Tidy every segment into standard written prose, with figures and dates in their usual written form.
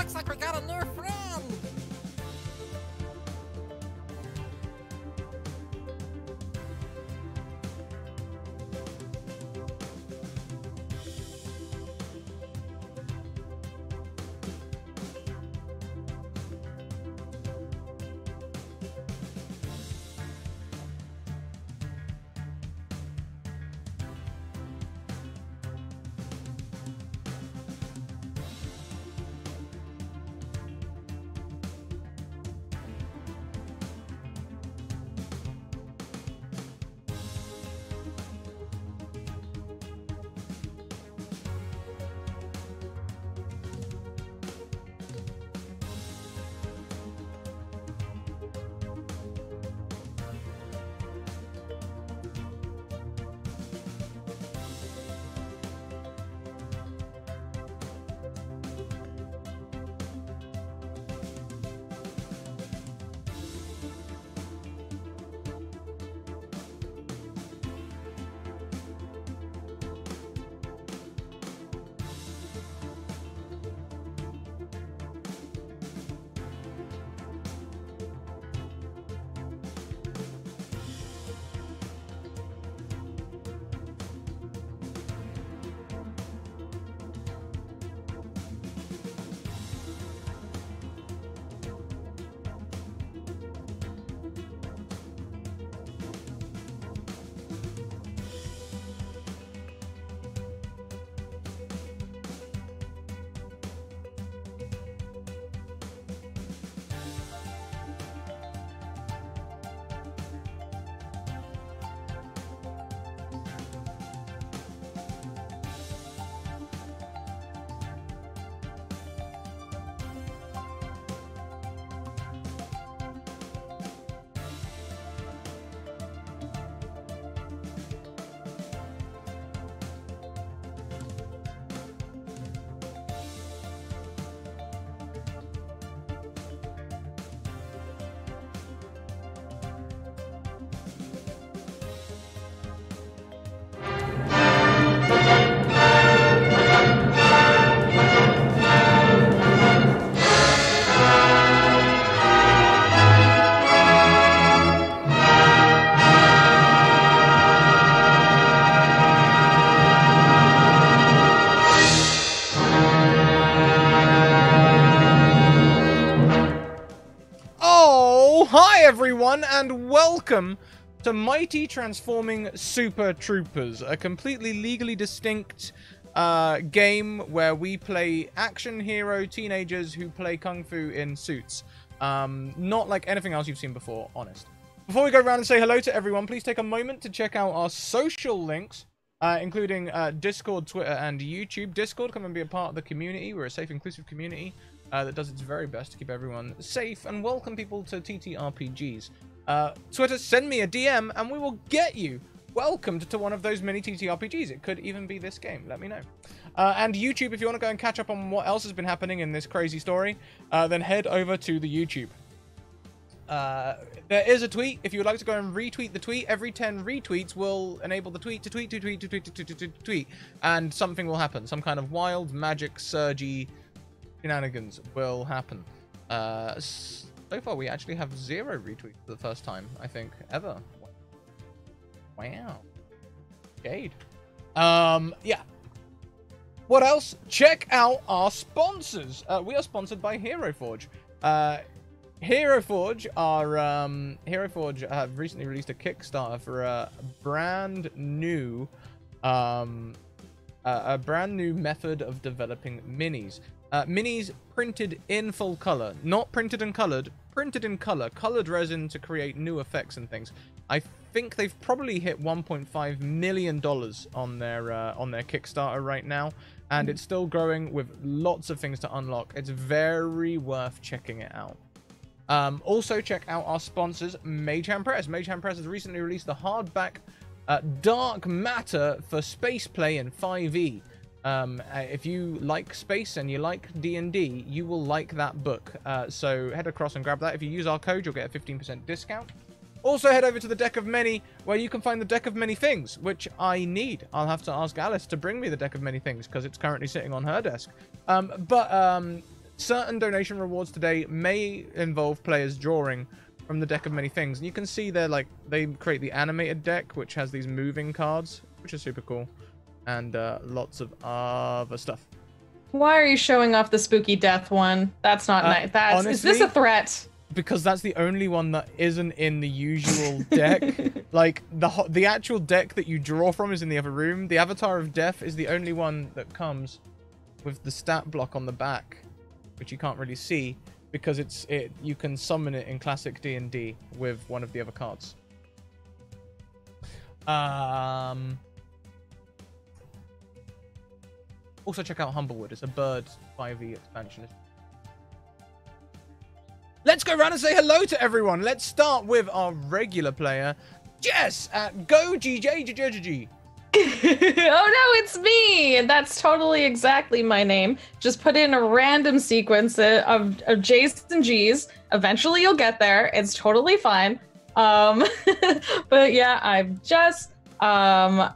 looks like we got a new friend! Everyone, and welcome to Mighty Transforming Super Troopers, a completely legally distinct game where we play action hero teenagers who play kung fu in suits. Not like anything else you've seen before, honest. Before we go around and say hello to everyone, please take a moment to check out our social links, including Discord, Twitter, and YouTube. Discord, come and be a part of the community. We're a safe, inclusive community that does its very best to keep everyone safe and welcome people to TTRPGs. Twitter, send me a DM and we will get you welcomed to one of those mini TTRPGs. It could even be this game. Let me know. And YouTube, if you want to go and catch up on what else has been happening in this crazy story, then head over to the YouTube. There is a tweet. If you would like to go and retweet the tweet, every 10 retweets will enable the tweet to tweet, and something will happen. Some kind of wild, magic, surgy shenanigans will happen. So far, we actually have 0 retweets for the first time, I think, ever. Wow. Jade. Yeah. What else? Check out our sponsors. We are sponsored by Hero Forge. Hero Forge have recently released a Kickstarter for a brand new method of developing minis. Minis printed in full color, not printed and colored, printed in color, colored resin to create new effects and things. I think they've probably hit $1.5 million on their Kickstarter right now, and it's still growing with lots of things to unlock. It's very worth checking it out. Also, check out our sponsors, Mage Hand Press. Mage Hand Press has recently released the hardback Dark Matter for Space Play in 5e. If you like space and you like D&D, you will like that book. So head across and grab that. If you use our code, you'll get a 15% discount. Also, head over to the Deck of Many, where you can find the Deck of Many Things, which I need. I'll have to ask Alice to bring me the Deck of Many Things, because it's currently sitting on her desk. certain donation rewards today may involve players drawing from the deck of many things. And you can see they're like, they create the animated deck, which has these moving cards, which is super cool. And lots of other stuff. Why are you showing off the spooky death one? That's not nice. Honestly, is this a threat? Because that's the only one that isn't in the usual deck. Like, the actual deck that you draw from is in the other room. The Avatar of Death is the only one that comes with the stat block on the back, which you can't really see, because you can summon it in classic D&D with one of the other cards. Also check out Humblewood. It's a bird 5e expansion. Let's go around and say hello to everyone. Let's start with our regular player, Jess at GoGJJJG. Oh no, it's me! That's totally exactly my name. Just put in a random sequence of J's and G's. Eventually you'll get there. It's totally fine. But yeah, I'm Jess. I'm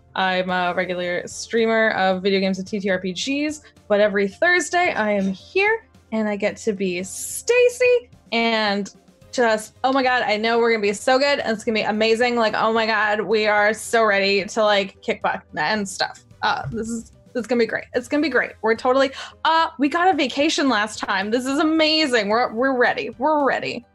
a regular streamer of video games and TTRPGs, but every Thursday I am here and I get to be Stacy and just, oh my god, I know we're gonna be so good and it's gonna be amazing. Like, oh my god, we are so ready to like kick butt and stuff. This is gonna be great. It's gonna be great. We're totally we got a vacation last time. This is amazing. We're ready. We're ready.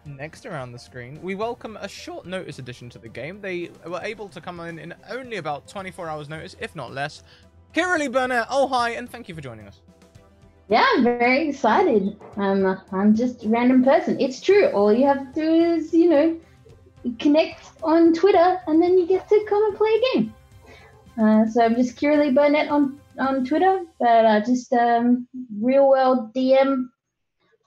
Next around the screen, we welcome a short notice addition to the game. They were able to come in only about 24 hours notice, if not less. Kiralee Burnett, oh hi, and thank you for joining us. Yeah, I'm very excited. I'm just a random person. It's true. All you have to do is, you know, connect on Twitter, and then you get to come and play a game. So I'm just Kiralee Burnett on Twitter, but just real world DM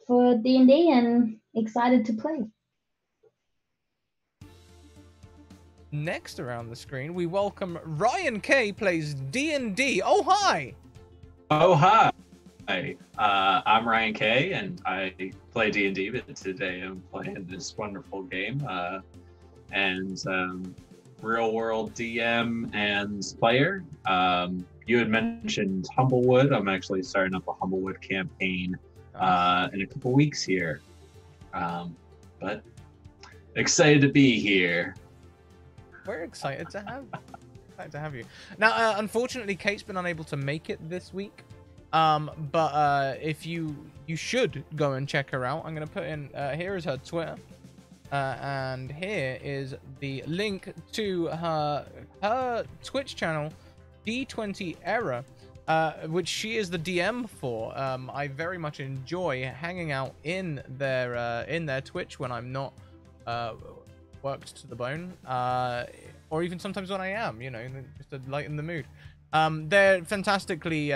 for D&D, and excited to play. Next around the screen, we welcome Ryan K plays D&D. Oh hi! Oh hi! Hi, I'm Ryan K and I play D&D, but today I'm playing this wonderful game and real world DM and player. You had mentioned Humblewood. I'm actually starting up a Humblewood campaign in a couple weeks here. But excited to be here. We're excited to have you. Now, unfortunately, Kate's been unable to make it this week. But if you should go and check her out. I'm gonna put in here is her Twitter, and here is the link to her Twitch channel, D20 Error, which she is the DM for. I very much enjoy hanging out in their Twitch when I'm not worked to the bone, or even sometimes when I am, you know, just to lighten the mood. They're fantastically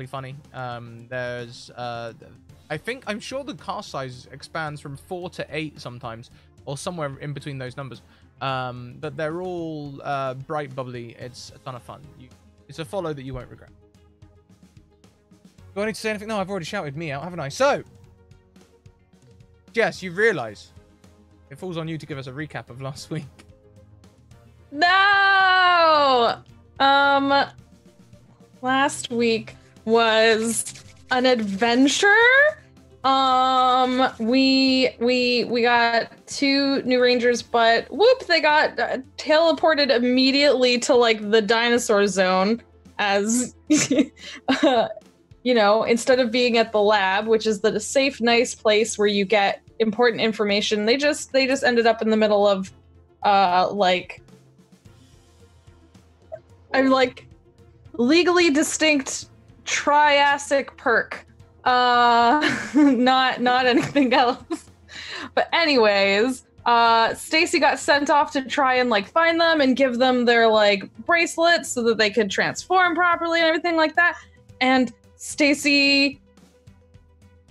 funny. There's I'm sure the cast size expands from 4 to 8 sometimes, or somewhere in between those numbers. But they're all bright, bubbly. It's a ton of fun. It's a follow that you won't regret. Do I need to say anything? No, I've already shouted me out, haven't I? So, Jess, you realise it falls on you to give us a recap of last week. No! Last week was an adventure. We got 2 new rangers, but whoop, they got teleported immediately to like the dinosaur zone as you know, instead of being at the lab, which is the safe, nice place where you get important information, they just ended up in the middle of I'm like legally distinct Triassic perk. Not anything else. But anyways, Stacy got sent off to try and like find them and give them their like bracelets so that they could transform properly and everything like that. And Stacy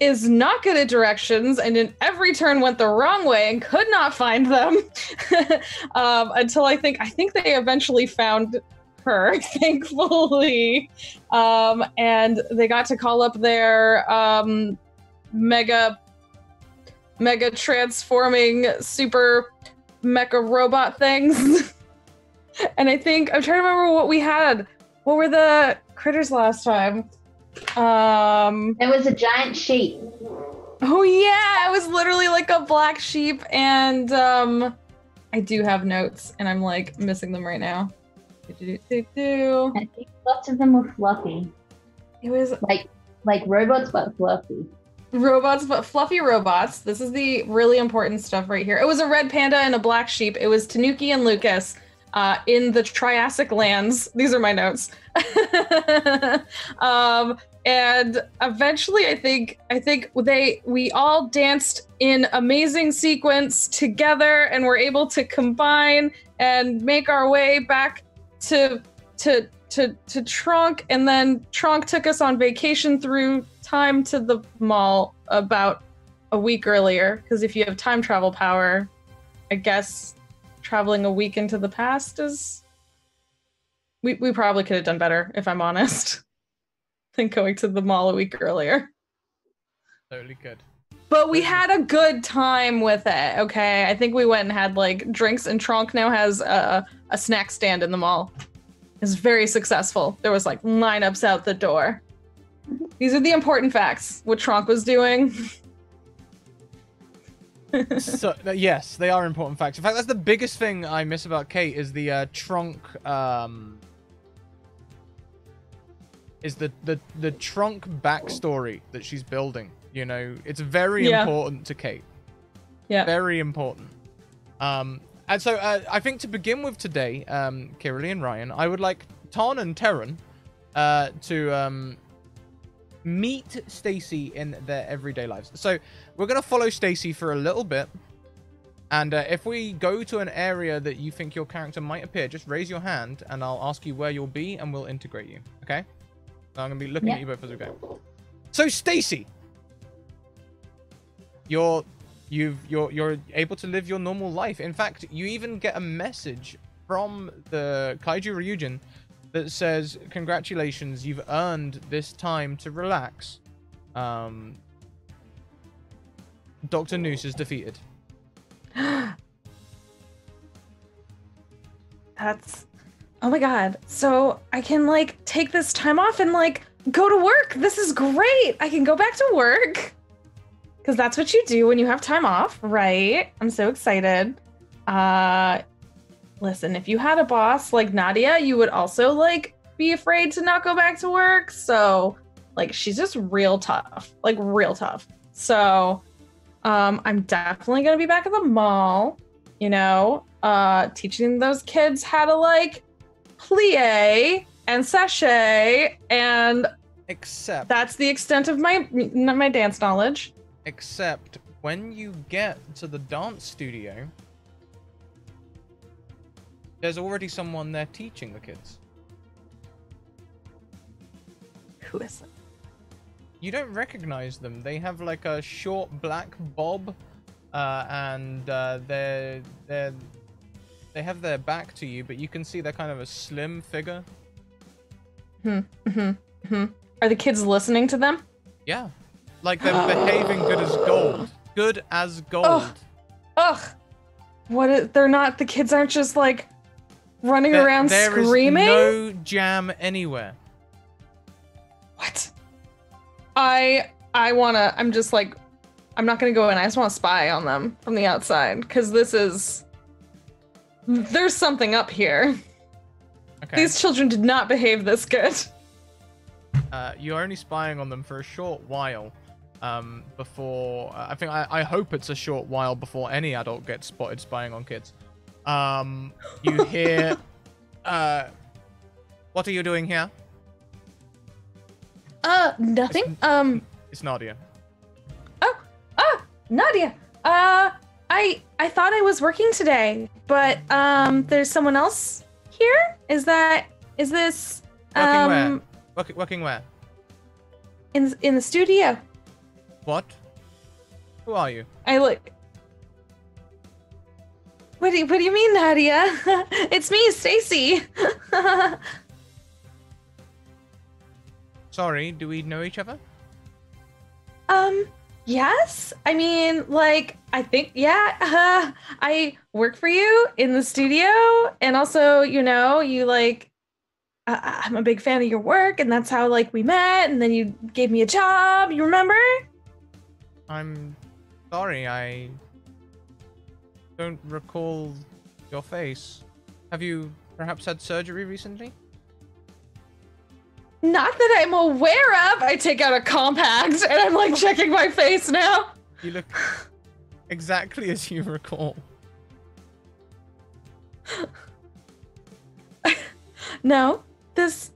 is not good at directions and in every turn went the wrong way and could not find them until I think they eventually found her, thankfully, and they got to call up their mega transforming super mecha robot things And I think I'm trying to remember what we had. What were the critters last time? There was a giant sheep. Oh yeah, it was literally like a black sheep, and I do have notes, and I'm like missing them right now. I think lots of them were fluffy. It was like robots, but fluffy. robots, but fluffy robots. This is the really important stuff right here. It was a red panda and a black sheep. It was Tanuki and Lucas in the Triassic lands. These are my notes. And eventually, I think we all danced in amazing sequence together, and were able to combine and make our way back to Trunk, and then Trunk took us on vacation through time to the mall about a week earlier. Because if you have time travel power, I guess traveling a week into the past is... We probably could have done better, if I'm honest, than going to the mall a week earlier. Totally good. But we had a good time with it, okay? I think we went and had like drinks, and Trunk now has a snack stand in the mall. It's very successful. There was like lineups out the door. These are the important facts, what Trunk was doing. So yes, they are important facts. In fact, that's the biggest thing I miss about Kate is the Trunk is the Trunk backstory that she's building. You know, it's very important to Kate. Yeah. Very important. And so I think to begin with today, Kiralee and Ryan, I would like Ton and Terran to meet Stacy in their everyday lives. So we're going to follow Stacy for a little bit. And if we go to an area that you think your character might appear, just raise your hand and I'll ask you where you'll be and we'll integrate you. Okay? So I'm going to be looking at you both as we go. So Stacy, you're able to live your normal life. In fact, you even get a message from the Kaiju Ryujin that says, congratulations, you've earned this time to relax. Dr. Noose is defeated. That's... Oh my god. So I can like take this time off and like go to work. This is great. I can go back to work. Because that's what you do when you have time off, right? I'm so excited. Listen, if you had a boss like Nadia, you would also like be afraid to not go back to work. So like she's just real tough, like real tough. So I'm definitely gonna be back at the mall, you know, teaching those kids how to like plie and sachet, and except that's the extent of my dance knowledge. Except when you get to the dance studio, there's already someone there teaching the kids. Who is it? You don't recognize them. They have like a short black bob, and they have their back to you, but you can see they're kind of a slim figure. Are the kids listening to them? Yeah. Like they're behaving good as gold. Good as gold. Ugh. They're not, the kids aren't just like running around screaming? There is no jam anywhere. What? I'm just like, I'm not gonna go in. I just want to spy on them from the outside. Because there's something up here. Okay. These children did not behave this good. You're only spying on them for a short while. Before I hope it's a short while before any adult gets spotted spying on kids. You hear what are you doing here? Nothing. It's Nadia. Nadia. I thought I was working today, but there's someone else here? Is this working where? Working where? In the studio. What? Who are you? What do you mean, Nadia? It's me, Stacy. Sorry, do we know each other? Yes. I mean, like, I think, yeah, I work for you in the studio. And also, you like, I'm a big fan of your work. And that's how, like, we met. And then you gave me a job. You remember? I'm sorry, I don't recall your face. Have you perhaps had surgery recently? Not that I'm aware of. I take out a compact and I'm like checking my face now. You look exactly as you recall. No,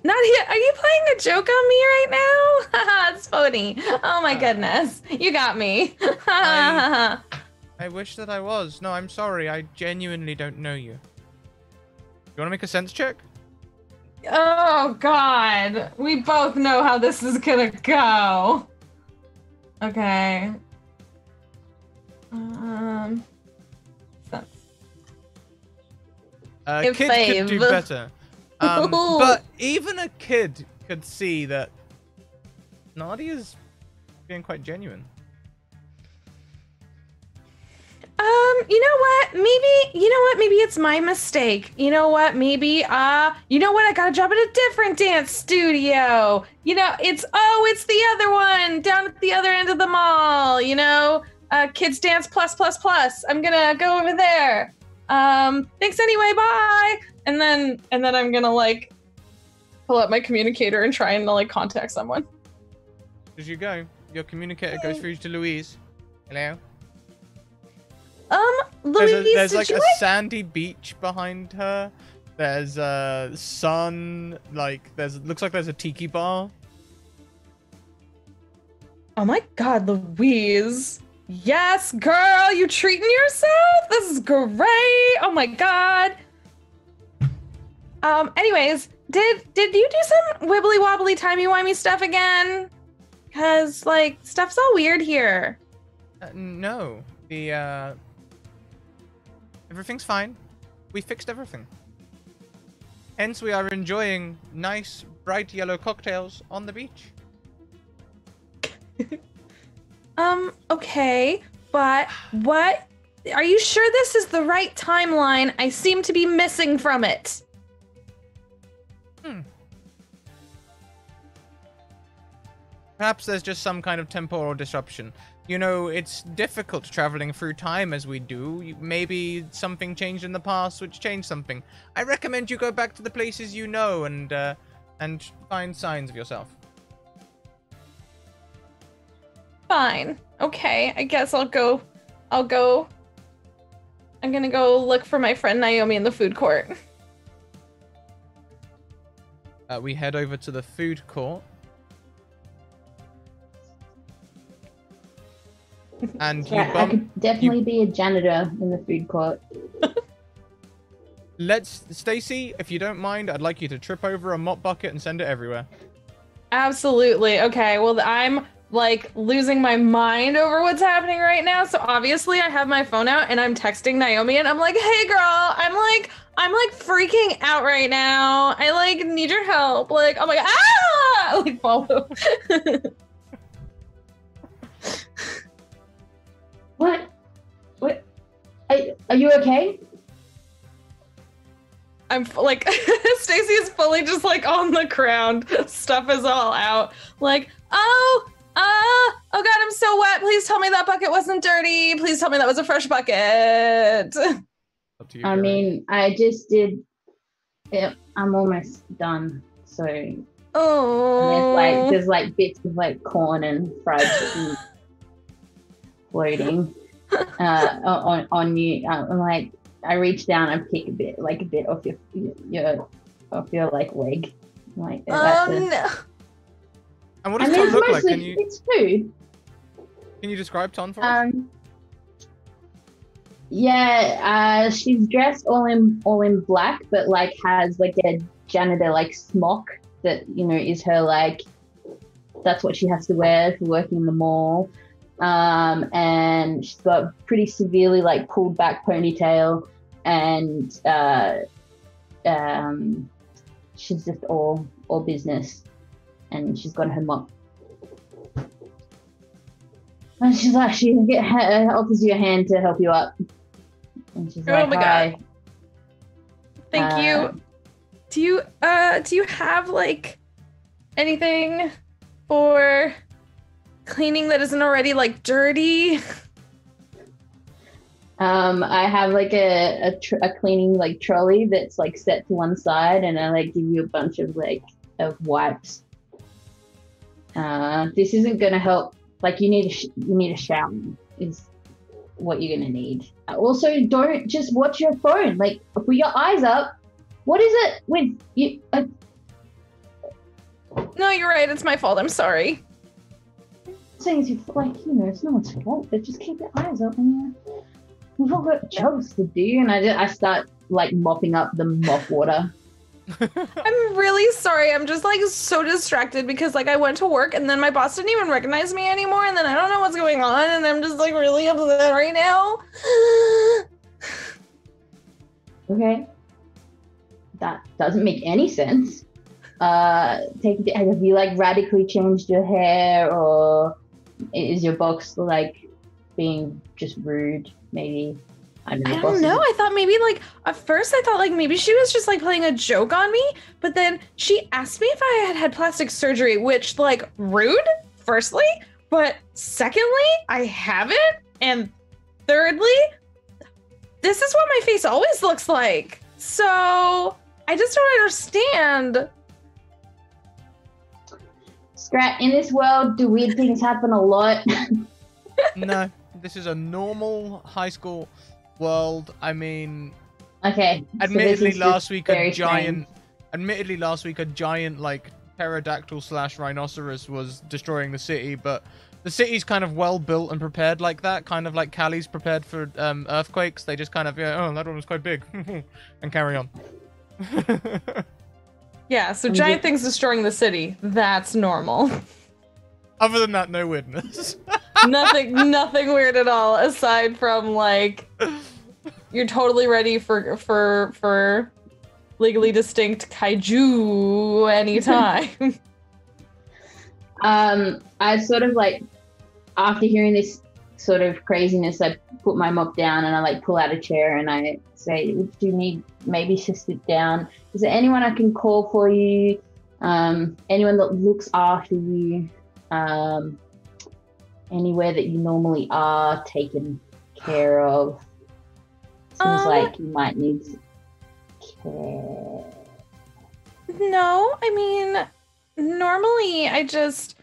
not here. Are you playing a joke on me right now? Haha, it's funny. Oh my goodness. You got me. I wish that I was. No, I'm sorry. I genuinely don't know you. You want to make a sense check? Oh God. We both know how this is gonna go. Okay. Sense. A kid could do better. But even a kid could see that Nadia's being quite genuine. You know what? Maybe it's my mistake. You know what? Maybe, you know what? I got a job at a different dance studio. It's the other one down at the other end of the mall, Kids Dance Plus Plus Plus. I'm gonna go over there. Thanks anyway, bye. And then I'm gonna, like, pull up my communicator and try and, like, contact someone. As you go, your communicator goes through to Louise. Hello? Louise, there's like a sandy beach behind her. There's a sun, like looks like there's a tiki bar. Oh my God, Louise. Yes, girl, you treating yourself? This is great. Oh my God. Anyways, did you do some wibbly wobbly timey wimey stuff again? Cause like stuff's all weird here. No, everything's fine. We fixed everything. Hence, we are enjoying nice, bright yellow cocktails on the beach. Okay, but what? Are you sure this is the right timeline? I seem to be missing from it. Perhaps there's just some kind of temporal disruption. It's difficult traveling through time as we do. Maybe something changed in the past which changed something. I recommend you go back to the places you know and find signs of yourself. Fine. Okay, I guess I'll go. I'm gonna go look for my friend Naomi in the food court. We head over to the food court. And yeah, I could definitely be a janitor in the food court. Stacy, if you don't mind, I'd like you to trip over a mop bucket and send it everywhere. Absolutely. Okay, well, I'm like losing my mind over what's happening right now. So obviously I have my phone out and I'm texting Naomi and I'm like, hey girl, I'm like freaking out right now. I like need your help. Like, oh my God, ah! Like follow. What? Are you okay? I'm like, Stacy is fully just like on the ground. Stuff is all out. Like, oh God, I'm so wet. Please tell me that bucket wasn't dirty. Please tell me that was a fresh bucket. I mean, I just did it. I'm almost done. So, there's like bits of like corn and fried chicken floating on you. I'm like, I reach down and pick a bit off your like leg. Like, no. And what does Ton look like? It's food. Can you describe Ton for us? Yeah, she's dressed all in black, but like has like a janitor like smock that is her like, that's what she has to wear for working in the mall. And she's got pretty severely like pulled back ponytail, and she's just all business, and she's got her mop. And she's like, offers you a hand to help you up. And she's Oh like, my hi. God. Thank you. Do you have like anything for cleaning that isn't already like dirty? I have like a cleaning like trolley that's like set to one side, and I like give you a bunch of wipes. This isn't gonna help. Like you need a shower is what you're gonna need. Also, don't just watch your phone. Like put your eyes up. What is it with you? No, you're right. It's my fault. I'm sorry. Saying you it's no one's fault, but just keep your eyes open. We've all got jobs to do, and I start like mopping up the mop water. I'm really sorry. I'm just like so distracted because like I went to work and then my boss didn't even recognize me anymore, and then I don't know what's going on, and I'm just like really upset right now. Okay, that doesn't make any sense. Have you like radically changed your hair, or is your box like being just rude? Maybe I don't know. I thought maybe like at first I thought like maybe she was just like playing a joke on me, but then she asked me if I had plastic surgery, which like rude, firstly, but secondly, I haven't, and thirdly, this is what my face always looks like. So I just don't understand. Scrat, in this world, do weird things happen a lot? No, this is a normal high school world. I mean, okay. Admittedly, last week a strange. giant like pterodactyl / rhinoceros was destroying the city, but the city's kind of well built and prepared like that, kind of like Cali's prepared for earthquakes. They just kind of oh, that one was quite big, and carry on. Yeah, so giant things destroying the city, that's normal. Other than that, no weirdness. nothing weird at all, aside from like you're totally ready for legally distinct kaiju anytime. I sort of like, after hearing this sort of craziness, I put my mop down and I like pull out a chair and I say, do you need maybe to sit down? Is there anyone I can call for you? Anyone that looks after you? Anywhere that you normally are taken care of? Seems like you might need care. No, I mean, normally I just,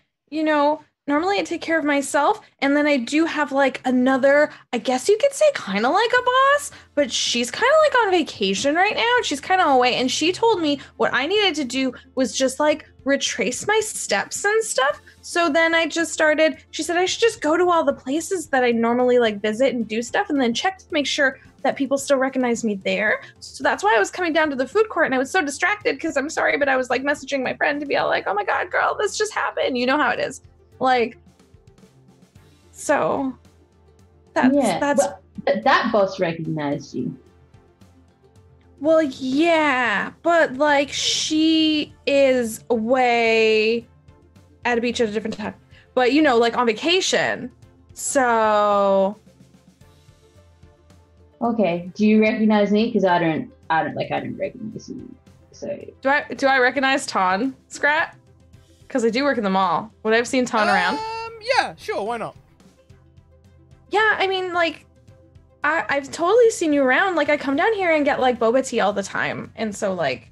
normally I take care of myself, and then I do have like another, I guess you could say kind of like a boss, but she's kind of like on vacation right now, and she's kind of away, and she told me what I needed to do was just like retrace my steps and stuff. So then I just started, she said I should just go to all the places that I normally like visit and do stuff, and then check to make sure that people still recognize me there. So that's why I was coming down to the food court, and I was so distracted because I'm sorry, but I was like messaging my friend to be all like, oh my God, girl, this just happened. You know how it is. Like, so that's but that boss recognized you. Well, yeah, but like she is away at a beach at a different time, but like on vacation. So okay, do you recognize me? Because I don't recognize you. So do I recognize Ton, Scrat? Because I do work in the mall. Would I have seen Ton around? Yeah, sure, why not? Yeah, I mean, like, I've totally seen you around. Like, I come down here and get, like, boba tea all the time. And so, like,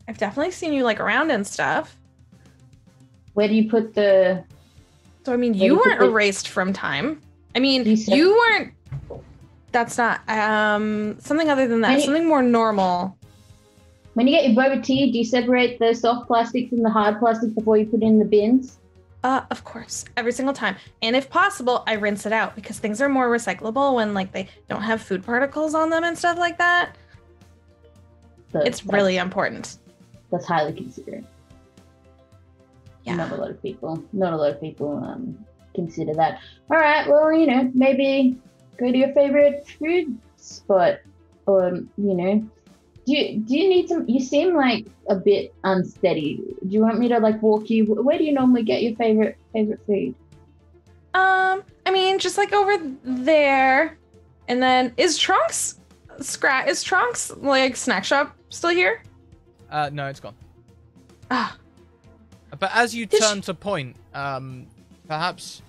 I've definitely seen you, like, around and stuff. Where do you put the... So, I mean, you weren't erased from time. I mean, you weren't... That's not... something other than that. Something more normal. When you get your boba tea, do you separate the soft plastic from the hard plastic before you put it in the bins? Of course, every single time. And if possible, I rinse it out because things are more recyclable when like they don't have food particles on them and stuff like that. It's really important. That's highly considerate. Yeah. Not a lot of people consider that. All right, well, maybe go to your favorite food spot, or do you need some? You seem like a bit unsteady. Do you want me to like walk you? Where do you normally get your favorite food? I mean, just like over there. And then is Trunks like snack shop still here? No, it's gone. Ah. But as you turn to point, perhaps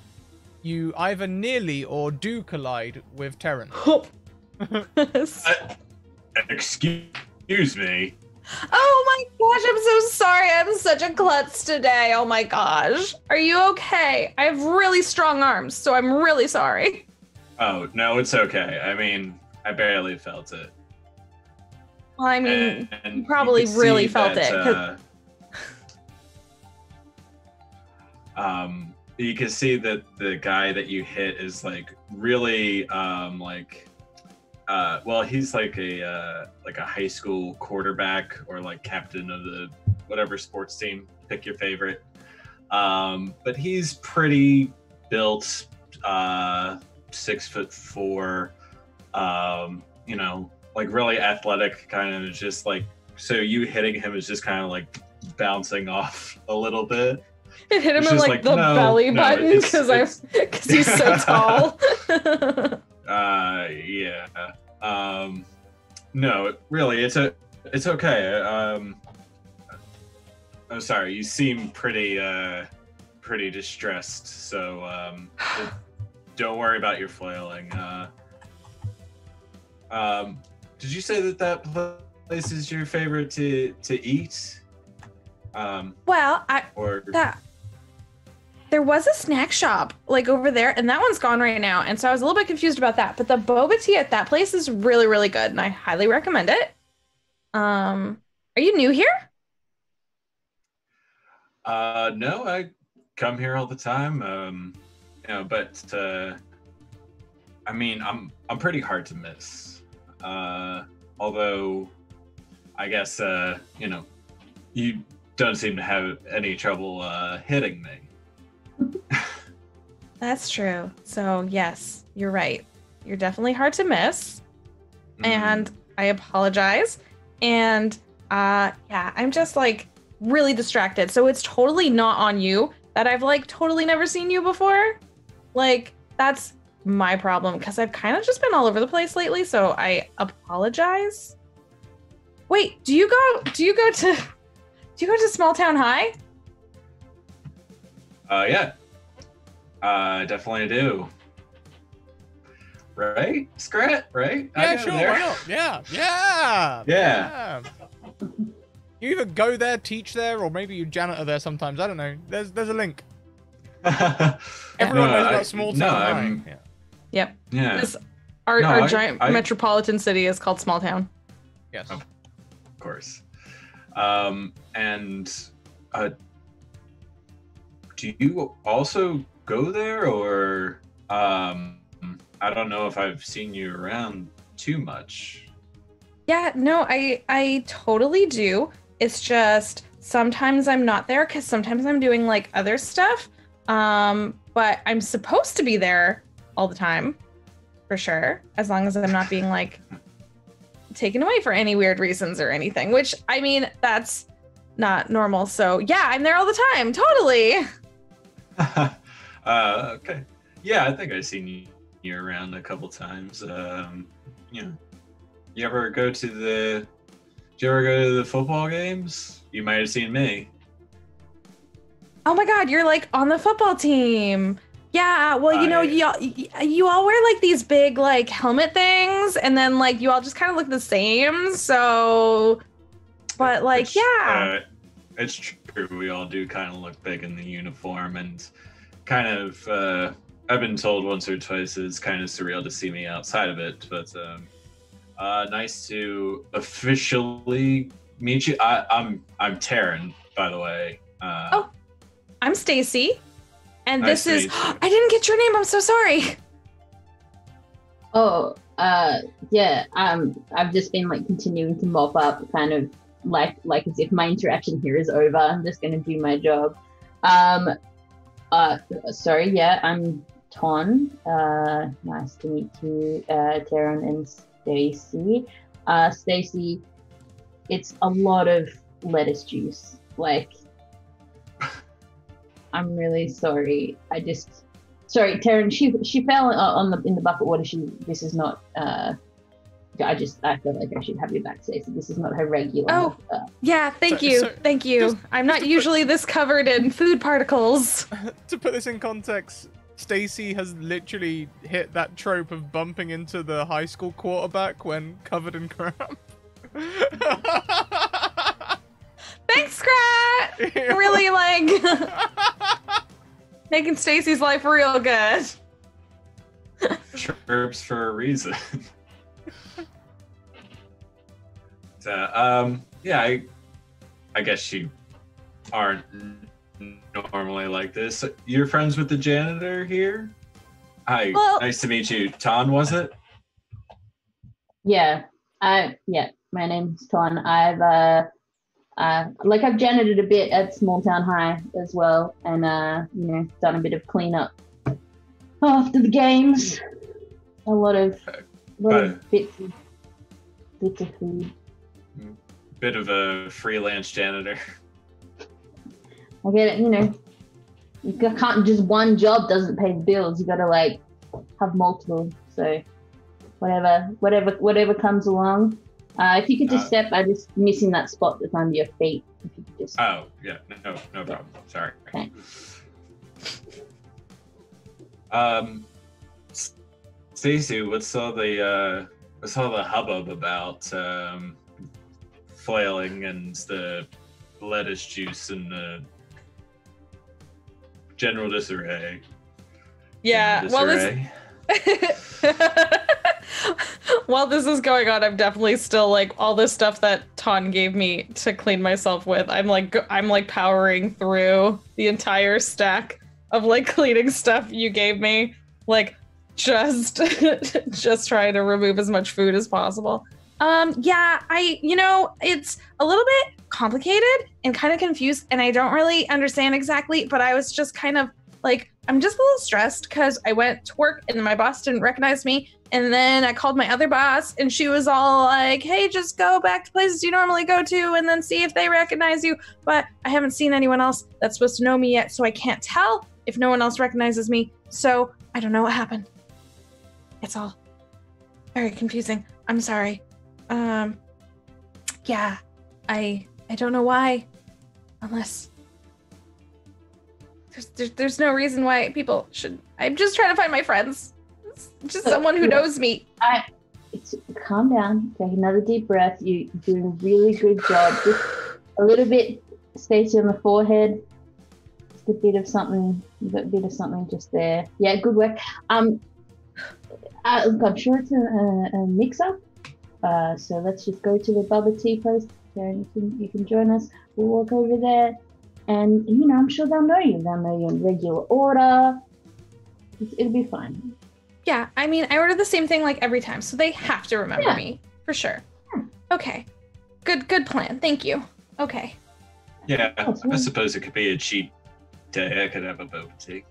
you either nearly or do collide with Terran. Excuse me. Oh my gosh, I'm so sorry. I'm such a klutz today. Oh my gosh. Are you okay? I have really strong arms, so I'm really sorry. Oh, no, it's okay. I mean, I barely felt it. Well, I mean, And you probably you can really see felt that, it. You can see that the guy that you hit is like really well, he's like a high school quarterback or like captain of the whatever sports team. Pick your favorite. But he's pretty built, 6'4", you know, like really athletic, kind of just like, so you hitting him is just kind of like bouncing off a little bit. It hit him It's in just like the no, belly no, button because he's so tall. Yeah. No, really, it's okay. I'm sorry, you seem pretty distressed, so don't worry about your flailing. Did you say that place is your favorite to eat? Well, there was a snack shop like over there, and that one's gone right now. And so I was a little bit confused about that. But the boba tea at that place is really, really good, and I highly recommend it. Are you new here? No, I come here all the time. You know, but I mean, I'm pretty hard to miss. Although, I guess you know, you don't seem to have any trouble hitting me. That's true. So yes, you're right. You're definitely hard to miss. And I apologize. And yeah, I'm just like really distracted. So it's totally not on you that I've like totally never seen you before. Like that's my problem because I've kind of just been all over the place lately. So I apologize. Wait, do you go to Small Town High? Yeah. I definitely do. Right? Scrat, right? Yeah, sure, why not? Yeah. You either go there, teach there, or maybe you janitor there sometimes. I don't know. There's a link. Everyone knows about Small Town High. Yeah. Yep. Yeah. Our giant metropolitan city is called Small Town. Yes. Of course. And do you also go there, or I don't know if I've seen you around too much. Yeah, no, I totally do. It's just sometimes I'm not there because sometimes I'm doing like other stuff. But I'm supposed to be there all the time, for sure, as long as I'm not being like taken away for any weird reasons or anything, which I mean, that's not normal. So yeah, I'm there all the time. Totally. Okay. Yeah, I think I've seen you around a couple times. You know, do you ever go to the football games? You might have seen me. Oh my God, you're like on the football team. Yeah, well, you know, you all wear like these big like helmet things, and then like you all just kind of look the same. So, but like, yeah. It's true. We all do kind of look big in the uniform, and kind of, I've been told once or twice it's kind of surreal to see me outside of it, but nice to officially meet you. I'm Taryn, by the way. Oh, I'm Stacy, and nice this is. I didn't get your name. I'm so sorry. Oh, yeah. I've just been like continuing to mop up, kind of like as if my interaction here is over. I'm just gonna do my job. Sorry. Yeah, I'm Ton. Nice to meet you, Taryn and Stacy. Stacy, it's a lot of lettuce juice. Like, I'm really sorry. Sorry, Taryn. She fell in the bucket water. This is not. I feel like I should have you back, Stacey. This is not her regular. Oh, yeah. Thank you. I'm not usually this covered in food particles. To put this in context, Stacey has literally hit that trope of bumping into the high school quarterback when covered in crap. Thanks, Scrat. Really making Stacey's life real good. Chirps for a reason. Yeah, I guess you aren't normally like this. You're friends with the janitor here? Hi, nice to meet you. Ton, was it? Yeah, my name's Ton. I've janited a bit at Small Town High as well, and done a bit of cleanup after the games. A lot of bits of food. Bit of a freelance janitor. I get it. You can't just one job doesn't pay the bills. You got to have multiple. So whatever comes along. If you could just step, I'm just missing that spot that's under your feet. If you could just. Oh yeah, no problem. Sorry. Thanks. Stacey, what's all the hubbub about? Flailing and the lettuce juice and the general disarray. Yeah, while this is going on, I'm definitely still all this stuff that Ton gave me to clean myself with. I'm powering through the entire stack of cleaning stuff you gave me, just trying to remove as much food as possible. It's a little bit complicated and kind of confused, and I don't really understand exactly, but I was just kind of I'm just a little stressed because I went to work and my boss didn't recognize me, and then I called my other boss and she was all like, hey, just go back to places you normally go to and then see if they recognize you, but I haven't seen anyone else that's supposed to know me yet, so I can't tell if no one else recognizes me, so I don't know what happened. It's all very confusing. I'm sorry. I don't know why, unless there's no reason why people should. I'm just trying to find my friends. It's just someone who knows me. Calm down. Take another deep breath. You're doing a really good job. Just a little bit, Stacey, on the forehead. Just a bit of something. You've got a bit of something just there. Yeah, good work. I'm sure it's a mix-up. So let's just go to the bubble tea place. Karen, you can join us. We'll walk over there, and I'm sure they'll know you. They'll know you in regular order. It'll be fine. Yeah, I order the same thing every time, so they have to remember me for sure. Yeah. Okay, good plan. Thank you. Okay. Yeah, I suppose it could be a cheat day. I could have a boba tea.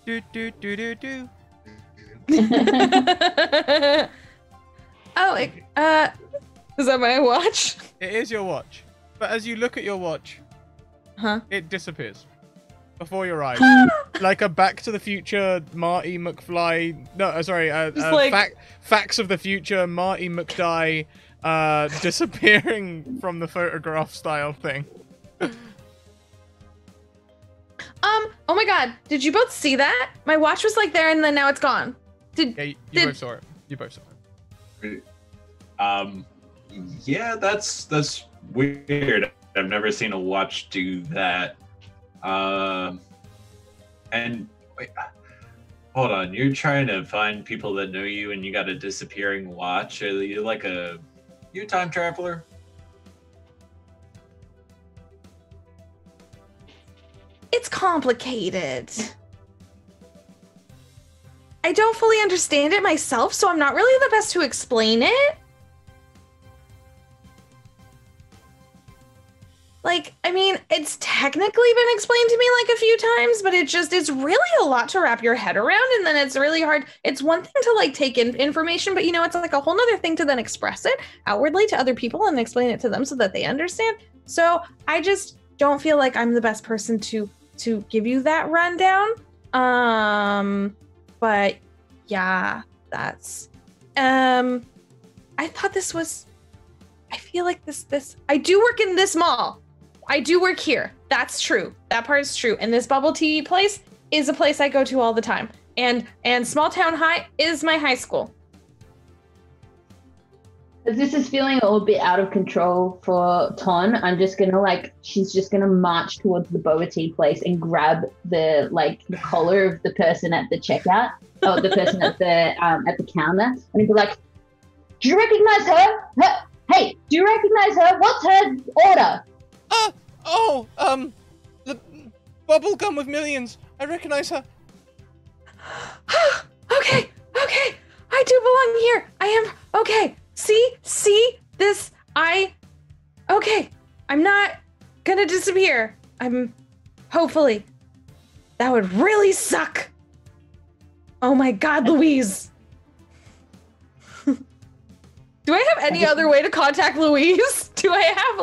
Do do do do do. Is that my watch? It is your watch, but as you look at your watch, it disappears before your eyes, like a Back to the Future Marty McFly. No, sorry, Facts of the Future Marty McFly disappearing from the photograph style thing. Oh my God! Did you both see that? My watch was there, and then now it's gone. Yeah, you both saw it. You both saw it. Yeah, that's weird. I've never seen a watch do that. And wait, hold on. You're trying to find people that know you, and you got a disappearing watch. Are you you a time traveler? It's complicated. I don't fully understand it myself, so I'm not really the best to explain it. It's technically been explained to me a few times, but it's really a lot to wrap your head around, and then it's really hard. It's one thing to take in information, but it's a whole nother thing to then express it outwardly to other people and explain it to them so that they understand. So I just don't feel like I'm the best person to give you that rundown. But yeah, that's I thought this was, I feel like this I do work in this mall. I do work here. That's true. That part is true. And this bubble tea place is a place I go to all the time. And Small Town High is my high school. As this is feeling a little bit out of control for Ton, I'm just gonna she's just gonna march towards the boba tea place and grab the collar of the person at the checkout, or the person at the counter, and be like, "Do you recognize her? Hey, do you recognize her? What's her order?" The bubble gum with millions. I recognize her. Okay, I do belong here. I am okay. See this. Okay. I'm not gonna disappear. Hopefully. That would really suck. Oh my God, Louise. Do I have any other way to contact Louise? Do I have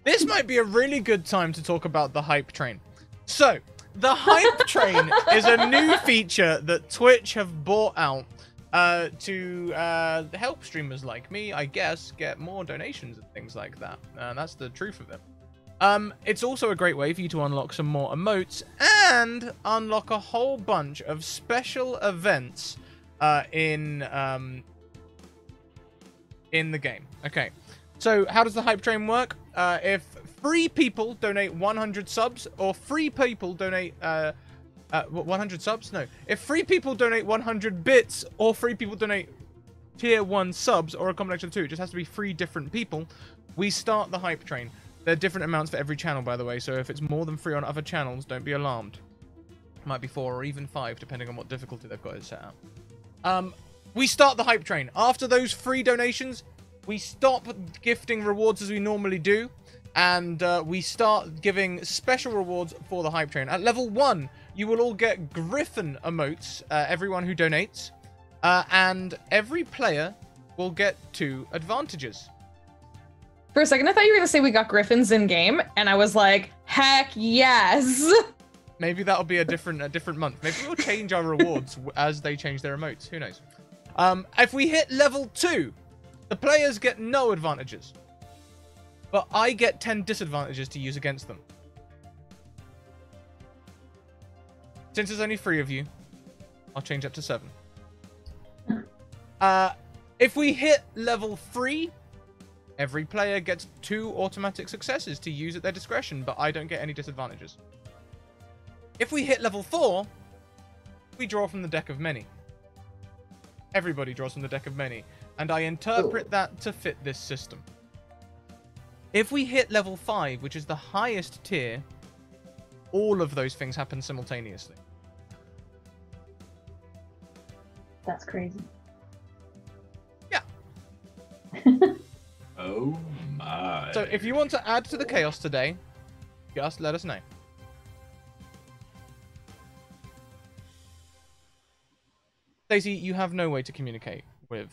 This might be a really good time to talk about the hype train. So, the hype train is a new feature that Twitch have brought out to help streamers like me, I guess, get more donations and things like that. That's the truth of it. It's also a great way for you to unlock some more emotes and unlock a whole bunch of special events in the game. Okay, so how does the hype train work? If 3 people donate 100 subs, or 3 people donate 100 subs? No. If 3 people donate 100 bits, or 3 people donate tier 1 subs, or a combination of 2, it just has to be 3 different people, we start the hype train. There are different amounts for every channel, by the way, so if it's more than 3 on other channels, don't be alarmed. It might be 4 or even 5, depending on what difficulty they've got it set out. We start the hype train. After those 3 donations, we stop gifting rewards as we normally do, and we start giving special rewards for the hype train. At level 1, you will all get Griffin emotes, everyone who donates, and every player will get 2 advantages. For a second, I thought you were going to say we got Griffins in game, and I was like, heck yes. Maybe that'll be a different month. Maybe we'll change our rewards as they change their emotes. Who knows? If we hit level 2, the players get no advantages, but I get 10 disadvantages to use against them. Since there's only 3 of you, I'll change that to 7. If we hit level 3, every player gets 2 automatic successes to use at their discretion, but I don't get any disadvantages. If we hit level 4, we draw from the deck of many. Everybody draws from the deck of many, and I interpret that to fit this system. If we hit level 5, which is the highest tier, all of those things happen simultaneously. That's crazy. Yeah. Oh my. So if you want to add to the chaos today, just let us know. Stacey, you have no way to communicate with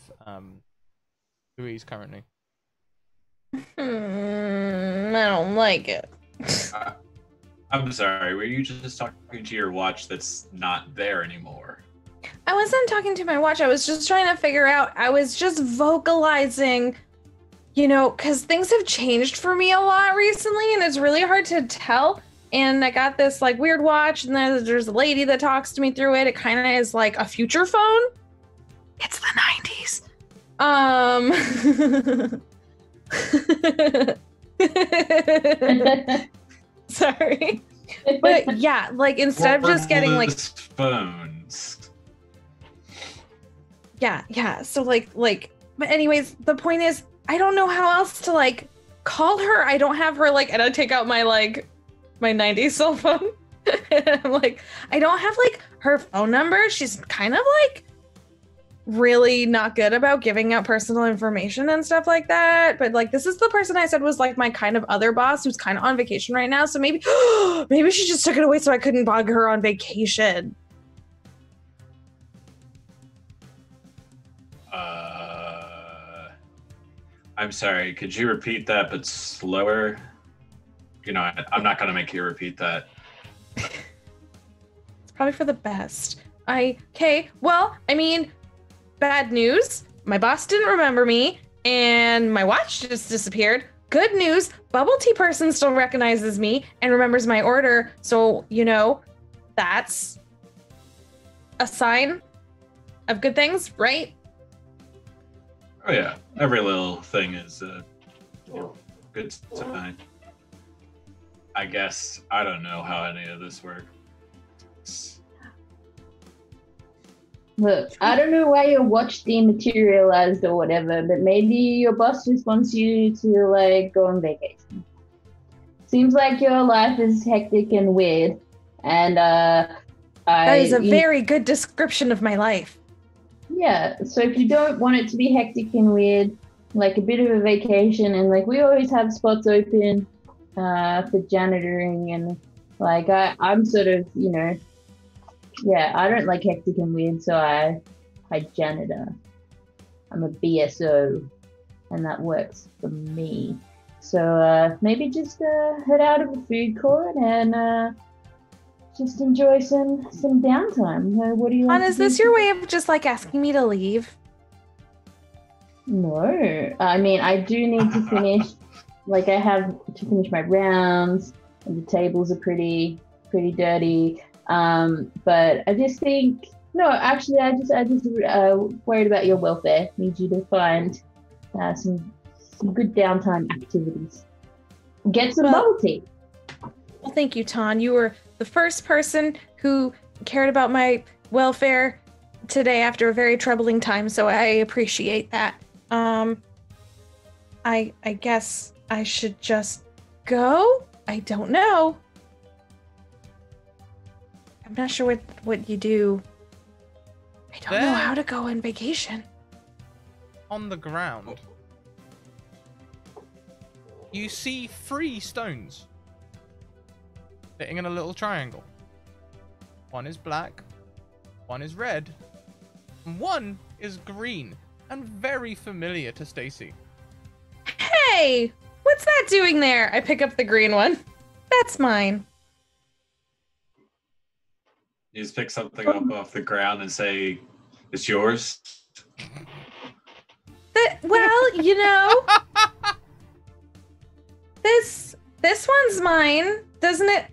Louise currently. I don't like it. I'm sorry, were you just talking to your watch that's not there anymore? I wasn't talking to my watch. I was just trying to figure out. I was just vocalizing, you know, because things have changed for me a lot recently, and it's really hard to tell. And I got this like weird watch, and then there's a lady that talks to me through it. It kind of is like a future phone. It's the 90s. Sorry. But yeah, like instead of just getting like phones. Yeah. So like, but anyways, the point is, I don't know how else to like call her. I don't have her like, and I take out my like my 90s cell phone. And I'm like, I don't have like her phone number. She's kind of like really not good about giving out personal information and stuff like that. But like, this is the person I said was like my kind of other boss who's kind of on vacation right now. So maybe she just took it away so I couldn't bug her on vacation. I'm sorry. Could you repeat that, but slower? I'm not gonna make you repeat that. It's probably for the best. Okay, well, I mean, bad news. My boss didn't remember me, and my watch just disappeared. Good news, bubble tea person still recognizes me and remembers my order. So, that's a sign of good things, right? Oh yeah, every little thing is a good sign. I guess I don't know how any of this works. Look, I don't know why your watch dematerialized or whatever, but maybe your boss just wants you to like go on vacation. Seems like your life is hectic and weird, and That is a very good description of my life. Yeah, so if you don't want it to be hectic and weird, like a bit of a vacation, and like we always have spots open for janitoring, and like I'm sort of, yeah, I don't like hectic and weird, so I janitor. I'm a BSO, and that works for me. So maybe just head out of the food court and just enjoy some downtime. What do you want? Is this your way of just like asking me to leave? No, I mean I do need to finish. Like I have to finish my rounds, and the tables are pretty dirty. But I just think no. Actually, I just worried about your welfare. Need you to find some good downtime activities. Get some bubble tea. Well, thank you, Ton. You were the first person who cared about my welfare today after a very troubling time, so I appreciate that. I guess I should just go? I don't know. I'm not sure what you do. I don't know how to go on vacation. On the ground, you see 3 stones sitting in a little triangle. One is black, one is red, and one is green and very familiar to Stacy. Hey, what's that doing there? I pick up the green one. That's mine. You just pick something up off the ground and say, "It's yours." Well, this one's mine, doesn't it?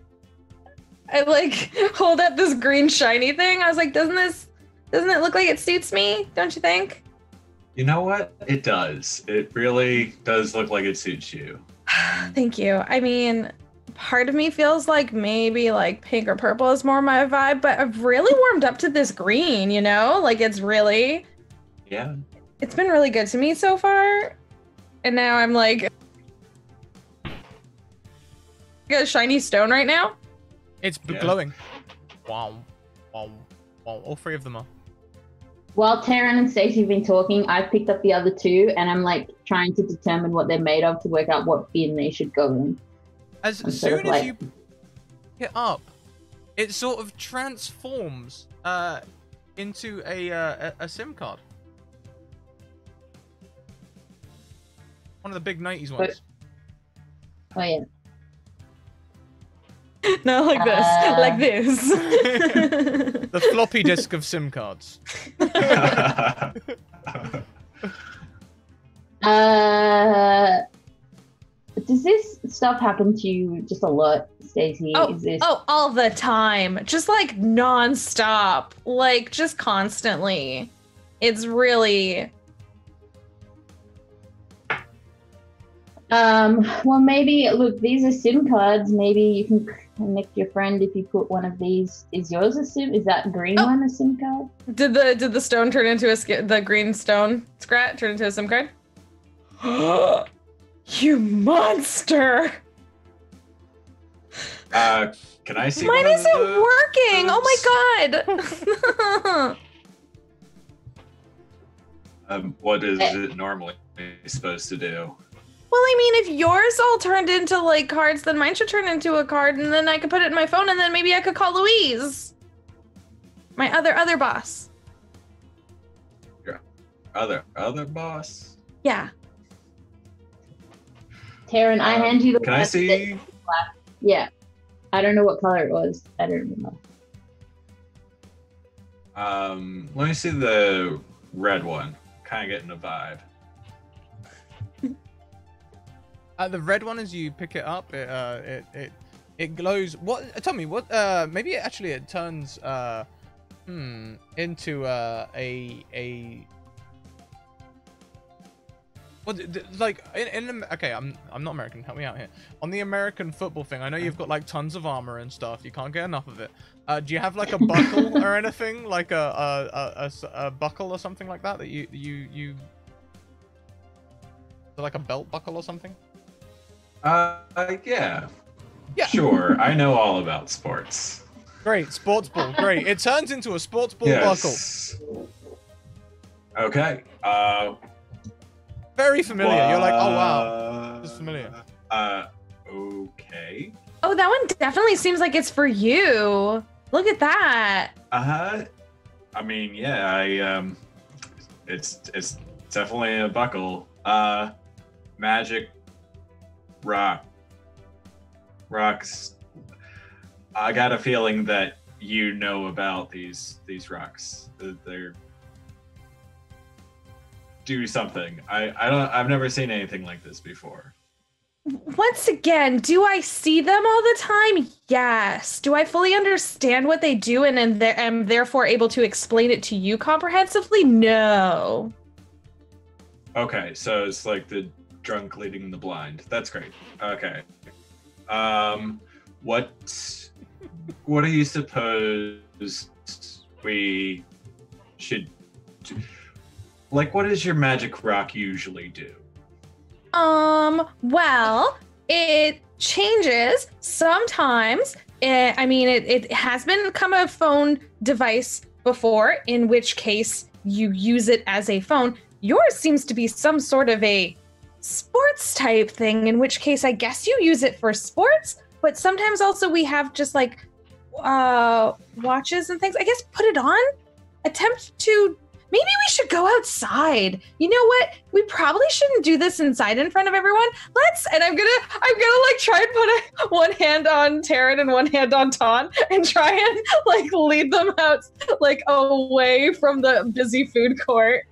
I like hold up this green shiny thing. I was like, doesn't it look like it suits me? Don't you think? You know what? It does. It really does look like it suits you. Thank you. I mean, part of me feels like maybe like pink or purple is more my vibe, but I've really warmed up to this green, Like it's really... Yeah. It's been really good to me so far. And now I'm like... I got a shiny stone right now. It's glowing. Wow. Wow. Wow. All 3 of them are. While Taryn and Stacey have been talking, I've picked up the other 2, and I'm like trying to determine what they're made of to work out what bin they should go in. As soon as you pick it up, it sort of transforms into a SIM card. One of the big 90s ones. Oh yeah. No, like this. Like this. The floppy disk of SIM cards. Does this stuff happen to you just a lot, Stacey? Oh, all the time. Just like nonstop. Like just constantly. It's really... Well, maybe, look, these are SIM cards. Maybe you can connect your friend if you put one of these. Is yours a SIM? Is that green one a SIM card? Did the stone turn into the green stone Scrat turn into a SIM card? You monster! Can I see Mine one isn't of those? working! Oh my god! What is it normally supposed to do? Well, I mean, if yours all turned into like cards, then mine should turn into a card, and then I could put it in my phone, and then maybe I could call Louise, my other boss. Your other boss? Yeah. Taryn, I hand you the Can I see? Yeah. I don't know what color it was. I don't remember. Let me see the red one. Kind of getting a vibe. The red one, as you pick it up, it glows. What? Tell me what? Maybe it turns into a. Well, like okay, I'm not American. Help me out here. On the American football thing, I know you've got like tons of armor and stuff. You can't get enough of it. Do you have like a buckle or anything, like a buckle or something like that you like a belt buckle or something? Yeah. Yeah. Sure, I know all about sports. Great, sports ball. Great. It turns into a sports ball Yes. buckle. Okay. Very familiar. You're like, oh wow, this is familiar. Okay. Oh, that one definitely seems like it's for you. Look at that. I mean, yeah, it's definitely a buckle. Magic rocks. I got a feeling that you know about these rocks. They're do something. I've never seen anything like this before. Once again, do I see them all the time? Yes. Do I fully understand what they do and am therefore able to explain it to you comprehensively? No. Okay, so it's like the drunk leading the blind. That's great. Okay. What do you suppose we should do? Like, what does your magic rock usually do? Well, it changes sometimes. It has become a phone device before, in which case you use it as a phone. Yours seems to be some sort of a sports type thing, in which case I guess you use it for sports, but sometimes also we have just like watches and things. I guess put it on, attempt to. Maybe we should go outside. You know what? We probably shouldn't do this inside in front of everyone. And I'm gonna like try and put one hand on Taryn and one hand on Ton and try and like lead them out like away from the busy food court.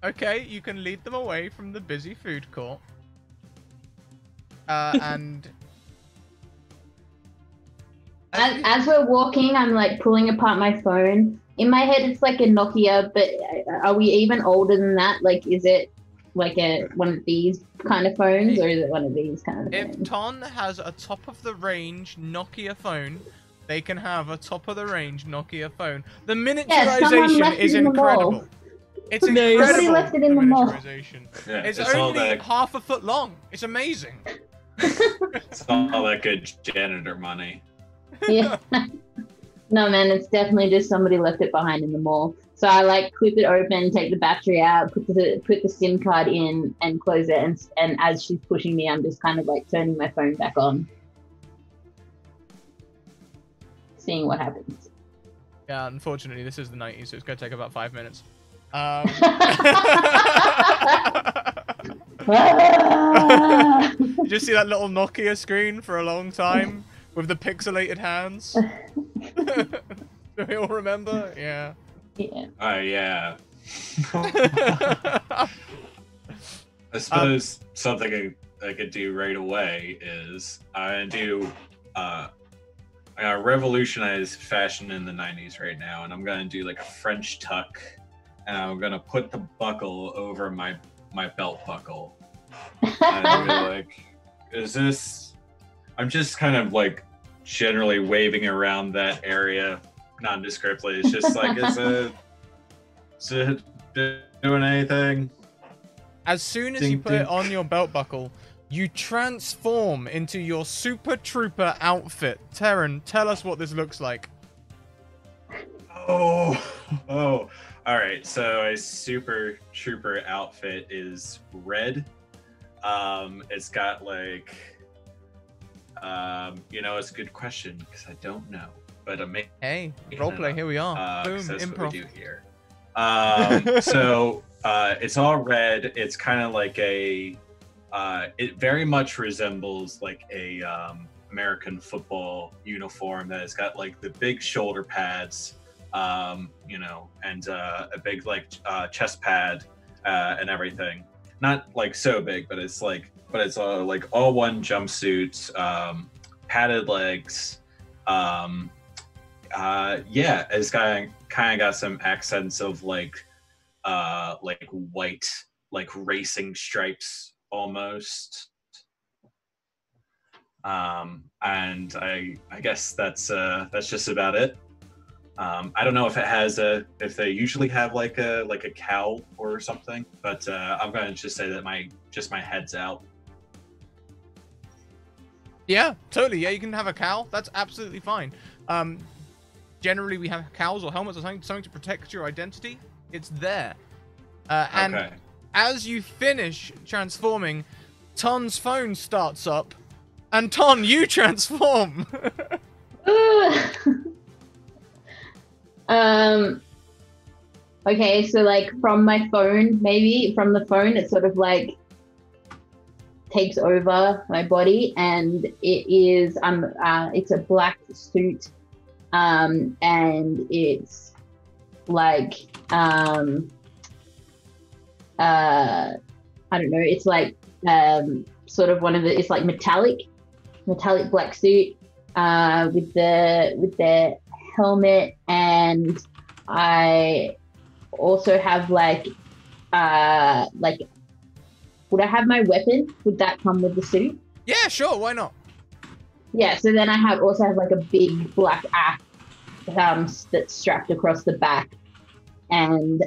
Okay, you can lead them away from the busy food court. And as we're walking, I'm like pulling apart my phone. In my head, it's like a Nokia, but are we even older than that? Like, is it like one of these kind of phones, or is it one of these kind of phones? If Ton has a top-of-the-range Nokia phone, they can have a top-of-the-range Nokia phone. The miniaturization is incredible. It's incredible. Somebody left it in the mall. Yeah, It's only half a foot long. It's amazing. It's all that good janitor money. Yeah. No, man, it's definitely just somebody left it behind in the mall. So I like clip it open, take the battery out, put the SIM card in, and close it. And as she's pushing me, I'm just kind of like turning my phone back on, seeing what happens. Yeah, unfortunately, this is the 90s, so it's going to take about 5 minutes. Just see that little Nokia screen for a long time with the pixelated hands. Do we all remember? Yeah. Yeah. Yeah. I suppose something I could do right away is I'm gonna revolutionize fashion in the 90s right now, and I'm gonna do like a French tuck, and I'm gonna put the buckle over my belt buckle. And I'm gonna like, is this? I'm just kind of like generally waving around that area nondescriptly. It's just like, is it doing anything? As soon as you put it on your belt buckle, you transform into your Super Trooper outfit. Terran, tell us what this looks like. Oh, all right. So a Super Trooper outfit is red. It's got like, it's a good question because I don't know, but hey, roleplay, here we are. Boom, that's improv. what we do here. So it's all red. It's kind of like a it very much resembles like a American football uniform that has got like the big shoulder pads, you know, and a big like chest pad and everything. Not like so big, but it's like all one jumpsuit, padded legs. Yeah, it's kind of got some accents of like white, like racing stripes almost. And I guess that's just about it. I don't know if if they usually have like a cowl or something, but I'm gonna just say that my head's out. Yeah, totally. Yeah, you can have a cowl. That's absolutely fine. Generally, we have cowls or helmets or something to protect your identity. It's there. And Okay. as you finish transforming, Ton's phone starts up, and Ton, you transform. Okay, so like from my phone, maybe from the phone, it sort of like takes over my body, and it's a black suit, and it's like I don't know, it's like sort of it's like metallic black suit with the helmet, and I also have like would I have my weapon? Would that come with the suit? Yeah, sure. Why not? Yeah. So then I also have like a big black axe that's strapped across the back, and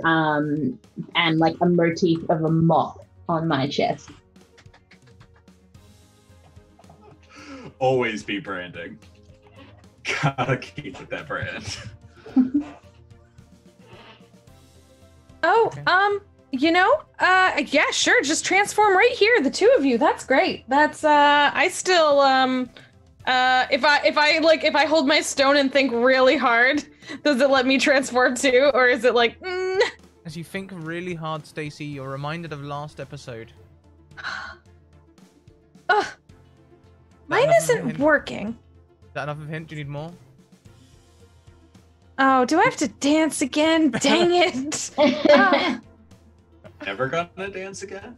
like a motif of a moth on my chest. Always be branding. Gotta keep with that brand. Oh, Okay. Yeah, sure. Just transform right here, the two of you. That's great. That's I still if I hold my stone and think really hard, does it let me transform too, or is it like? As you think really hard, Stacy, you're reminded of last episode. Ugh. Mine enough of a isn't hint? working. Is that enough of a hint? Do you need more? Oh, do I have to dance again? Dang it! Ah. Never gonna dance again?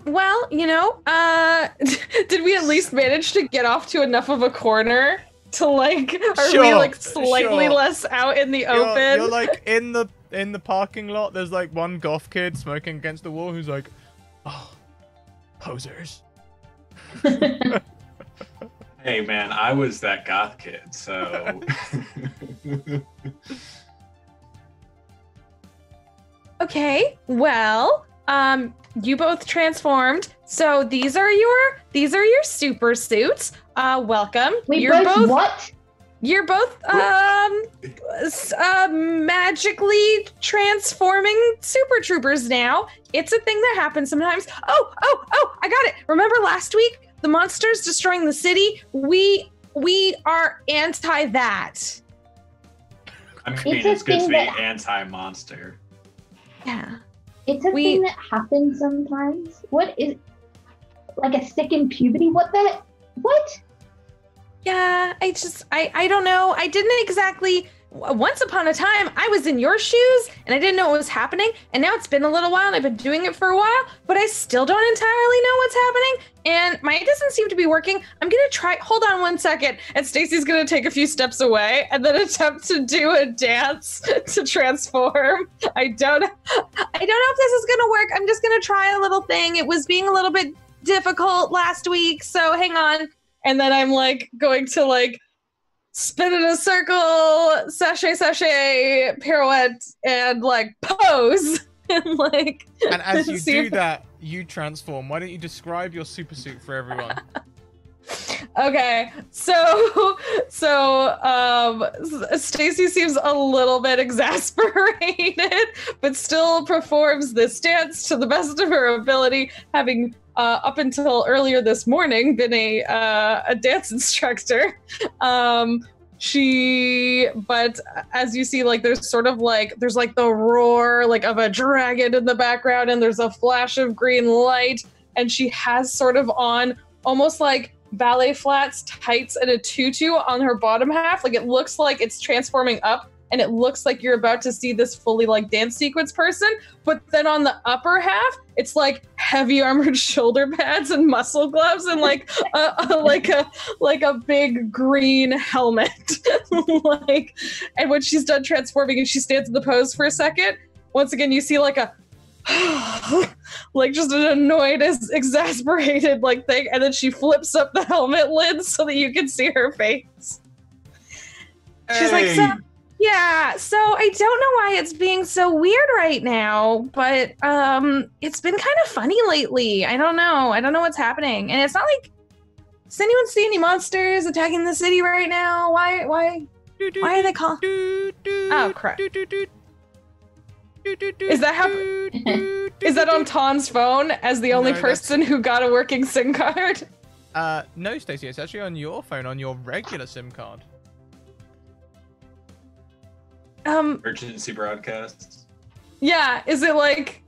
Well, did we at least manage to get off to enough of a corner to like, are we Sure, like slightly sure. less out in the open? You're like in the parking lot. There's like one goth kid smoking against the wall who's like, "Oh, posers." Hey man, I was that goth kid, so Okay, well, you both transformed. So these are your super suits. Welcome. You're both what? You're both magically transforming super troopers now. It's a thing that happens sometimes. Oh, I got it. Remember last week? The monsters destroying the city? We are anti that. I mean, It's a it's good to thing be that- anti-monster. Yeah. It's a thing that happens sometimes. What is like a second puberty? What? Yeah, I don't know. I didn't exactly. Once upon a time, I was in your shoes and I didn't know what was happening. And now it's been a little while and I've been doing it for a while, but I still don't entirely know what's happening. And mine doesn't seem to be working. I'm going to try. Hold on one second. And Stacy's going to take a few steps away and then attempt to do a dance to transform. I don't know if this is going to work. I'm just going to try a little thing. It was being a little bit difficult last week. So hang on. And then I'm like going to like spin in a circle, sashay, pirouette, and like pose. And like. And as you see do if- that, you transform. Why don't you describe your super suit for everyone? Okay, so Stacy seems a little bit exasperated, but still performs this dance to the best of her ability, having up until earlier this morning been a dance instructor. but as you see, like there's sort of like there's like the roar like of a dragon in the background, and there's a flash of green light, and she has sort of on almost like ballet flats, tights, and a tutu on her bottom half. Like it looks like it's transforming up, and it looks like you're about to see this fully like dance sequence person. But then on the upper half, it's like heavy armored shoulder pads and muscle gloves and like a big green helmet. Like, and when she's done transforming and she stands in the pose for a second, once again you see like a like just an annoyed, exasperated like thing, and then she flips up the helmet lid so that you can see her face. She's like, so yeah, so I don't know why it's being so weird right now, but it's been kind of funny lately. I don't know what's happening, and it's not like, does anyone see any monsters attacking the city right now? Why are they calling? Oh crap! Is that how? Is that on Ton's phone as the only person who got a working SIM card? No, Stacey, it's actually on your phone, on your regular SIM card. Emergency broadcasts. Yeah, is it like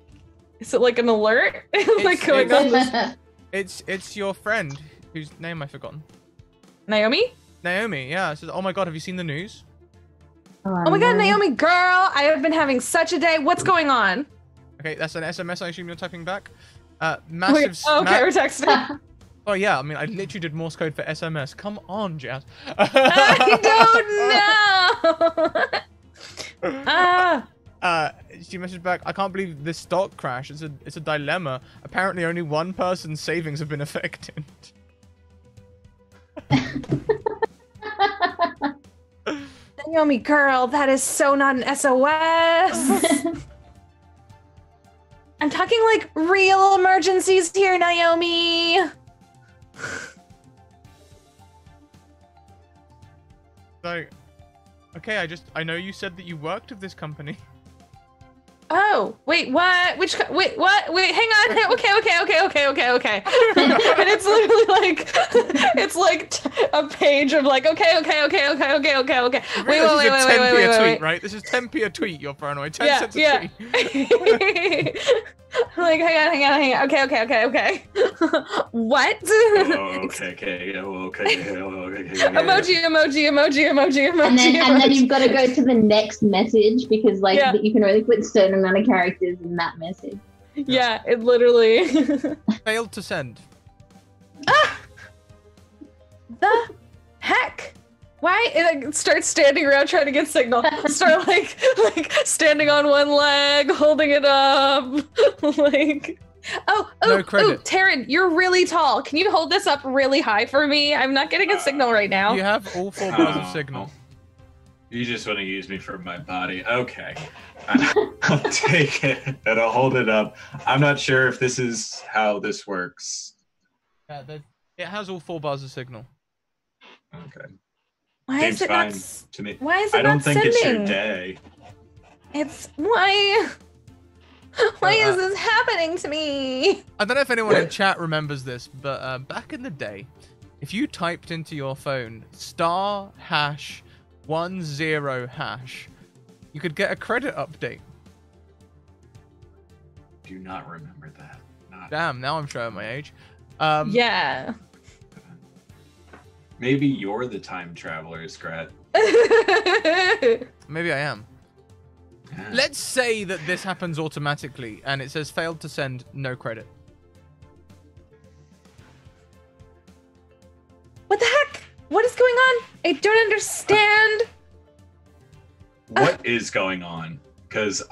an alert? Like going on this... It's your friend whose name I've forgotten. Naomi? Naomi, yeah. It says, oh my god, have you seen the news? Oh my god, Naomi, girl, I have been having such a day. What's going on? Okay, that's an SMS. I assume you're typing back. Massive. Okay, we're texting. Oh yeah, I mean, I literally did Morse code for SMS. Come on, Jazz. I don't know. She messaged back, I can't believe this stock crash. It's a dilemma. Apparently only one person's savings have been affected. Naomi, girl, that is so not an SOS. I'm talking like real emergencies here, Naomi. So, okay, I know you said that you worked with this company. Oh, wait, what? Wait, what? Wait, hang on. Okay. And it's literally like, it's like a page of like, okay. Wait. Right? This is 10p a tweet, you're paranoid. 10 cents a tweet. Like, hang on. Okay. What? Okay. Emoji. And then you've got to go to the next message because like you can only put a certain amount of characters in that message. Yeah, it literally failed to send. The heck? Why? It starts standing around trying to get signal. Start like standing on one leg, holding it up, like. Oh, Taryn, you're really tall. Can you hold this up really high for me? I'm not getting a signal right now. You have all 4 bars of signal. You just want to use me for my body. Okay. I'll take it and I'll hold it up. I'm not sure if this is how this works. Yeah, it has all 4 bars of signal. Okay. Why Seems is it fine not? to me. Why is it I don't not think sending? it's your day. It's why. Why is this happening to me? I don't know if anyone in chat remembers this, but back in the day, if you typed into your phone *#10#, you could get a credit update. Do not remember that. Damn, now I'm showing my age. Yeah. Maybe you're the time traveler, Scrat. Maybe I am. Yeah. Let's say that this happens automatically and it says failed to send, no credit. What the heck? What is going on? I don't understand. What is going on? Because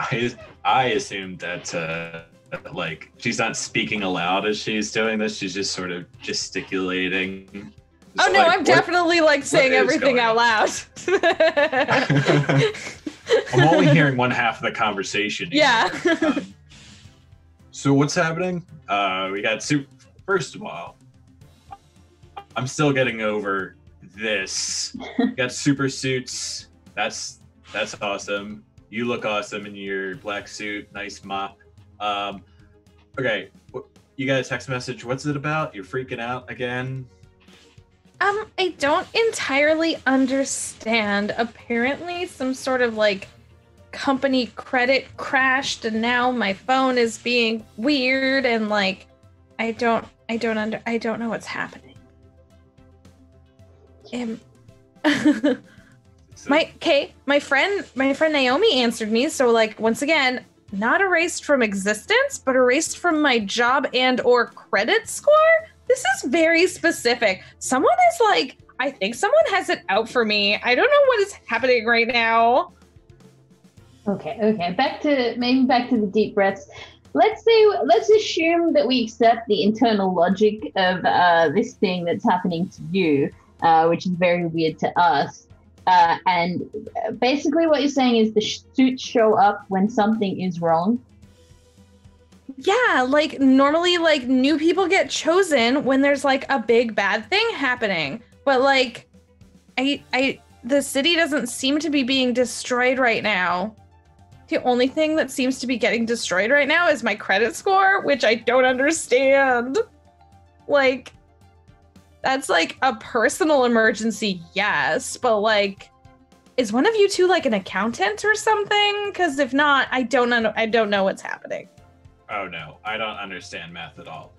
I assumed that like she's not speaking aloud as she's doing this. She's just sort of gesticulating. Oh no, I'm definitely like saying everything out loud. I'm only hearing one half of the conversation. Yeah. So what's happening? We got First of all, I'm still getting over this. We got super suits. That's awesome. You look awesome in your black suit. Nice mop. Okay, you got a text message. What's it about? You're freaking out again? I don't entirely understand. Apparently, some sort of like company credit crashed, and now my phone is being weird, and like, I don't know what's happening. My friend Naomi answered me, so like once again, not erased from existence, but erased from my job and or credit score. This is very specific. Someone is like, I think someone has it out for me. I don't know what is happening right now. Okay. Back to the deep breaths. Let's assume that we accept the internal logic of this thing that's happening to you, which is very weird to us. And basically what you're saying is the suits show up when something is wrong. Yeah, like normally like new people get chosen when there's like a big bad thing happening. But like the city doesn't seem to be being destroyed right now. The only thing that seems to be getting destroyed right now is my credit score, which I don't understand. Like, that's like a personal emergency, yes, but like, is one of you two like an accountant or something? Because if not, I don't know what's happening. Oh no, I don't understand math at all.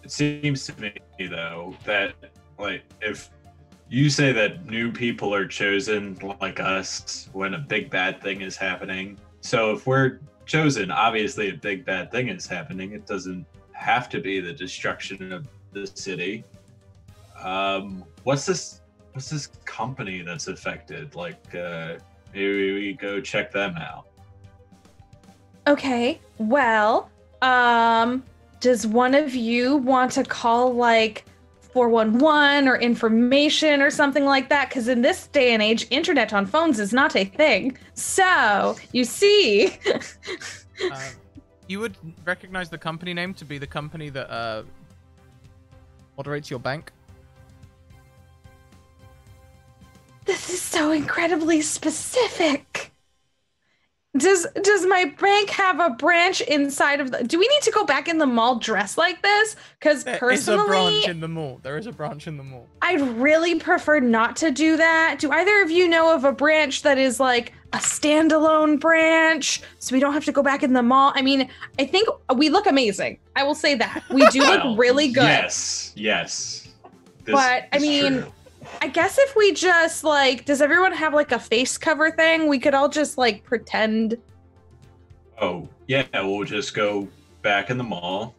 It seems to me though that like if you say that new people are chosen like us when a big bad thing is happening. So if we're chosen, obviously a big bad thing is happening. It doesn't have to be the destruction of the city. What's this company that's affected? Like maybe we go check them out. Okay, well, does one of you want to call like 411 or information or something like that? Because in this day and age, internet on phones is not a thing. So, you see... You would recognize the company name to be the company that moderates your bank? This is so incredibly specific. Does my bank have a branch inside of the... Do we need to go back in the mall dressed like this? Because personally... There is a branch in the mall. There is a branch in the mall. I'd really prefer not to do that. Do either of you know of a branch that is like a standalone branch so we don't have to go back in the mall? I mean, I think we look amazing. I will say that. We do look really good. Yes. But, I mean... True. I guess if we just, like, does everyone have, like, a face cover thing? We could all just, like, pretend. Oh, yeah, we'll just go back in the mall,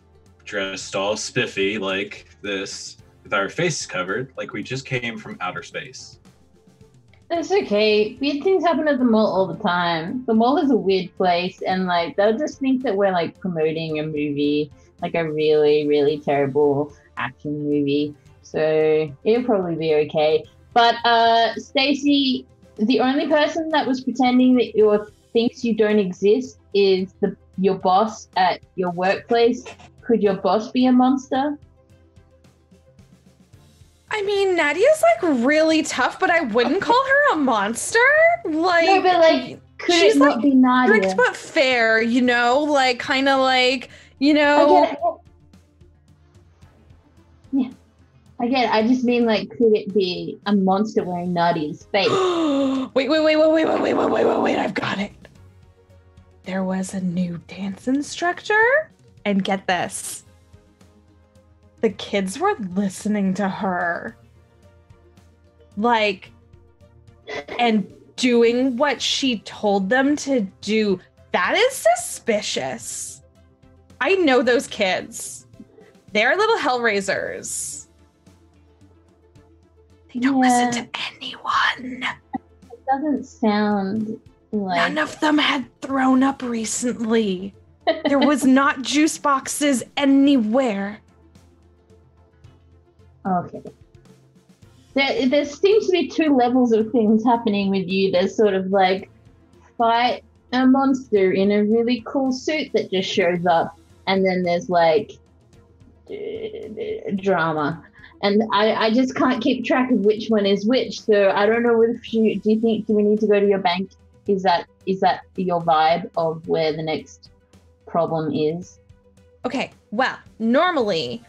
dressed all spiffy like this, with our face covered, like we just came from outer space. That's okay. Weird things happen at the mall all the time. The mall is a weird place, and, like, they'll just think that we're, like, promoting a movie, like a really, really terrible action movie. So it'll probably be okay. But Stacy, the only person that was pretending that thinks you don't exist is your boss at your workplace. Could your boss be a monster? I mean, Nadia's like really tough, but I wouldn't call her a monster. Like, no, but like, could it not be Nadia? Strict but fair, you know, like kind of like, you know. I get it. Yeah. I get it. I just mean, like, could it be a monster wearing Nadia's face? Wait, I've got it. There was a new dance instructor, and get this. The kids were listening to her. Like, and doing what she told them to do. That is suspicious. I know those kids. They're little hellraisers. They don't listen to anyone. It doesn't sound like... None of them had thrown up recently. There was not juice boxes anywhere. Okay. There seems to be two levels of things happening with you. There's sort of like fight a monster in a really cool suit that just shows up. And then there's like drama. And I just can't keep track of which one is which. So I don't know if do we need to go to your bank? Is that your vibe of where the next problem is? Okay, well, normally,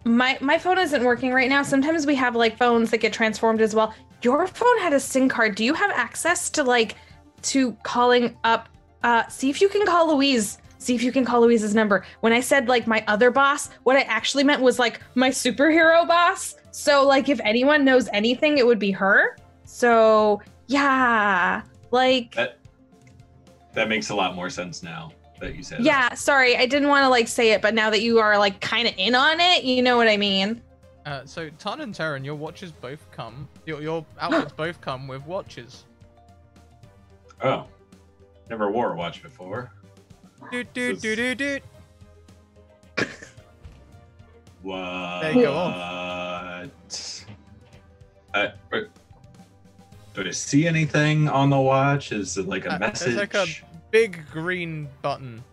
My phone isn't working right now. Sometimes we have like phones that get transformed as well. Your phone had a SIM card. Do you have access to like to calling up? See if you can call Louise. See if you can call Louise's number. When I said like my other boss, what I actually meant was like my superhero boss. So like if anyone knows anything, it would be her. So yeah, like that makes a lot more sense now that you said yeah, sorry, I didn't want to like say it, but now that you are like kind of in on it, you know what I mean. So Tan and Terran, your watches both come. Your outfits both come with watches. Oh, never wore a watch before. Doot doot doot doot doot. What? There you go off. Do I see anything on the watch? Is it like a message? There's like a big green button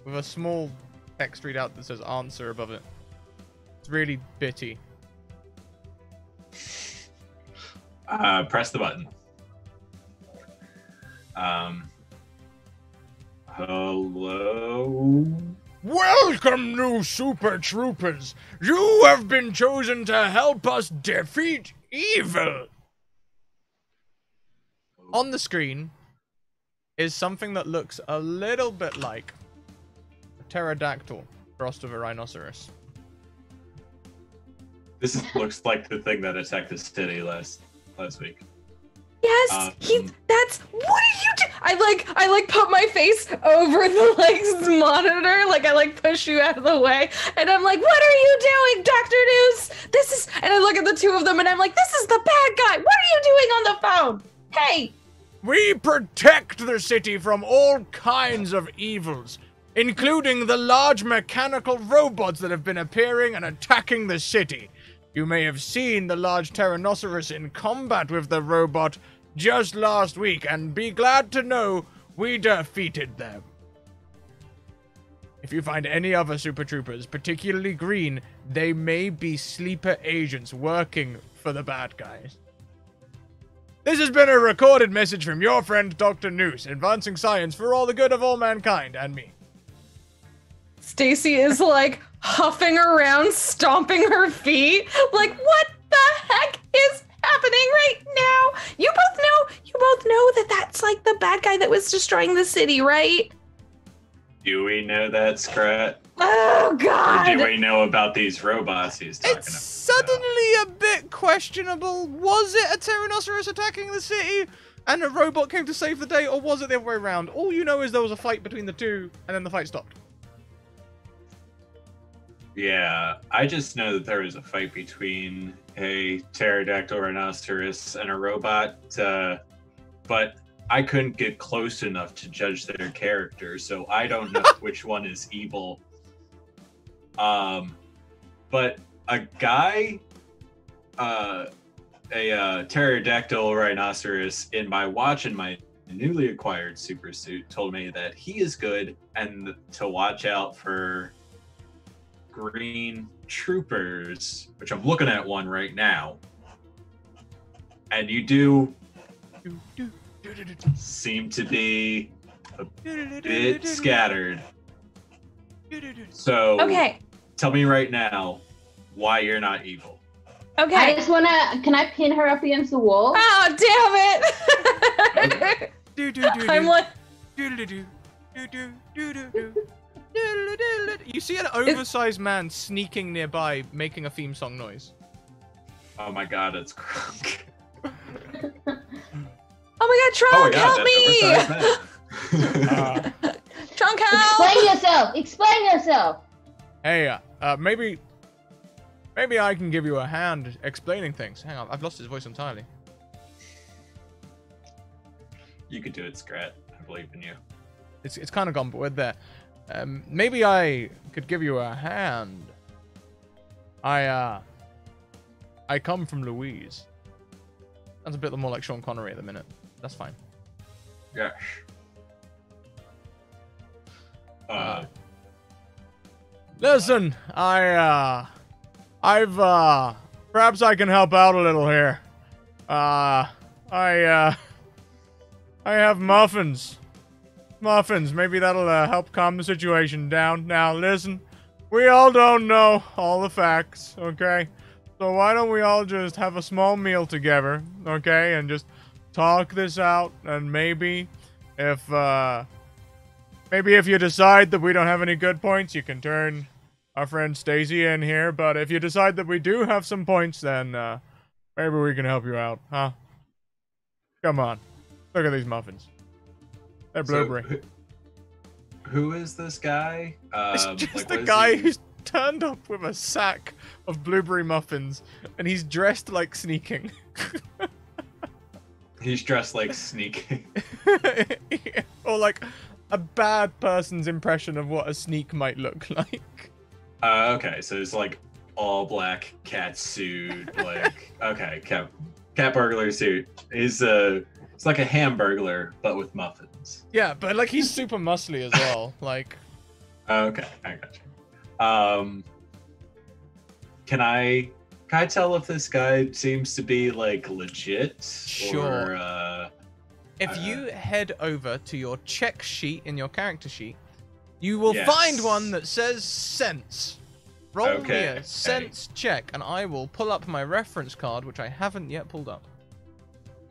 with a small text readout that says answer above it. It's really bitty. Press the button. Hello? Welcome, new Super Troopers. You have been chosen to help us defeat evil. On the screen is something that looks a little bit like a pterodactyl crossed with a rhinoceros. Looks like the thing that attacked the city last week. Yes, that's what are you do? I like put my face over the like monitor, like I like push you out of the way, and I'm like, what are you doing, Dr. News? This is, and I look at the two of them and I'm like, this is the bad guy. What are you doing on the phone? Hey. We protect the city from all kinds of evils, including the large mechanical robots that have been appearing and attacking the city. You may have seen the large Tyrannosaurus in combat with the robot just last week, and be glad to know we defeated them. If you find any other Super Troopers, particularly green, they may be sleeper agents working for the bad guys. This has been a recorded message from your friend Dr. Noose, advancing science for all the good of all mankind and me. Stacy is like huffing around, stomping her feet. Like, what the heck is happening right now? You both know that that's like the bad guy that was destroying the city, right? Do we know that, Scrat? Oh, God. Or do we know about these robots he's talking about? It's suddenly a bit questionable. Was it a Tyrannosaurus attacking the city and a robot came to save the day, or was it the other way around? All you know is there was a fight between the two, and then the fight stopped. Yeah, I just know that there was a fight between a pterodactyl rhinoceros and a robot, but I couldn't get close enough to judge their character, so I don't know which one is evil. But a guy, a pterodactyl rhinoceros in my watch in my newly acquired super suit told me that he is good and to watch out for green troopers, which I'm looking at one right now. And you do seem to be a bit scattered. So, Okay. Tell me right now why you're not evil. Okay. I just wanna. Can I pin her up against the wall? Oh, damn it! I'm like, You see an oversized man sneaking nearby, making a theme song noise. Oh my god, it's Krunk. oh my God, Trunk, help me! Trunk, help! Explain yourself. Explain yourself. Hey, maybe I can give you a hand explaining things. Hang on, I've lost his voice entirely. You could do it, Scrat. I believe in you. It's kind of gone, but we're there. Maybe I could give you a hand. I come from Louise. Sounds a bit more like Sean Connery at the minute. That's fine. Yes. Listen, perhaps I can help out a little here. I have muffins. Maybe that'll help calm the situation down. Now, listen, We all don't know all the facts, okay? So why don't we all just have a small meal together, okay? And just talk this out, and maybe if you decide that we don't have any good points, you can turn our friend Stacy in here, but if you decide that we do have some points, then maybe we can help you out, huh? Come on. Look at these muffins. They're blueberry. So, who is this guy? It's just like, the what is guy he- who's turned up with a sack of blueberry muffins, and he's dressed like sneaking. He's dressed like sneaking. Or like a bad person's impression of what a sneak might look like. Okay, so it's like all black cat suit, like okay, cat burglar suit. It's like a hamburglar but with muffins. Yeah, but like he's super muscly as well. Like, Okay, I got you. Can I tell if this guy seems to be like legit? Sure. Or, if you head over to your check sheet in your character sheet, you will Yes. find one that says sense. Roll me Okay. a sense check, and I will pull up my reference card, which I haven't yet pulled up.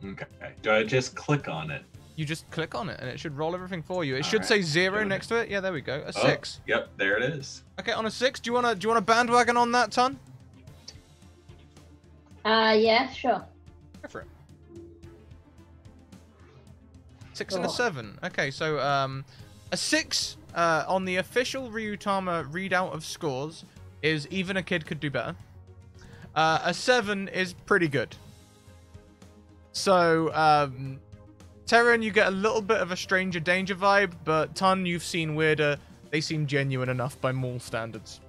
Okay. Do I just click on it? You just click on it, and it should roll everything for you. It All should right. say 0 Doing next to it. Yeah, there we go. A Oh, 6. Yep, there it is. Okay, on a 6, do you wanna bandwagon on that, Ton? Yeah, sure. Go for it. 6 and a Oh. 7. Okay, so a 6 on the official Ryutama readout of scores is even a kid could do better. A 7 is pretty good. So Terran, you get a little bit of a stranger danger vibe, but Ton, you've seen weirder. They seem genuine enough by mall standards.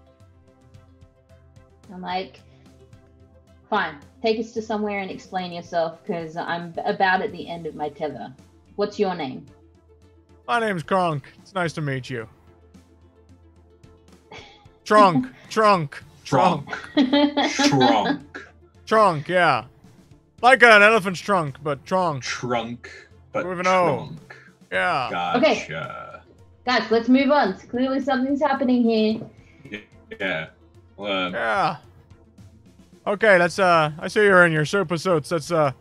I'm like, fine, take us to somewhere and explain yourself, because I'm about at the end of my tether. What's your name? My name's Kronk. It's nice to meet you. Trunk. Trunk. Trunk, yeah. Like an elephant's trunk, but trunk. Trunk, but With an O. trunk. Yeah. Gotcha. Guys, let's move on. Clearly something's happening here. Yeah. Well, Yeah. Okay, let's I see you're in your super suits. Let's try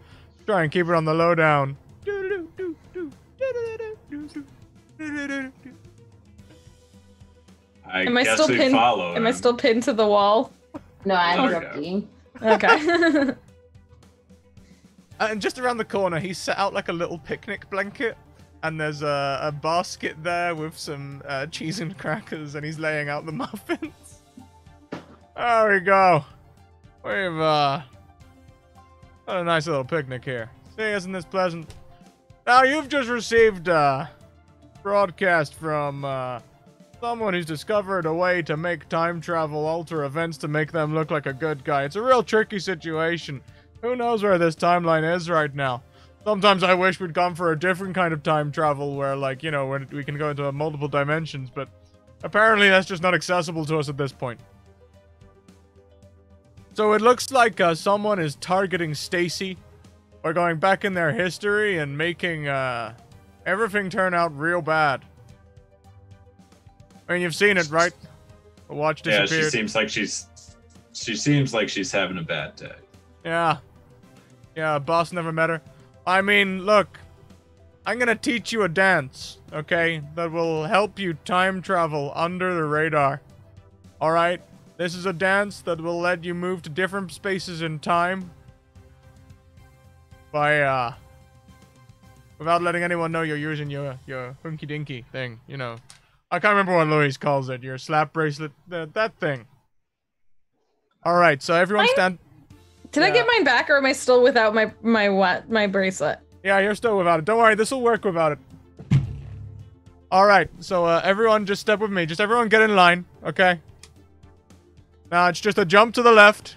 and keep it on the lowdown. I Am I guess still we pinned? follow Am I him. still pinned to the wall? No, I There we dropped go. you. Okay. And just around the corner, he set out like a little picnic blanket, and there's a basket there with some cheese and crackers, and he's laying out the muffins. There we go. We've got a nice little picnic here. See, isn't this pleasant? Now you've just received a broadcast from someone who's discovered a way to make time travel alter events to make them look like a good guy. It's a real tricky situation. Who knows where this timeline is right now? Sometimes I wish we'd gone for a different kind of time travel where, like, you know, where we can go into multiple dimensions, but apparently that's just not accessible to us at this point. So it looks like someone is targeting Stacy by going back in their history and making everything turn out real bad. I mean, you've seen it, right? The watch Yeah, disappeared. she seems like she's having a bad day. Yeah. Yeah, boss never met her. I mean, look. I'm gonna teach you a dance, okay? That will help you time travel under the radar. Alright? This is a dance that will let you move to different spaces in time. By, without letting anyone know you're using your hunky dinky thing, you know. I can't remember what Louis calls it. Your slap bracelet. That thing. Alright, so everyone stand... Did I Yeah. get mine back, or am I still without my bracelet? Yeah, you're still without it. Don't worry, this will work without it. Alright, so everyone just step with me. Just everyone get in line, okay? Now it's just a jump to the left.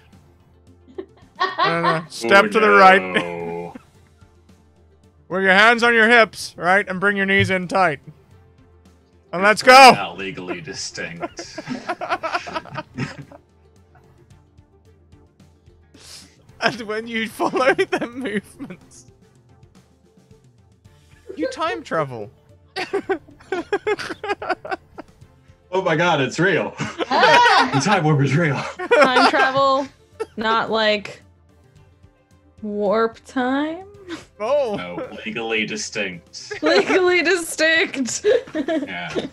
And a step Oh, to the right. no. With your hands on your hips, right? And bring your knees in tight. And let's go! Not legally distinct. And when you follow the movements, you time travel. Oh my god, it's real. Ah! The time warp is real. Time travel, not like warp time. Oh. No, legally distinct. Legally distinct. Yeah.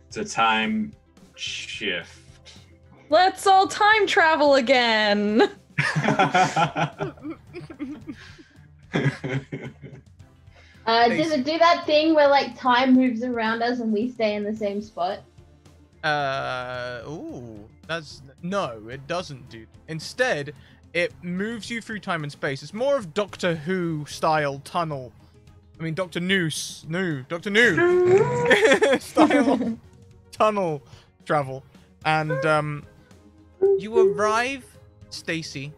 It's a time shift. Let's all time travel again. Does it do that thing where like time moves around us and we stay in the same spot? No, it doesn't do. Instead, it moves you through time and space. It's more of Doctor Who style tunnel. I mean, Doctor Doctor New style tunnel travel. And you arrive, Stacy.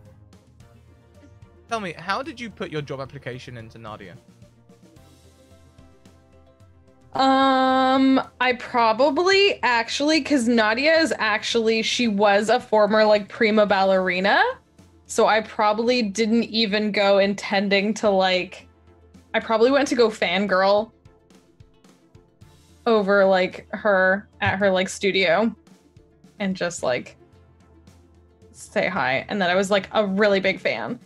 Tell me, how did you put your job application into Nadia? I probably actually, because Nadia is actually, she was a former like prima ballerina. So I probably didn't even go intending to like, I probably went to go fangirl over like her at her like studio and just like say hi. And then I was like a really big fan.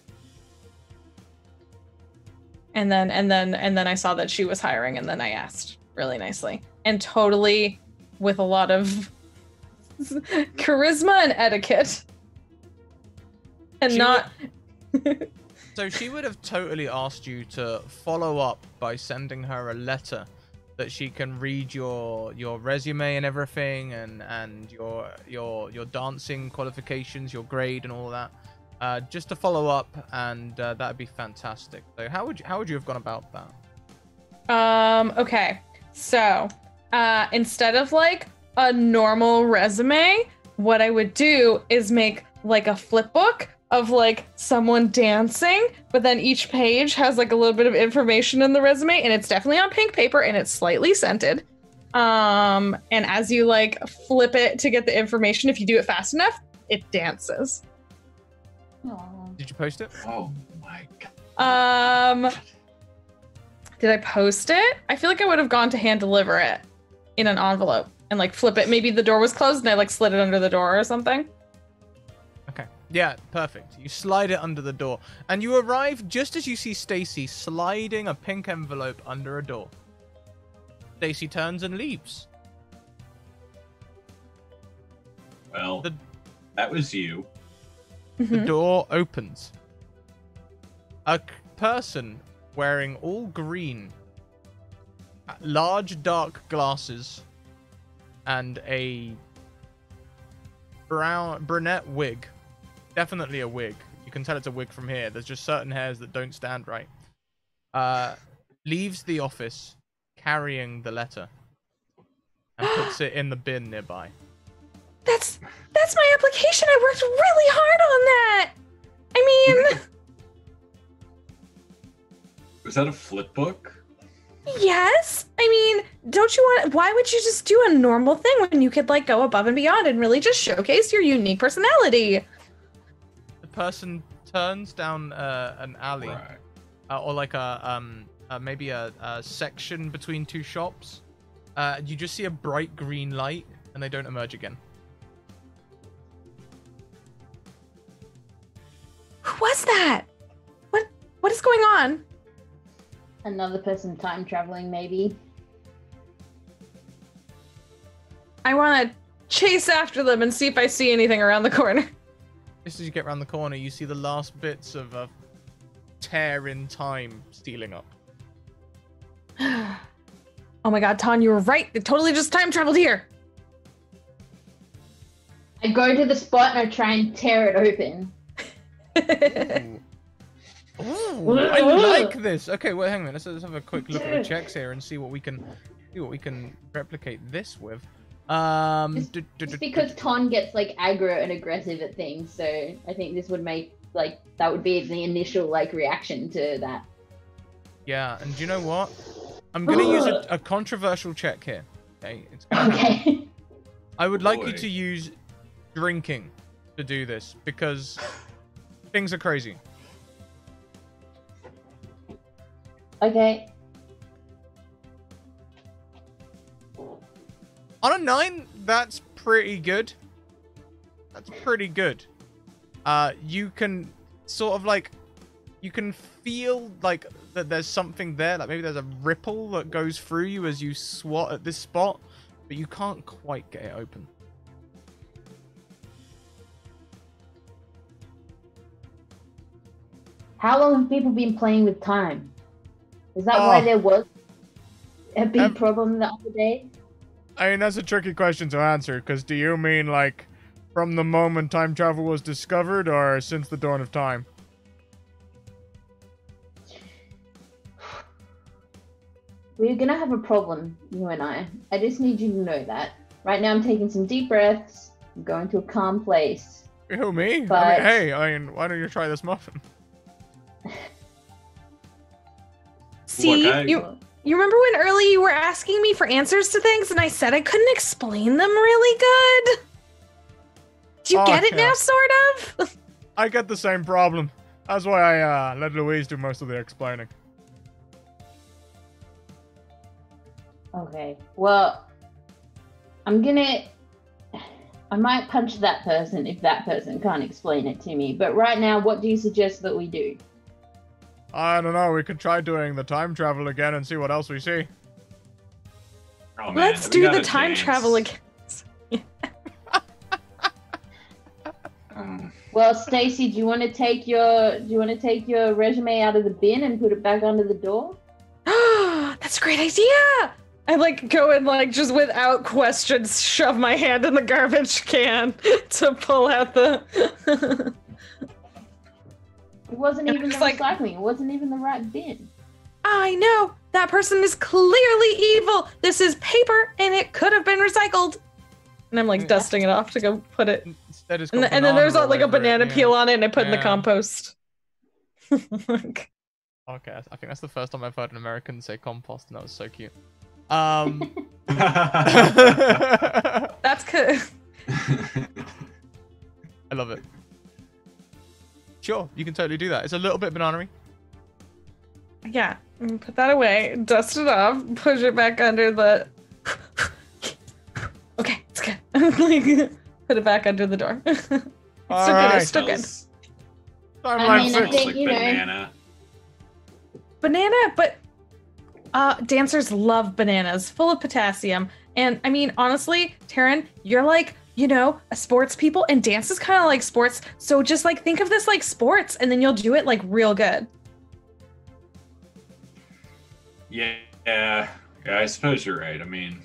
And then I saw that she was hiring and then I asked really nicely and totally with a lot of charisma and etiquette. And So she would have totally asked you to follow up by sending her a letter that she can read your resume and everything and your dancing qualifications, your grade and all that. Just to follow up, and that'd be fantastic. So how would you have gone about that? Okay. So, instead of like a normal resume, what I would do is make like a flip book of like someone dancing, but then each page has like a little bit of information in the resume, and it's definitely on pink paper and it's slightly scented. And as you like flip it to get the information, if you do it fast enough, it dances. Aww. Did you post it? Oh my god. Did I post it? I feel like I would have gone to hand deliver it in an envelope and like flip it. Maybe the door was closed and I like slid it under the door or something. Okay. Yeah, perfect. You slide it under the door, and you arrive just as you see Stacy sliding a pink envelope under a door. Stacy turns and leaves. Well, that was you. The door opens. A person wearing all green, large dark glasses, and a brunette wig. Definitely a wig. You can tell it's a wig from here. There's just certain hairs that don't stand right. Leaves the office carrying the letter and puts it in the bin nearby. That's my application. I worked really hard on that. I mean, Was that a flip book? yes. I mean, don't you want, why would you just do a normal thing when you could like go above and beyond and really just showcase your unique personality? The person turns down an alley, Right. or like maybe a section between two shops. You just see a bright green light, and they don't emerge again. Who was that? What is going on? Another person time traveling, maybe. I want to chase after them and see if I see anything around the corner. Just as you get around the corner, you see the last bits of a tear in time stealing up. Oh my god, Ton, you were right. They totally just time traveled here. I go to the spot and I try and tear it open. Ooh, I like this. Okay, well, hang on. Let's have a quick look at the checks here and see what we can replicate this with. Just because Ton gets like aggro and aggressive at things, so I think this would make like that would be the initial like reaction to that. Yeah, and do you know what? I'm gonna use a controversial check here. Okay, it's gonna Okay. I would like you Boy. to use drinking to do this because things are crazy. Okay. On a 9, that's pretty good. That's pretty good. You can sort of like, you can feel like that there's something there, like maybe there's a ripple that goes through you as you swat at this spot, but you can't quite get it open. How long have people been playing with time? Is that why there was a big problem the other day? I mean, that's a tricky question to answer, because do you mean, like, from the moment time travel was discovered, or since the dawn of time? We're gonna have a problem, you and I. I just need you to know that. Right now I'm taking some deep breaths. I'm going to a calm place. Who, me? But... I mean, hey, I mean, why don't you try this muffin? See, you remember when early you were asking me for answers to things and I said I couldn't explain them really good? Do you get it now, sort of? I get the same problem. That's why I let Louise do most of the explaining. Okay, well, I might punch that person if that person can't explain it to me. But right now, what do you suggest that we do? I don't know. We could try doing the time travel again and see what else we see. Oh, man, Let's do the time travel again. Well, Stacy, do you want to take your resume out of the bin and put it back under the door? That's a great idea. I like go and like just without questions shove my hand in the garbage can to pull out the. It wasn't even the like, recycling. It wasn't even the right bin. I know that person is clearly evil. This is paper, and it could have been recycled. And I'm like dusting it off to go put it. And then there's like a banana peel on it, and I put in the compost. Okay, I think that's the first time I've heard an American say compost, and that was so cute. That's good. I love it. Sure, you can totally do that. It's a little bit banana-y. Yeah, put that away, dust it off, push it back under the. Okay, it's good. Like, put it back under the door. It's still good. It's still good. I think, you know, banana, but dancers love bananas, full of potassium. And I mean, honestly, Taryn, you're like, you know, a sports people, and dance is kind of like sports. So just like think of this like sports, and then you'll do it like real good. Yeah, I suppose you're right. I mean,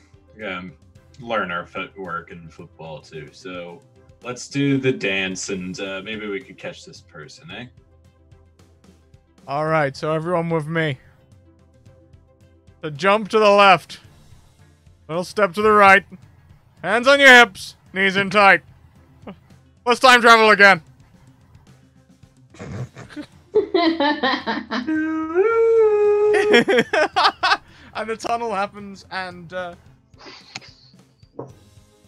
learn our footwork in football too. So let's do the dance, and maybe we could catch this person, eh? All right, so everyone with me. So jump to the left. Little step to the right. Hands on your hips. Knees in tight. Let's time travel again. And the tunnel happens, and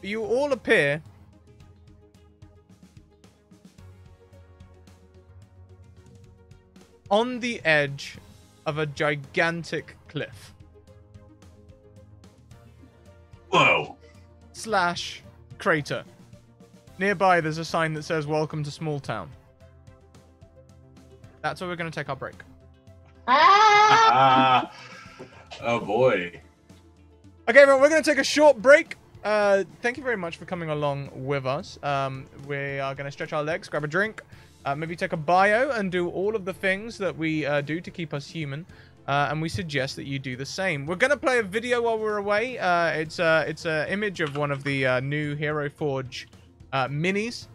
you all appear on the edge of a gigantic cliff. Whoa. / crater. Nearby, there's a sign that says, "Welcome to Small Town." That's where we're going to take our break. Oh boy. Okay, everyone, we're going to take a short break. Thank you very much for coming along with us. We are going to stretch our legs, grab a drink, maybe take a bio, and do all of the things that we do to keep us human. And we suggest that you do the same. We're going to play a video while we're away. It's an image of one of the new Hero Forge minis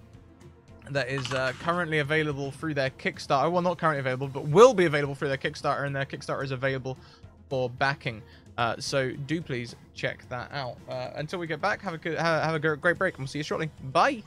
that is currently available through their Kickstarter. Well, not currently available, but will be available through their Kickstarter, and their Kickstarter is available for backing. So do please check that out. Until we get back, have a great break, and we'll see you shortly. Bye!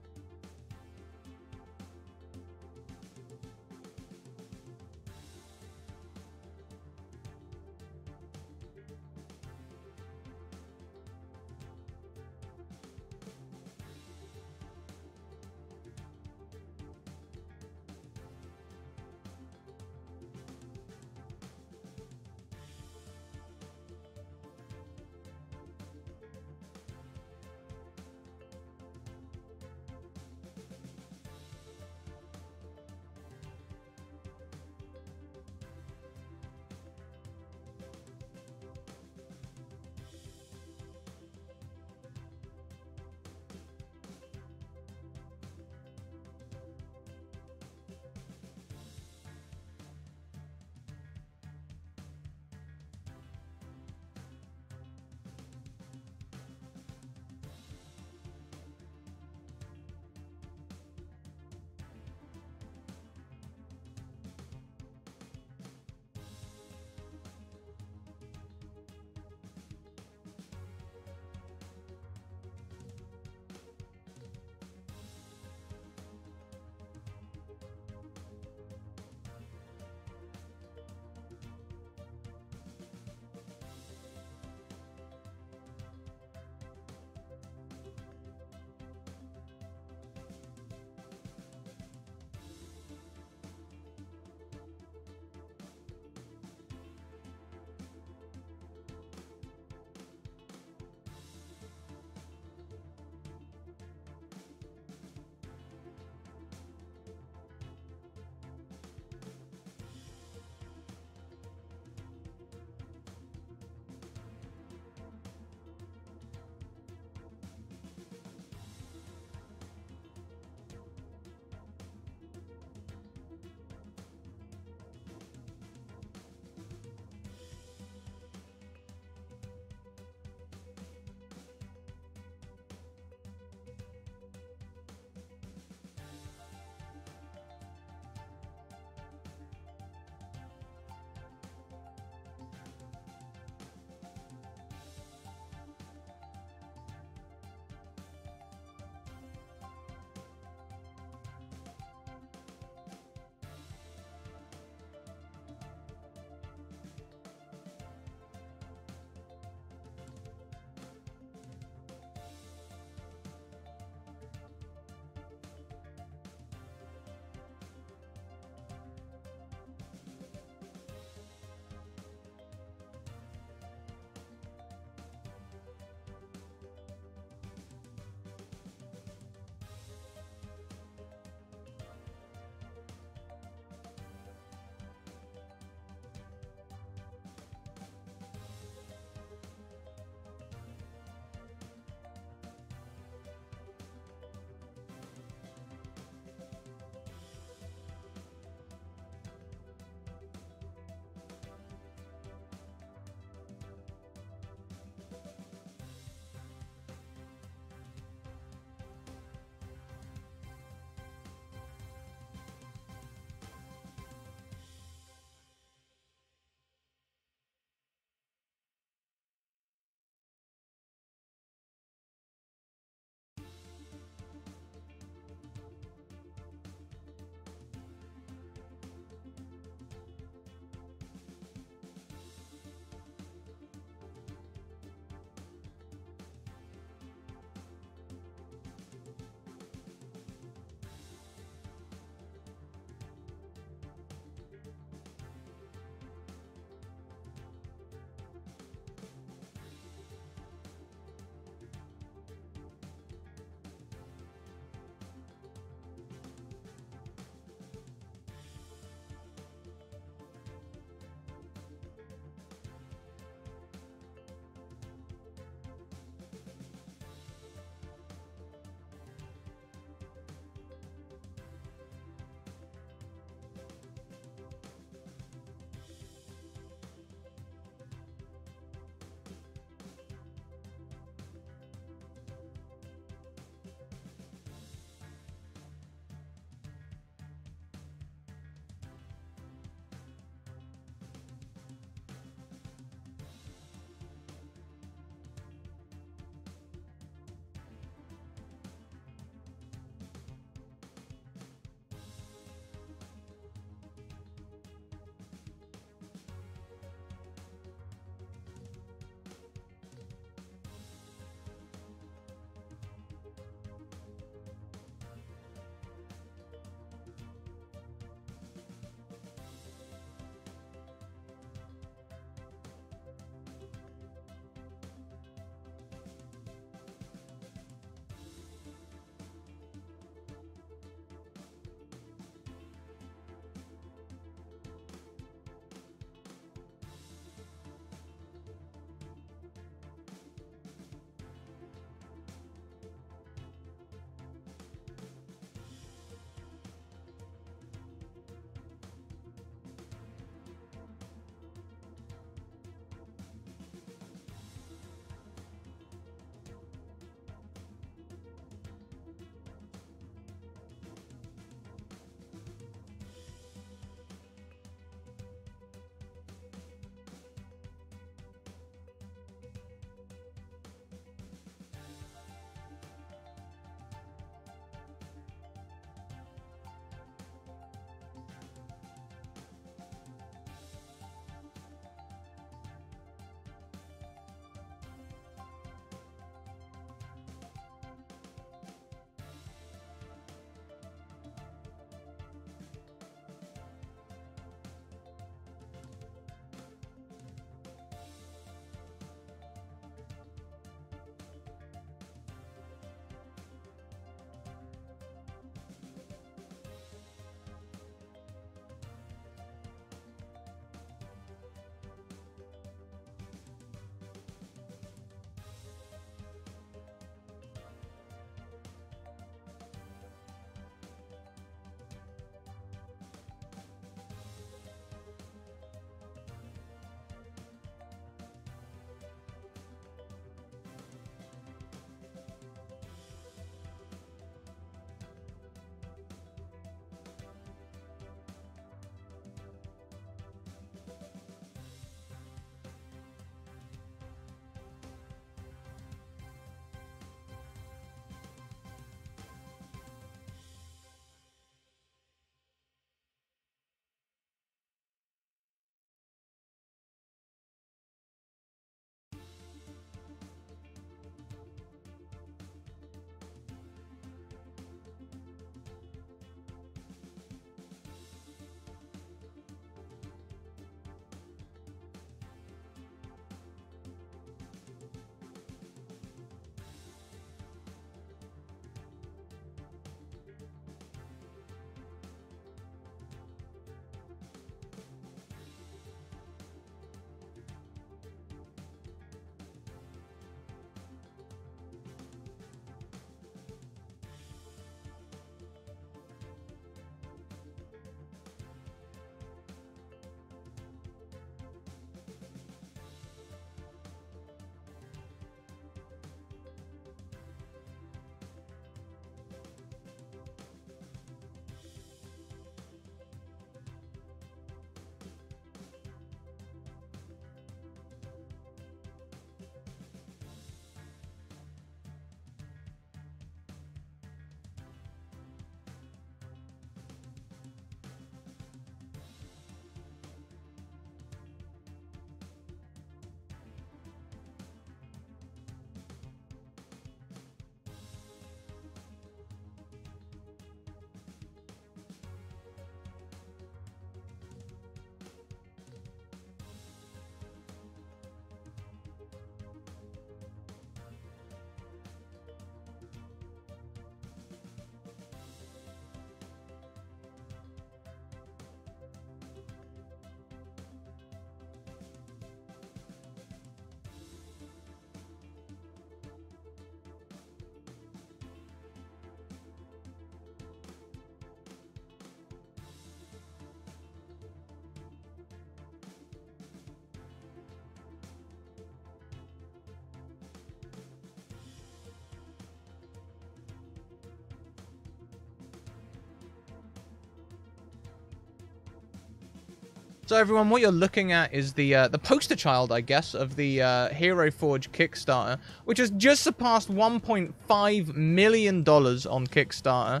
So everyone, what you're looking at is the poster child, I guess, of the Hero Forge Kickstarter, which has just surpassed $1.5 million on Kickstarter.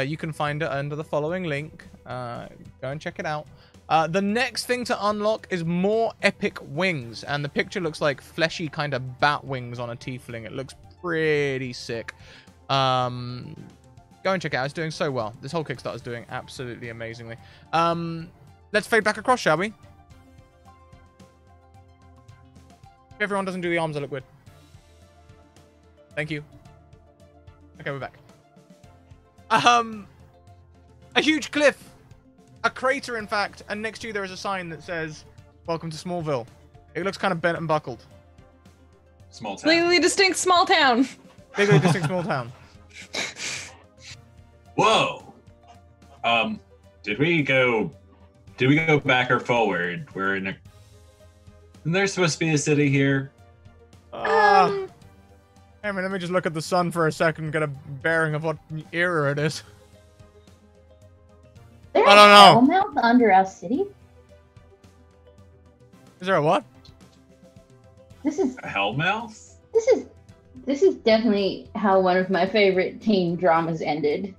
You can find it under the following link. Go and check it out. The next thing to unlock is more epic wings, and the picture looks like fleshy kind of bat wings on a tiefling. It looks pretty sick. Go and check it out. It's doing so well. This whole Kickstarter is doing absolutely amazingly. Let's fade back across, shall we? If everyone doesn't do the arms, I look weird. Thank you. Okay, we're back. A huge cliff. A crater, in fact. And next to you, there is a sign that says, "Welcome to Smallville." It looks kind of bent and buckled. Small town. Legally distinct small town. Legally distinct small town. Whoa. Did we go back or forward? We're in a... Isn't there supposed to be a city here? Hey, man, let me just look at the sun for a second and get a bearing of what era it is. There I don't know. Hellmouth under our city? Is there a what? This is A hellmouth? this is definitely how one of my favorite teen dramas ended.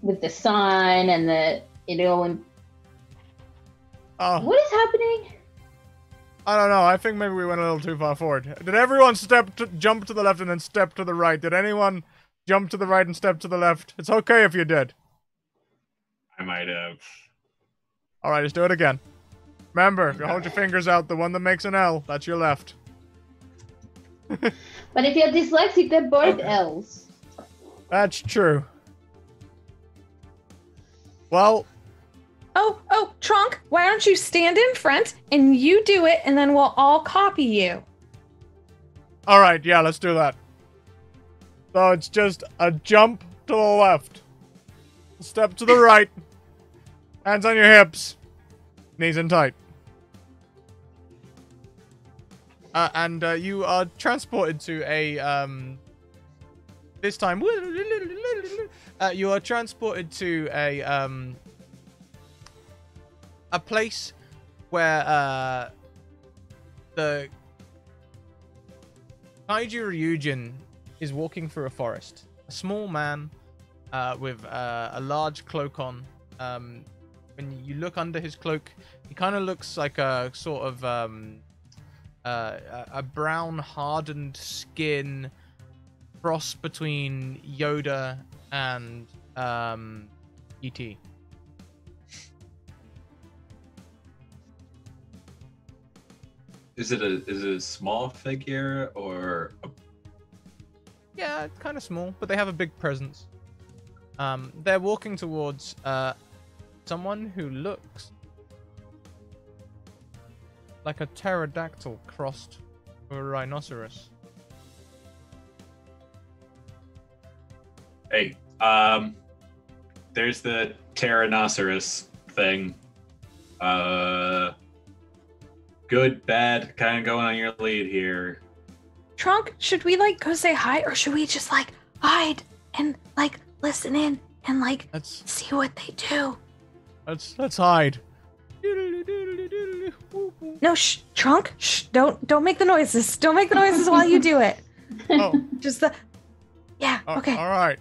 With the sign and it all. Oh, What is happening? I don't know. I think maybe we went a little too far forward. Did everyone jump to the left and then step to the right? Did anyone jump to the right and step to the left? It's okay if you did. I might have. All right, let's do it again. Remember, if you hold your fingers out, the one that makes an L, that's your left. But if you're dyslexic, they're both Okay. L's. That's true. Well, Oh, Trunk, why don't you stand in front and you do it, and then we'll all copy you. all right, yeah, let's do that. So it's just a jump to the left, a step to the right, hands on your hips, knees in tight. And you are transported to a, this time, you are transported to a place where, the Kaiju Ryujin is walking through a forest. A small man, with, a large cloak on. When you look under his cloak, he kind of looks like a sort of, a brown hardened skin cross between Yoda and E.T. Is it a small figure or a... Yeah, it's kind of small, but they have a big presence. They're walking towards someone who looks like a pterodactyl crossed with a rhinoceros. Hey, there's the Tyrannosaurus thing. Good, bad, kind of going on your lead here. Trunk, should we go say hi, or should we just hide and listen in and Let's see what they do? let's hide. No, Trunk, don't make the noises. Don't make the noises while you do it. Oh, Just okay. All right.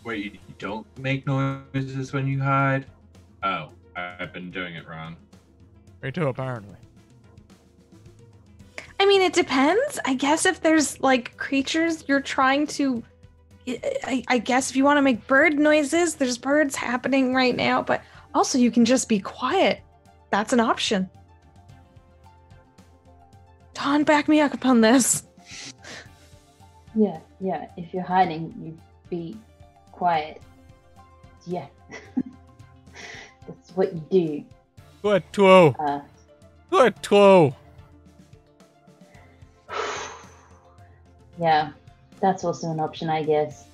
Wait, you don't make noises when you hide? Oh, I've been doing it wrong. Me too, apparently. I mean, it depends. I guess if there's creatures you're trying to, I guess if you want to make bird noises, there's birds happening right now. But also, you can just be quiet. That's an option. Don, back me up on this. Yeah. If you're hiding, you be quiet. Yeah. That's what you do. Good two. Yeah, that's also an option, I guess.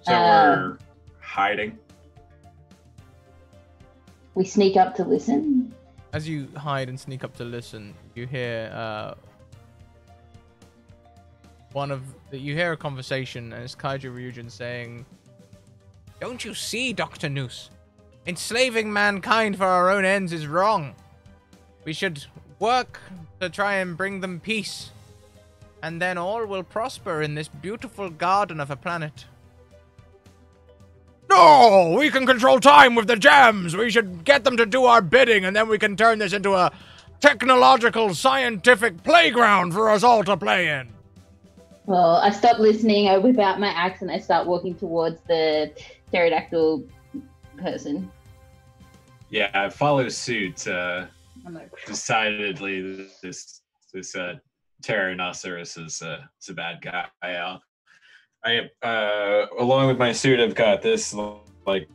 So we're hiding. We sneak up to listen. As you hide and sneak up to listen, you hear you hear a conversation, and it's Kaiju Ryujin saying, "Don't you see, Dr. Noose? enslaving mankind for our own ends is wrong. We should work to try and bring them peace. And then all will prosper in this beautiful garden of a planet. No! We can control time with the gems! We should get them to do our bidding, and then we can turn this into a technological, scientific playground for us all to play in. Well, I stop listening, I whip out my axe, and I start walking towards the pterodactyl person. Yeah, I follow suit. I'm like, Decidedly, this Pteronoceros is a bad guy. Along with my suit, I've got this like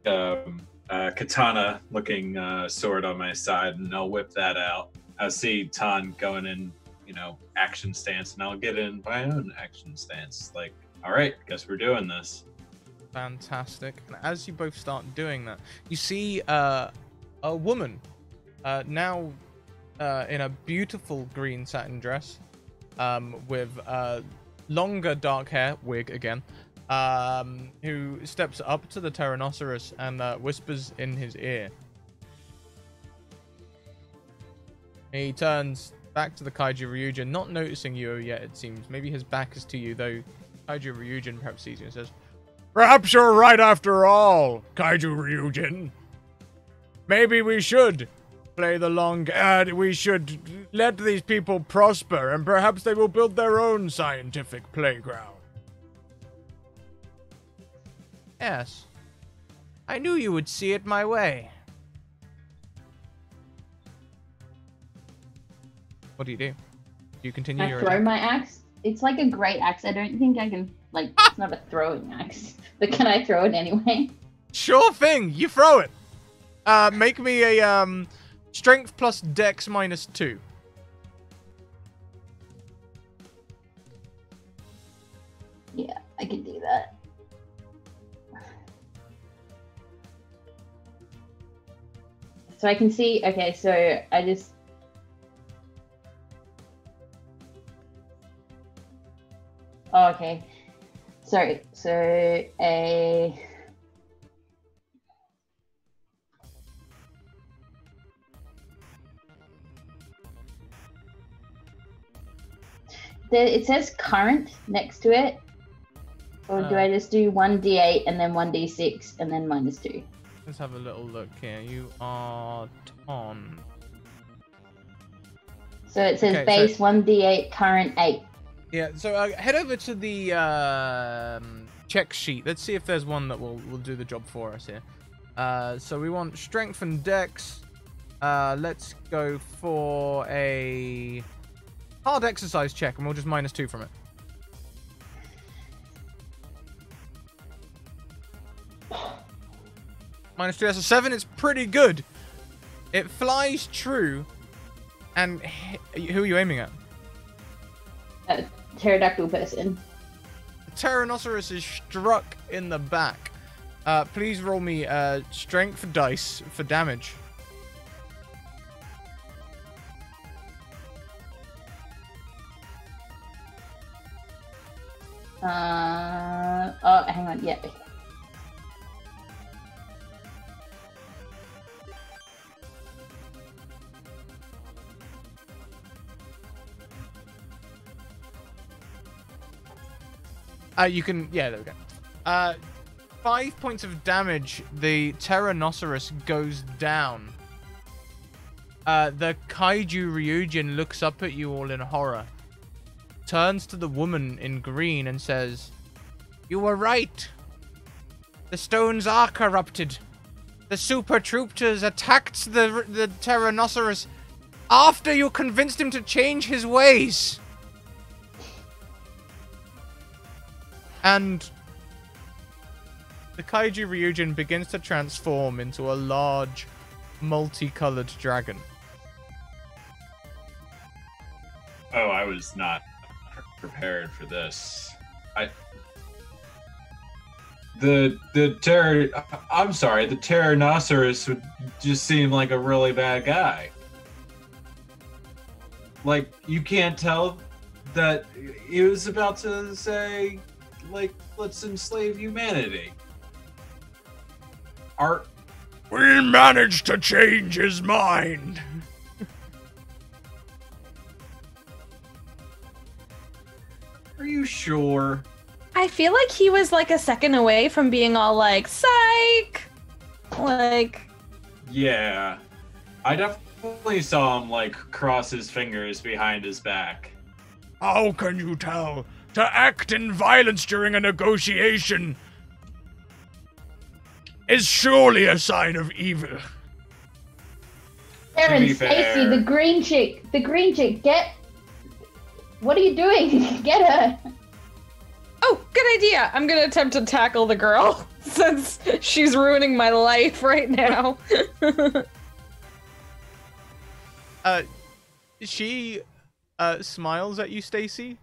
katana-looking sword on my side, and I'll whip that out. I'll see Tan going in, action stance, and I'll get in my own action stance. Like, all right, guess we're doing this. Fantastic. And as you both start doing that, you see a woman now in a beautiful green satin dress with longer dark hair, wig again, who steps up to the Pteronoceros and whispers in his ear. He turns back to the Kaiju Ryujin, not noticing you yet, it seems. Maybe his back is to you, though Kaiju Ryujin perhaps sees you and says, "Perhaps you're right after all, Kaiju Ryujin. Maybe we should play the long... we should let these people prosper, and perhaps they will build their own scientific playground." Yes. I knew you would see it my way. What do you do? Do you continue I your throw attack? my axe. It's like a great axe. I don't think I can, it's not a throwing axe. But can I throw it anyway? Sure thing! You throw it! Make me a, strength plus dex minus 2. Yeah, I can do that. So I can see, okay, so I just... Oh, okay. Sorry, so a... It says current next to it. Or do I just do 1d8 and then 1d6 and then minus 2? Let's have a little look here. You are Ton. So it says Okay, base 1d8, current 8. Yeah, so head over to the check sheet. Let's see if there's one that will do the job for us here. So we want strength and dex. Let's go for a hard exercise check, and we'll just minus 2 from it. Minus 2, that's a 7. It's pretty good. It flies true. And who are you aiming at? Pterodactyl person. The Pteronoceros is struck in the back. Please roll me strength dice for damage. Oh, hang on. Yeah. You can, yeah, there we go. 5 points of damage. The Pteronoceros goes down. The Kaiju Ryujin looks up at you all in horror, turns to the woman in green and says, "You were right. The stones are corrupted. The Super Troopers attacked the Pteronoceros after you convinced him to change his ways." And the Kaiju Ryujin begins to transform into a large, multicolored dragon. Oh, I was not prepared for this. The Pteronoceros would just seem like a really bad guy. Like, you can't tell that he was about to say, like, let's enslave humanity. We managed to change his mind. Are you sure? I feel like he was like a second away from being all like, psych! Like... Yeah. I definitely saw him, like, cross his fingers behind his back. How can you tell? To act in violence during a negotiation is surely a sign of evil. Aaron, Stacy, the green chick, get... What are you doing? Get her. Oh, good idea. I'm gonna attempt to tackle the girl, since she's ruining my life right now. She smiles at you, Stacy,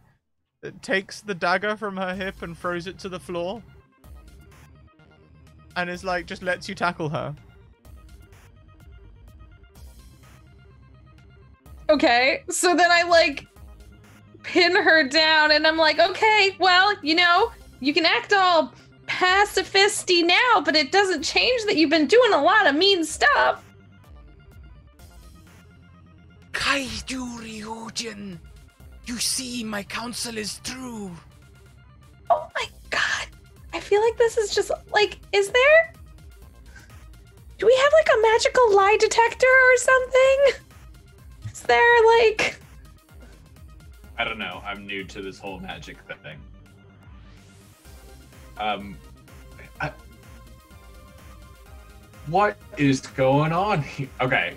takes the dagger from her hip and throws it to the floor, and is like, just lets you tackle her. Okay, so then I like pin her down and I'm like, okay, well, you know, you can act all pacifisty now, but it doesn't change that you've been doing a lot of mean stuff. Kaiju Ryujin, you see my counsel is true. Oh my god. I feel like this is just like, do we have like a magical lie detector or something? Is there like... I don't know. I'm new to this whole magic thing. What is going on here? Okay.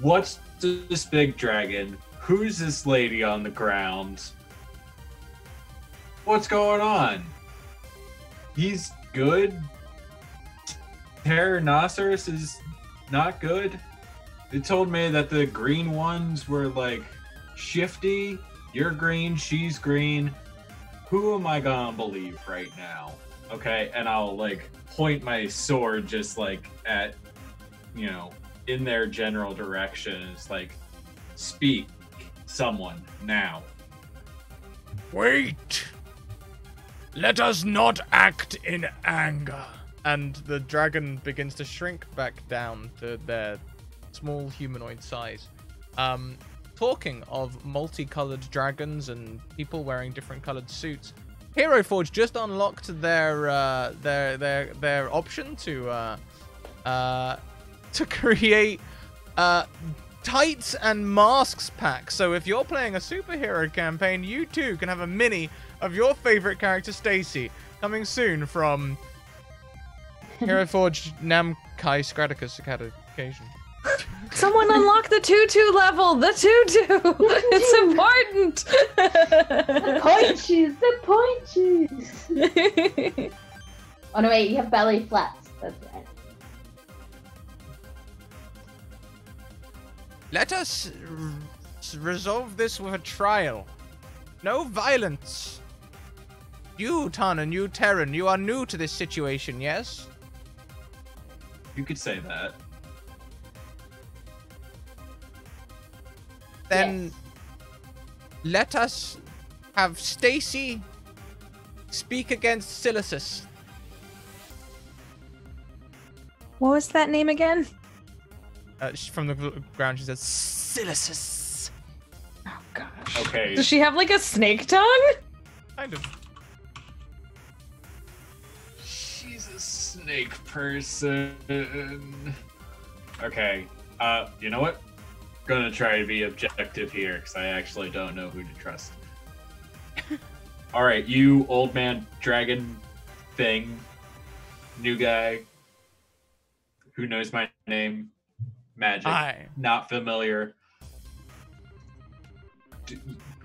What's this big dragon? Who's this lady on the ground? What's going on? He's good? Pteronosaurus is not good? They told me that the green ones were like shifty. You're green, she's green. Who am I gonna believe right now? Okay, and I'll like point my sword just like at, you know, in their general direction. It's like, speak, someone, now. Wait. Let us not act in anger. And the dragon begins to shrink back down to their small humanoid size. Talking of multicolored dragons and people wearing different colored suits, Hero Forge just unlocked their option to create tights and masks pack. So if you're playing a superhero campaign, you too can have a mini of your favorite character, Stacy, coming soon from Hero Forge Namkai Scratticus occasion. Someone unlock the tutu level! The tutu! It's important! The point shoes! The point shoes! Oh no, wait, you have belly flats. That's right. Let us resolve this with a trial. No violence. You, Tannen, you, Terran, you are new to this situation, yes? You could say that. Then Yes. let us have Stacy speak against Silicis. What was that name again? From the ground, she says, Silicis. Oh gosh. Okay. Does she have like a snake tongue? Kind of. She's a snake person. Okay. You know what? Gonna try to be objective here because I actually don't know who to trust. All right, you old man dragon thing, new guy who knows my name, magic, Hi. not familiar.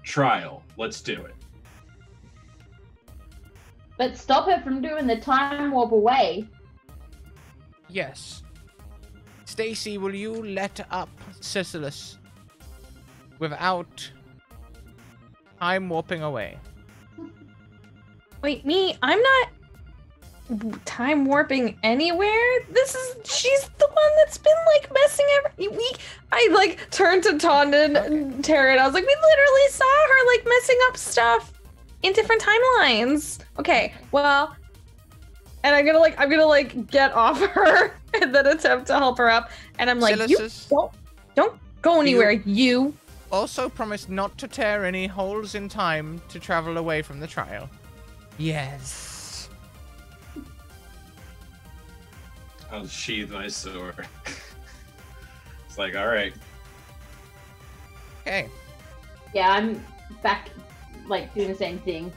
Trial. Let's do it. But stop her from doing the time warp away. Yes. Stacy, will you let up Sisyllus without time warping away? Wait, me? I'm not time warping anywhere. She's the one that's been like messing I like turned to Tondon and Tara and I was like, we literally saw her like messing up stuff in different timelines. Okay, well, And I'm gonna like get off her and then attempt to help her up. And I'm like, Silassus, you don't go anywhere, you. Also promise not to tear any holes in time to travel away from the trial. Yes. I'll sheathe my sword. It's like, all right. Okay. Yeah, I'm back, like, doing the same thing.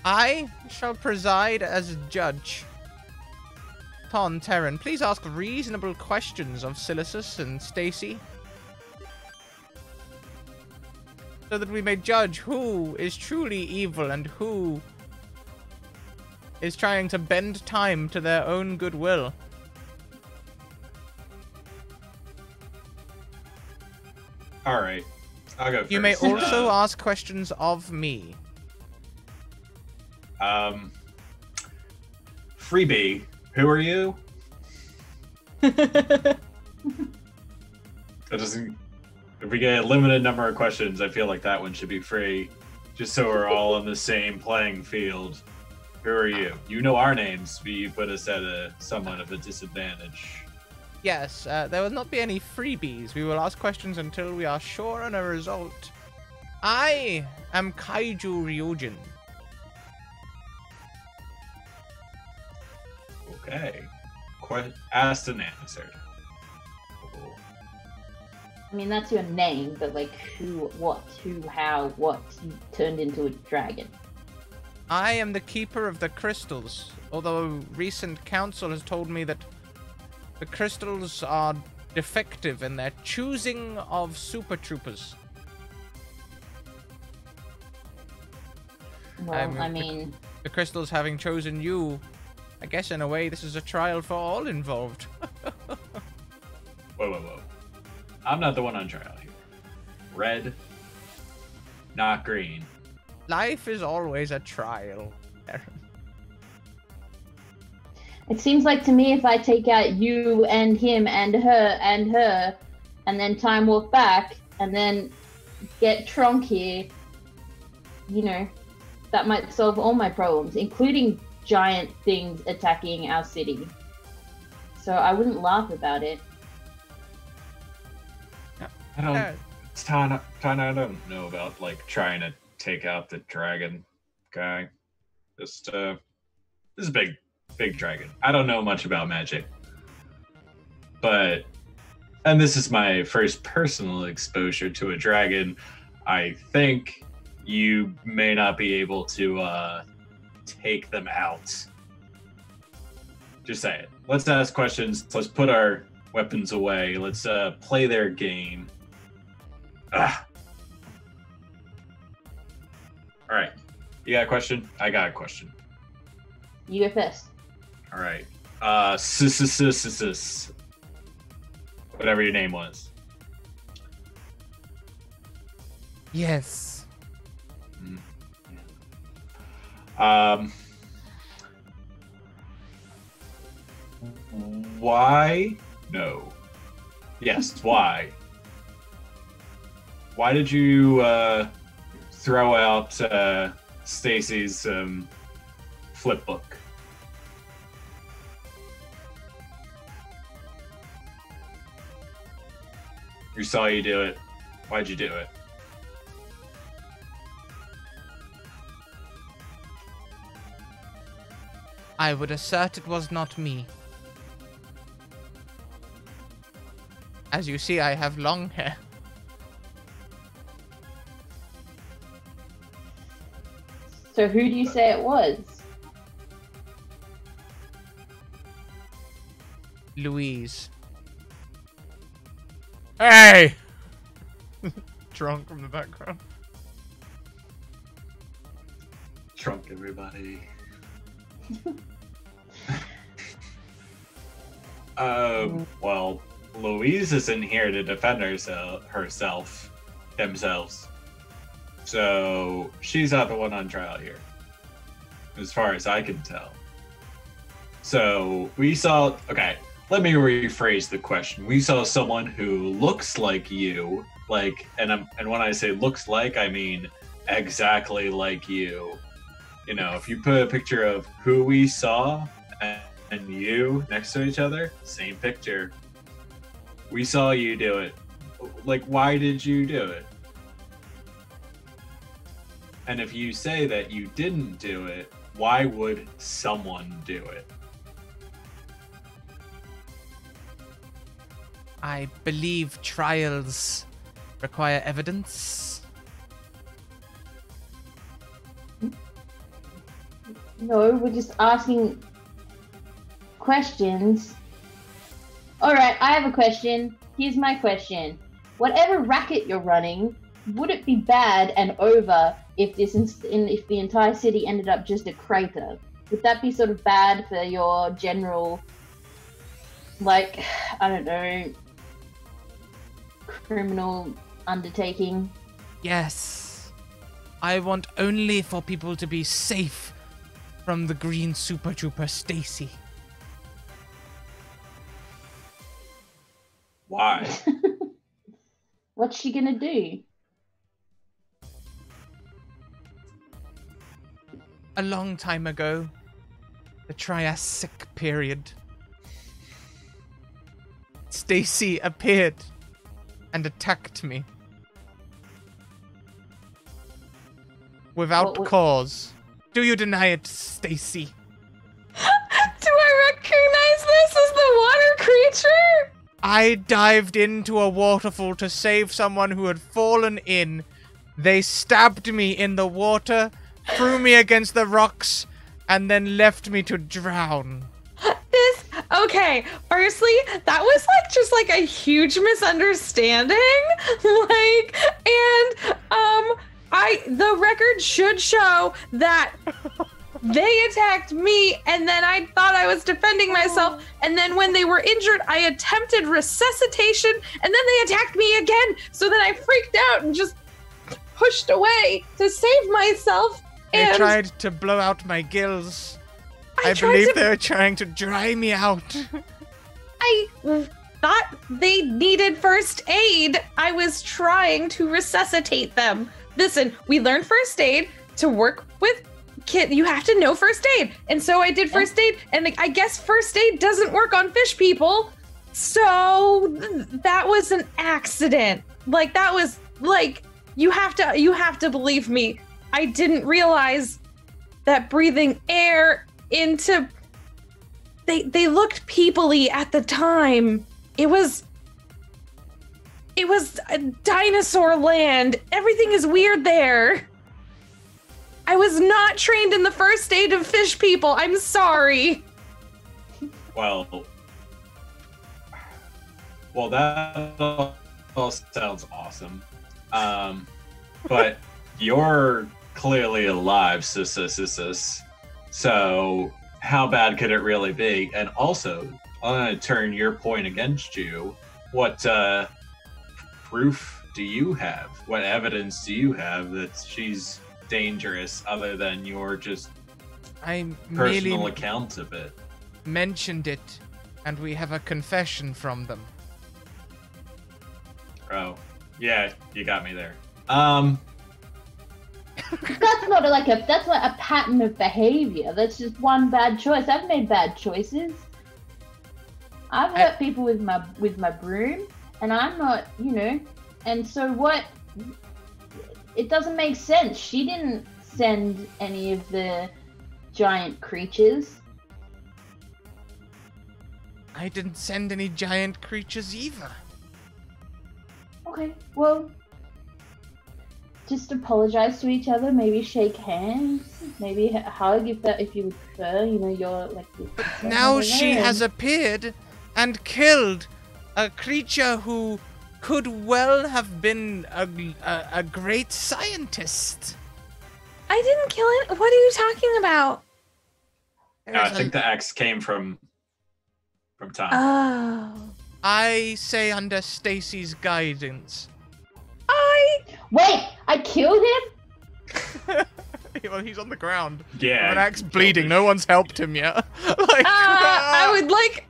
I shall preside as judge. Ton Terran, please ask reasonable questions of Silassus and Stacy, so that we may judge who is truly evil and who is trying to bend time to their own goodwill. All right. I'll go first. You may also ask questions of me. Freebie, who are you? That doesn't... If we get a limited number of questions, I feel like that one should be free. Just so we're all on the same playing field. Who are you? You know our names, but you put us at somewhat of a disadvantage. Yes, there will not be any freebies. We will ask questions until we are sure on a result. I am Kaiju Ryujin. Okay. Asked and answered. Cool. I mean, that's your name, but like, who, how, what turned into a dragon? I am the keeper of the crystals, although recent council has told me that the crystals are defective in their choosing of super troopers. Well, I mean... The crystals having chosen you, I guess in a way this is a trial for all involved. Whoa. I'm not the one on trial here. Red, not green. Life is always a trial. It seems like to me if I take out you and him and her, and then time walk back, and then get Tronk here, you know, that might solve all my problems, including giant things attacking our city. So I wouldn't laugh about it. I don't... Tana, I don't know about, like, trying to take out the dragon guy. Just, this is a big dragon. I don't know much about magic. But, and this is my first personal exposure to a dragon, I think you may not be able to, take them out. Just say it. Let's ask questions. Let's put our weapons away. Let's, play their game. Ah. All right. You got a question? I got a question. You go first. All right. Whatever your name was. Yes. Why? No. Yes, why? Why did you throw out Stacy's flip book? We saw you do it. Why'd you do it? I would assert it was not me. As you see, I have long hair. So who do you say it was? Louise. Hey! Drunk from the background. Drunk, everybody. Well, Louise isn't here to defend themselves. So she's not the one on trial here, as far as I can tell. So we saw, okay, let me rephrase the question. We saw someone who looks like you, like, and when I say looks like, I mean exactly like you, You know, if you put a picture of who we saw and you next to each other, same picture. We saw you do it. Like, why did you do it? And if you say that you didn't do it, why would someone do it? I believe trials require evidence. No, we're just asking questions. Alright, I have a question. Here's my question. Whatever racket you're running, would it be bad and over if if the entire city ended up just a crater? Would that be sort of bad for your general, like, I don't know, criminal undertaking? Yes. I want only for people to be safe from the green super trooper Stacy. Why? What's she gonna do? A long time ago, the Triassic period, Stacy appeared and attacked me. Without cause. Do you deny it, Stacy? Do I recognize this as the water creature? I dived into a waterfall to save someone who had fallen in. They stabbed me in the water, threw me against the rocks, and then left me to drown. Okay, firstly, that was just a huge misunderstanding. The record should show that they attacked me, and then I thought I was defending myself, and then when they were injured, I attempted resuscitation, and then they attacked me again, so then I freaked out and just pushed away to save myself. They tried to blow out my gills. I believe they were trying to dry me out. I thought they needed first aid. I was trying to resuscitate them. Listen, we learned first aid to work with kids. You have to know first aid. And so I did first aid, and I guess first aid doesn't work on fish people. So that was an accident. That was you have to believe me. I didn't realize that breathing air into they looked people-y at the time. It was a dinosaur land. Everything is weird there. I was not trained in the first aid of fish people. I'm sorry. Well, that all sounds awesome. But you're clearly alive, sis. So how bad could it really be? And also, I'm going to turn your point against you. What proof do you have? What evidence do you have that she's dangerous other than your just personal account of it? Mentioned it, and we have a confession from them. Oh, yeah, you got me there. That's not that's not a pattern of behavior. That's just one bad choice. I've made bad choices. I've hurt people with my broom, and I'm not, and so what? It doesn't make sense. She didn't send any of the giant creatures. I didn't send any giant creatures either. Okay, well, just apologize to each other, maybe shake hands, maybe hug if you would prefer, you're But now she has appeared and killed a creature who could well have been a great scientist. I didn't kill it. What are you talking about? No, I think the X came from Tom. Oh. I say under Stacy's guidance. Wait, I killed him? Well, he's on the ground. Yeah. An axe bleeding. No one's helped him yet. I would like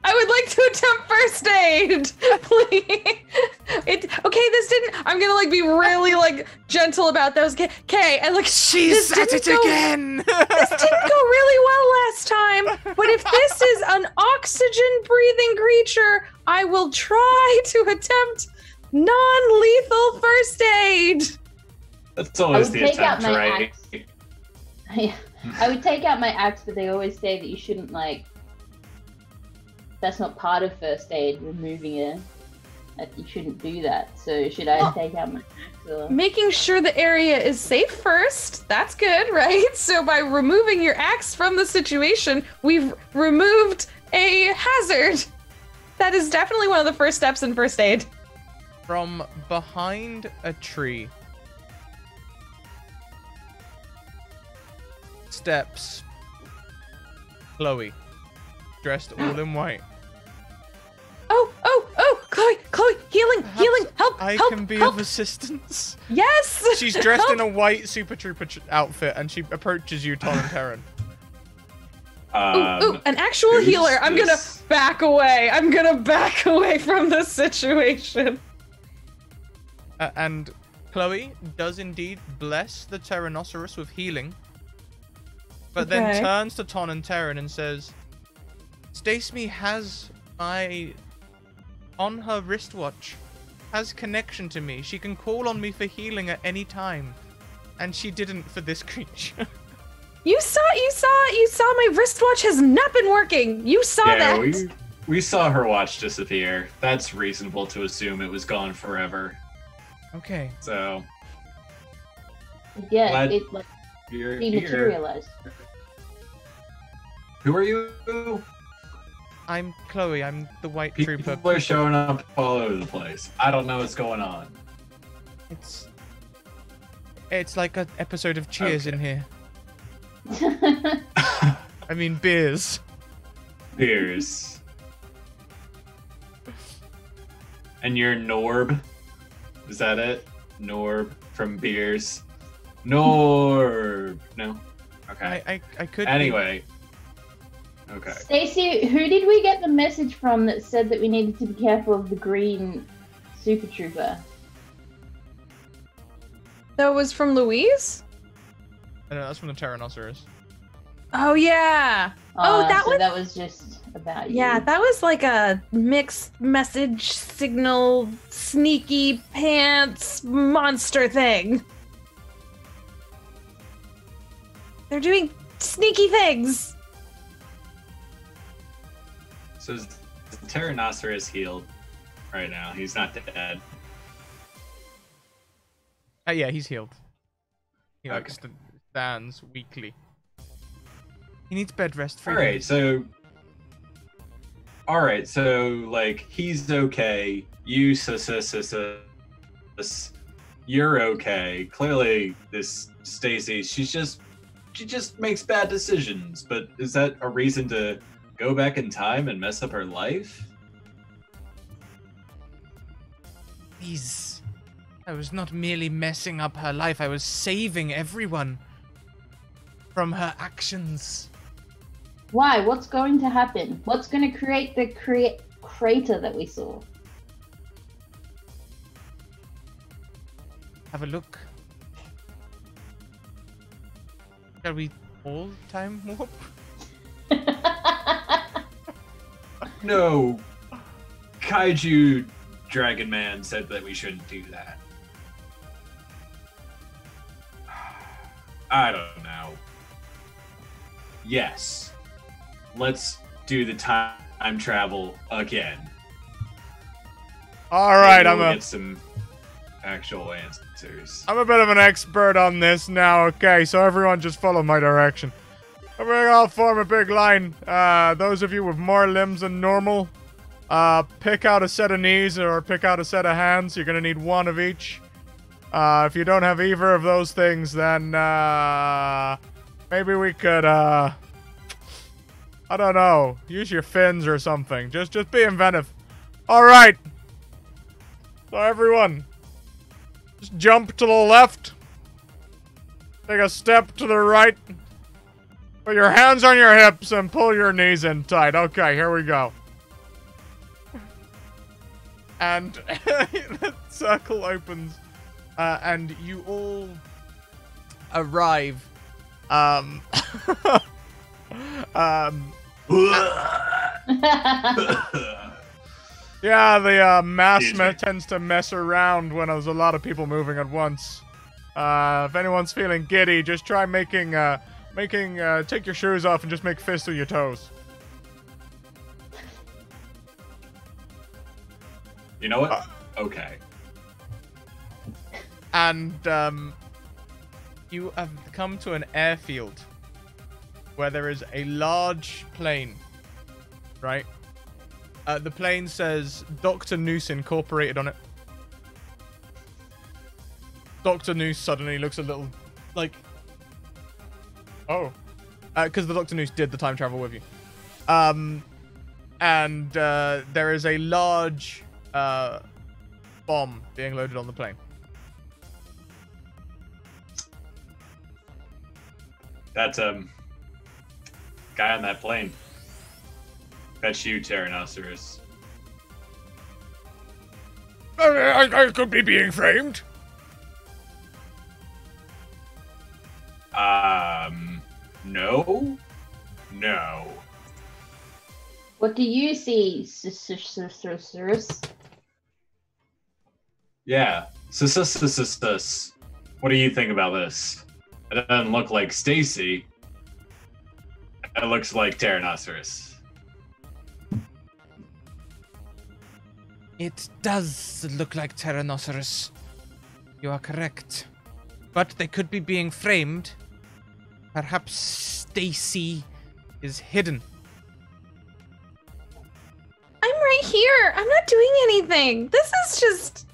to attempt first aid, please. Okay, this didn't. I'm gonna like be really like gentle about those. Okay, and like She said it again. This didn't go really well last time. But if this is an oxygen-breathing creature, I will try to attempt non-lethal first aid. That's always the attempt, right? Yeah, I would take out my axe, but they always say that you shouldn't like. That's not part of first aid. Removing it. That you shouldn't do that. So should I take out my axe? Or... Making sure the area is safe first. That's good, right? So by removing your axe from the situation, we've removed a hazard. That is definitely one of the first steps in first aid. From behind a tree steps Chloe, dressed all in white. Chloe, healing, help, I help, can be help. of assistance. Yes! She's dressed help. in a white Super Trooper outfit, and she approaches you, Ton and Terran. Ooh, an actual healer. I'm gonna back away. I'm gonna back away from this situation. And Chloe does indeed bless the Tyrannosaurus with healing, but then turns to Ton and Terran and says, Stacey has on her wristwatch, has connection to me. She can call on me for healing at any time. And she didn't for this creature. You saw my wristwatch has not been working. You saw that. We saw her watch disappear. That's reasonable to assume it was gone forever. Okay. So yeah, it like you're dematerialized. Who are you? I'm Chloe. I'm the white trooper. People are showing up all over the place. I don't know what's going on. It's like an episode of Cheers in here. I mean beers. Beers. And you're Norb? Is that it? Norb from Beers? Norb. No? Okay. I could. Anyway. Okay. Stacey, who did we get the message from that said that we needed to be careful of the green Super Trooper? That was from Louise? I know, that's from the Tyrannosaurus. Oh, yeah. That was just about you. Yeah, that was like a mixed message signal sneaky pants monster thing. They're doing sneaky things. So the Tyrannosaurus healed right now. He's not dead. Yeah, he's healed. He Okay. stands weakly. He needs bed rest. All right, so like he's okay. You you're okay. Clearly, this Stacey, she just makes bad decisions. But is that a reason to go back in time and mess up her life? Please. I was not merely messing up her life, I was saving everyone from her actions. Why? What's going to happen? What's going to create the crater that we saw? Have a look. Shall we all time warp? No. Kaiju Dragon Man said that we shouldn't do that. I don't know. Yes. Let's do the time travel again. All right, Maybe we'll get some actual answers. I'm a bit of an expert on this now. Okay, so everyone just follow my direction. We're all form a big line. Those of you with more limbs than normal, pick out a set of knees or pick out a set of hands. You're gonna need one of each. If you don't have either of those things, then maybe we could I don't know, use your fins or something. Just be inventive. All right. So everyone, just jump to the left. Take a step to the right. Put your hands on your hips and pull your knees in tight. Okay, here we go. And the circle opens, and you all arrive. Yeah, the mass tends to mess around when there's a lot of people moving at once. If anyone's feeling giddy, just try take your shoes off and just make fists with your toes. You know what? Okay. And you have come to an airfield where there is a large plane, right? The plane says Dr. Noose Incorporated on it. Dr. Noose suddenly looks a little like... Oh. Because the Dr. Noose did the time travel with you. And there is a large bomb being loaded on the plane. That guy on that plane. That's you, Tyrannosaurus. I could be being framed. No. No. What do you see, Yeah. What do you think about this? It doesn't look like Stacy. It looks like Tyrannosaurus. It does look like Tyrannosaurus. You are correct. But they could be being framed. Perhaps Stacy is hidden. I'm right here. I'm not doing anything. This is just...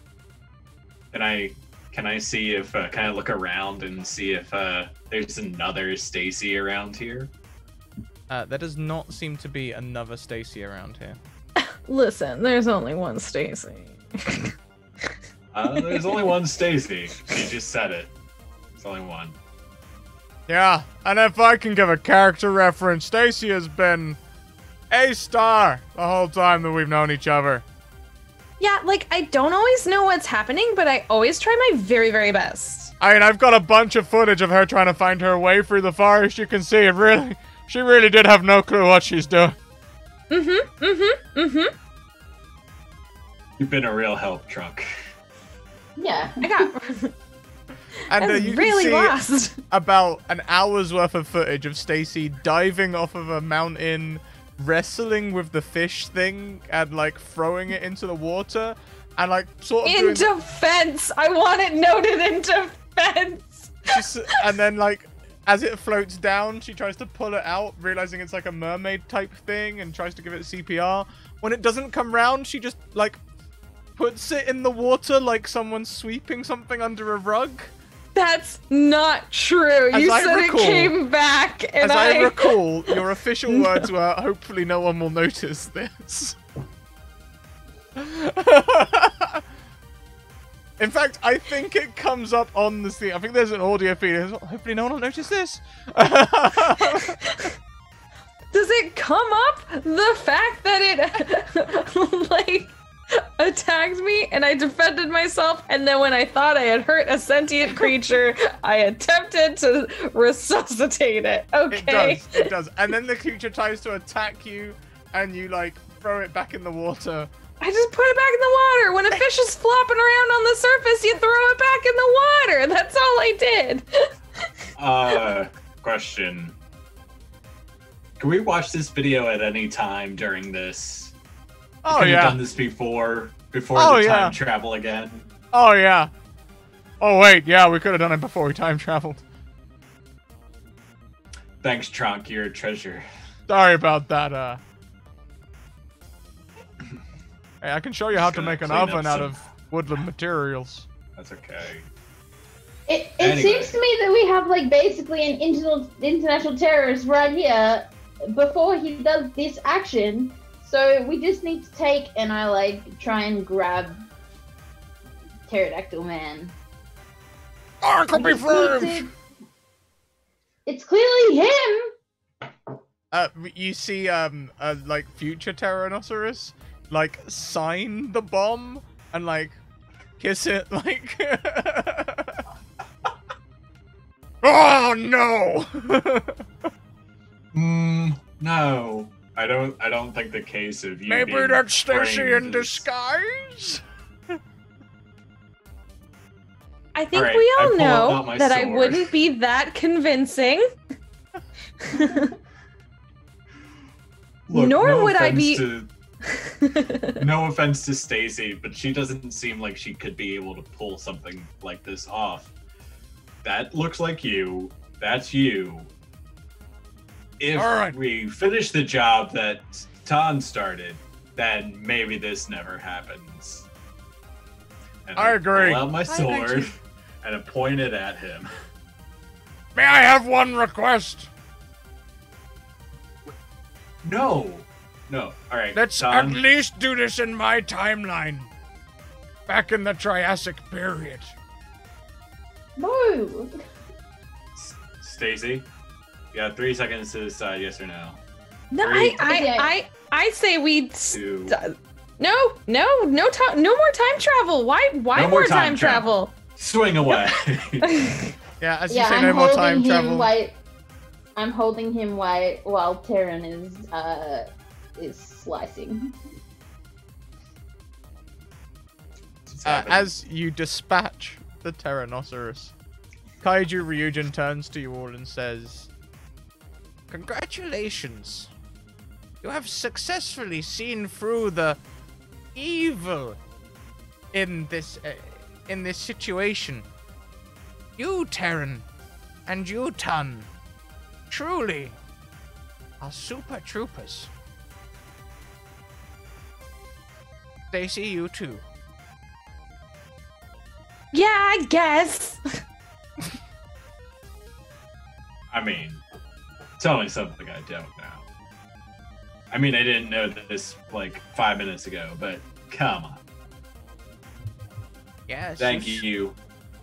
Can I see if can I look around and see if there's another Stacy around here? There does not seem to be another Stacy around here. Listen, there's only one Stacy. There's only one Stacy. You just said it. There's only one. Yeah, and if I can give a character reference, Stacy has been a star the whole time that we've known each other. Yeah, like, I don't always know what's happening, but I always try my very, very best. I mean, I've got a bunch of footage of her trying to find her way through the forest. You can see she really did have no clue what she's doing. You've been a real help, Trunk. Yeah. I got... And you really can see lost. about an hour's worth of footage of Stacy diving off of a mountain, wrestling with the fish thing, and like throwing it into the water, and like sort of in defense, I want it noted in defense. And then like as it floats down, she tries to pull it out, realizing it's like a mermaid type thing, and tries to give it CPR. When it doesn't come round, she just like puts it in the water like someone's sweeping something under a rug. That's not true. You said it came back, and as I recall, your official words were, hopefully no one will notice this. In fact, I think it comes up on the scene. I think there's an audio feed. Hopefully no one will notice this. Does it come up the fact that it, like... attacked me and I defended myself, and then when I thought I had hurt a sentient creature, I attempted to resuscitate it. Okay. It does. And then the creature tries to attack you, and you like throw it back in the water. I just put it back in the water. When a fish is flopping around on the surface, you throw it back in the water. That's all I did. Question. Can we watch this video at any time during this? Oh, Have yeah. you done this before the time travel again? Oh, yeah. Oh, wait. Yeah, we could have done it before we time traveled. Thanks, Trunk. You're a treasure. Sorry about that. Hey, I can show you how to make an oven out of woodland materials. That's okay. It seems to me that we have, like, basically an international terrorist right here before he does this action. So we just need to take, and I like try and grab Pterodactyl Man. I could be framed! It's clearly him! You see, like, future Tyrannosaurus. like, sign the bomb and, like, kiss it, like... Oh, no! No. I don't think the case of you Maybe being that's Stacy framed in is- disguise? I think Alright, we I all pull know out my that I sword. wouldn't be that convincing. Look, Nor no would I offense be- to- No offense to Stacy, but she doesn't seem like she could be able to pull something like this off. That looks like you. That's you. If Alright. we finish the job that Tan started, then maybe this never happens. And I agree. Pull out my I sword agree. and I point it at him. May I have one request? No. All right. Let's Tan, at least do this in my timeline. Back in the Triassic period. No. Stacy, you have 3 seconds to decide yes or no. No, Three, I say we. 2. No more time travel. Why No more time travel? Swing away. Yeah, as you Yeah, say, I'm no more holding time him travel. I'm holding him while Terran is slicing. It's happening. As you dispatch the Tyrannosaurus, Kaiju Ryujin turns to you all and says, "Congratulations. You have successfully seen through the evil in this situation. You, Terran, and you, Tan, truly are super troopers. Stacy, you too." Yeah, I guess. I mean, tell me something I don't know. I mean, I didn't know this like 5 minutes ago, but come on. Yes. Thank you.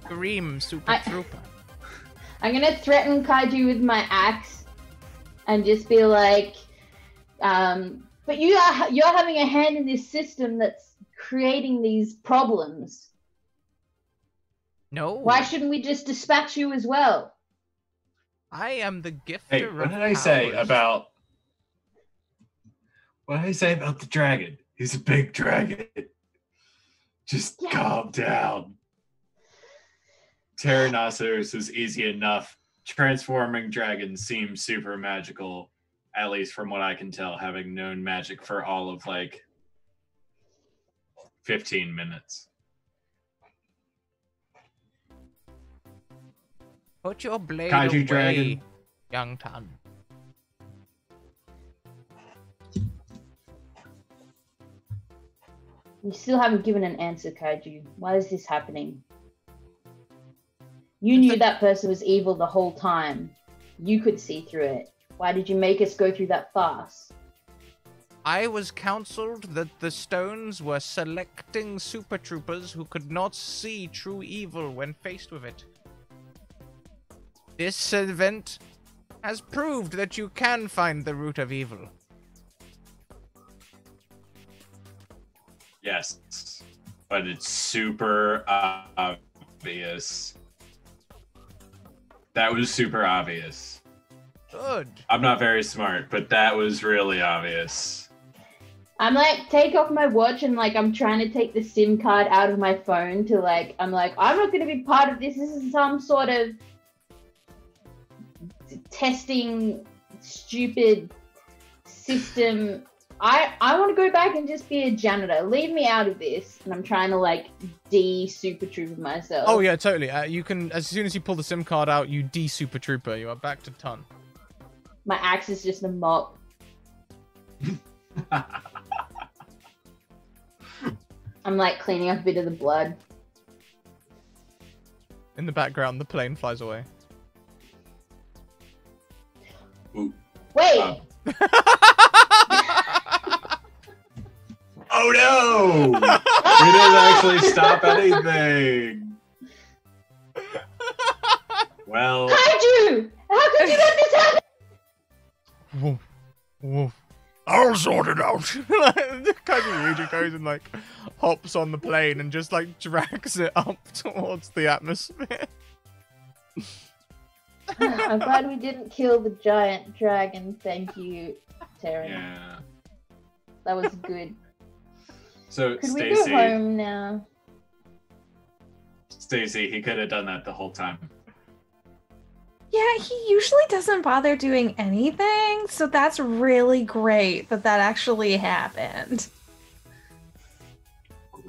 Scream, super I- trooper. I'm gonna threaten Kaiju with my axe, and just be like, "But you're having a hand in this system that's creating these problems. No. Why shouldn't we just dispatch you as well?" I am the gifter Hey, of what did I say powers. about? What did I say about the dragon? He's a big dragon. Just Yeah. calm down. Tyrannosaurus is easy enough. Transforming dragons seems super magical, at least from what I can tell, having known magic for all of like 15 minutes. Put your blade Kaiju away, dragon. young Tan. You still haven't given an answer, Kaiju. Why is this happening? You knew that person was evil the whole time. You could see through it. Why did you make us go through that farce? I was counseled that the stones were selecting super troopers who could not see true evil when faced with it. This event has proved that you can find the root of evil. Yes, but it's super obvious. That was super obvious. Good. I'm not very smart, but that was really obvious. I'm like, take off my watch, and like, I'm trying to take the SIM card out of my phone to like, I'm like, I'm not going to be part of this. This is some sort of testing stupid system. I want to go back and just be a janitor. Leave me out of this. And I'm trying to like super trooper myself. Oh yeah, totally. You can, as soon as you pull the SIM card out, you super trooper. You are back to Ton. My axe is just a mop. I'm like cleaning up a bit of the blood. In the background, the plane flies away. Ooh. Wait, Oh no! We didn't actually stop anything. Well, Kaiju! How could you let this happen? Woof, woof. I'll sort it out. Kaiju goes and like hops on the plane and just like drags it up towards the atmosphere. I'm glad we didn't kill the giant dragon. Thank you, Taryn. Yeah. That was good. So Could we go Stacy, home now? Stacy, he could have done that the whole time. Yeah, he usually doesn't bother doing anything, so that's really great that that actually happened. Great.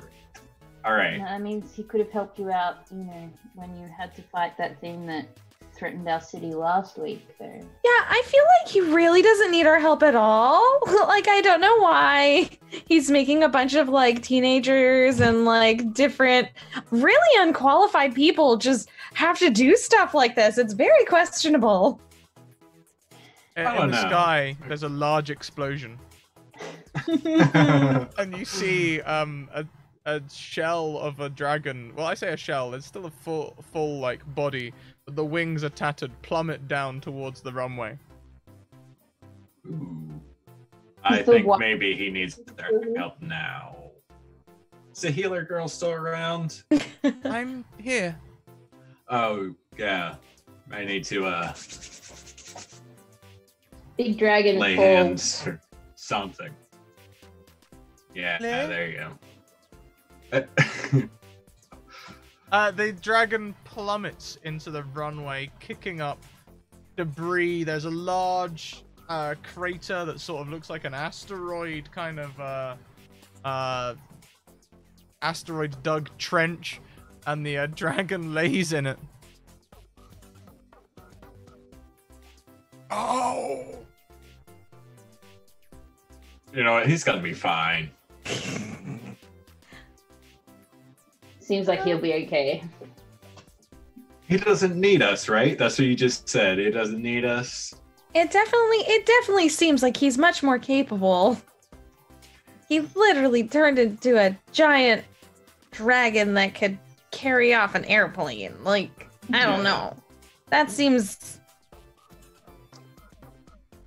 All right. That means he could have helped you out, when you had to fight that thing that threatened our city last week, though. Yeah, I feel like he really doesn't need our help at all. Like, I don't know why he's making a bunch of, like, teenagers and, like, different, really unqualified people just have to do stuff like this. It's very questionable. In don't the know. sky, there's a large explosion. And you see a shell of a dragon. Well, I say a shell. It's still a full like body, but the wings are tattered, plummet down towards the runway. Ooh. I still think wa- maybe he needs their help now. Is the healer girl still around? I'm here. Oh, yeah. I need to Big dragon lay falls. hands or something. Yeah, Lay? there you go. The dragon plummets into the runway, kicking up debris. There's a large crater that sort of looks like an asteroid, kind of asteroid dug trench, and the dragon lays in it. Oh! You know what? He's gonna be fine. Seems like he'll be okay. He doesn't need us, right? That's what you just said. He doesn't need us. It definitely seems like he's much more capable. He literally turned into a giant dragon that could carry off an airplane. Like, I don't know. That seems...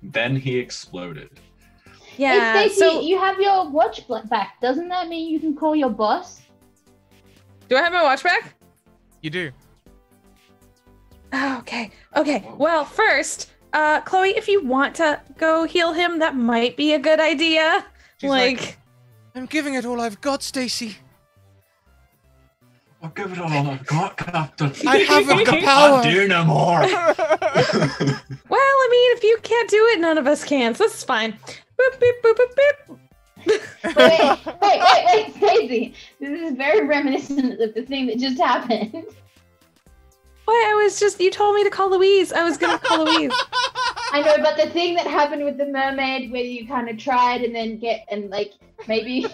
Then he exploded. Yeah, Hey, Stacey, so... you have your watch back. Doesn't that mean you can call your boss? Do I have my watch back? You do. Oh, okay. Well, first, Chloe, if you want to go heal him, that might be a good idea. She's like, I'm giving it all I've got, Stacy. I'll give it all I've got, Captain. I haven't the Can't power. do no more. Well, I mean, if you can't do it, none of us can, so this is fine. Boop, beep, boop, boop, beep. Wait, Stacey. This is very reminiscent of the thing that just happened. What? You told me to call Louise. I was gonna call Louise. I know, but the thing that happened with the mermaid, where you kind of tried and then maybe.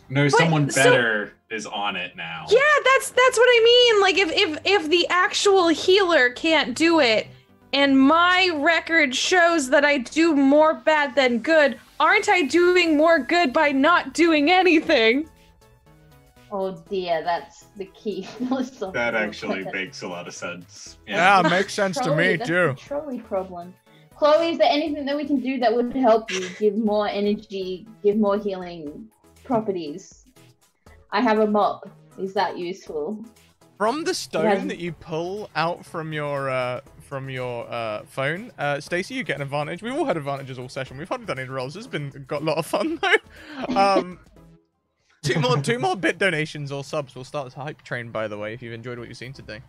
No, someone better is on it now. Yeah, that's what I mean. Like, if the actual healer can't do it, and my record shows that I do more bad than good, aren't I doing more good by not doing anything? Oh dear, that's the key philosophical. That actually concept. makes a lot of sense. Yeah, it makes sense to me, That's too. the trolley problem. Chloe, is there anything that we can do that would help you give more energy, give more healing properties? I have a mop. Is that useful? From the stone Yes. that you pull out from your phone, Stacey, you get an advantage. We've all had advantages all session. We've hardly done any rolls. It's got a lot of fun though. Two more bit donations or subs will start this hype train. By the way, if you've enjoyed what you've seen today,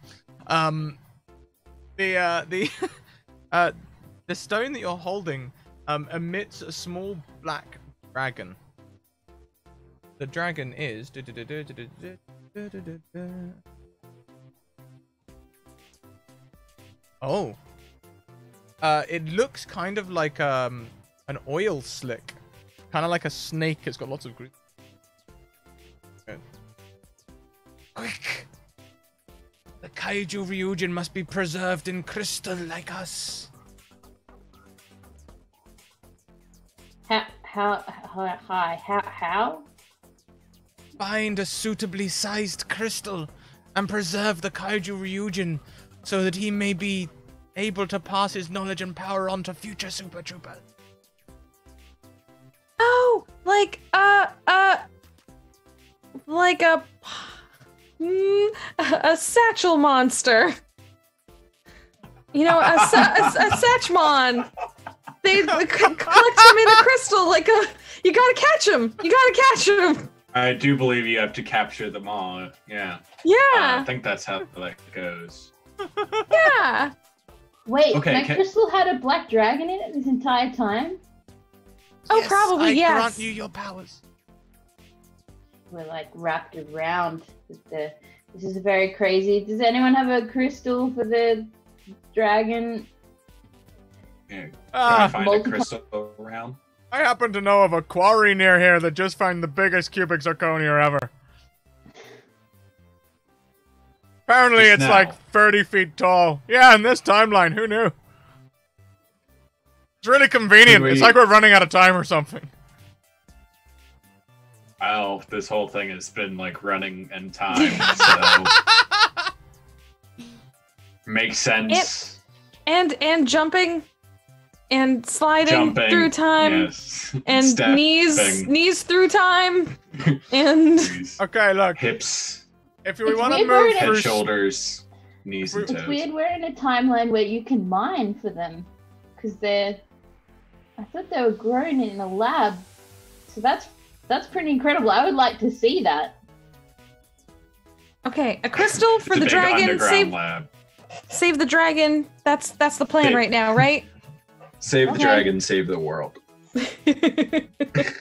the stone that you're holding emits a small black dragon. The dragon is. Oh. It looks kind of like an oil slick, kind of like a snake. It's got lots of green. Quick! The Kaiju Ryujin must be preserved in crystal like us. How? Find a suitably sized crystal and preserve the Kaiju Ryujin so that he may be able to pass his knowledge and power on to future Super Troopers. like a satchel monster. You know, a Satchmon. They collect him in a crystal like a. You gotta catch him. You gotta catch him. I do believe you have to capture them all. Yeah. Yeah. I think that's how that goes. Yeah. Wait, Okay, my crystal had a black dragon in it this entire time? Oh, probably yes. I grant you your powers. We're like wrapped around with the. This is very crazy. Does anyone have a crystal for the dragon? Yeah. Can I find a multiple- crystal around? I happen to know of a quarry near here that just found the biggest cubic zirconia ever. Apparently Just it's now. like 30 feet tall. Yeah, in this timeline, who knew? It's really convenient. It's like we're running out of time or something. Well, this whole thing has been like running in time, so makes sense. And jumping and sliding Jumping through time yes. and Stepping. knees through time and Knees, Okay, look. hips, If we It's want to weird move where head, through... shoulders, knees, and It's toes. weird we're in a timeline where you can mine for them. Because they're... I thought they were grown in a lab. So that's pretty incredible. I would like to see that. okay, a crystal for It's a the big dragon. underground lab. Save the dragon. That's the plan Big. right now, right? Save the Okay. dragon, save the world. Is Okay.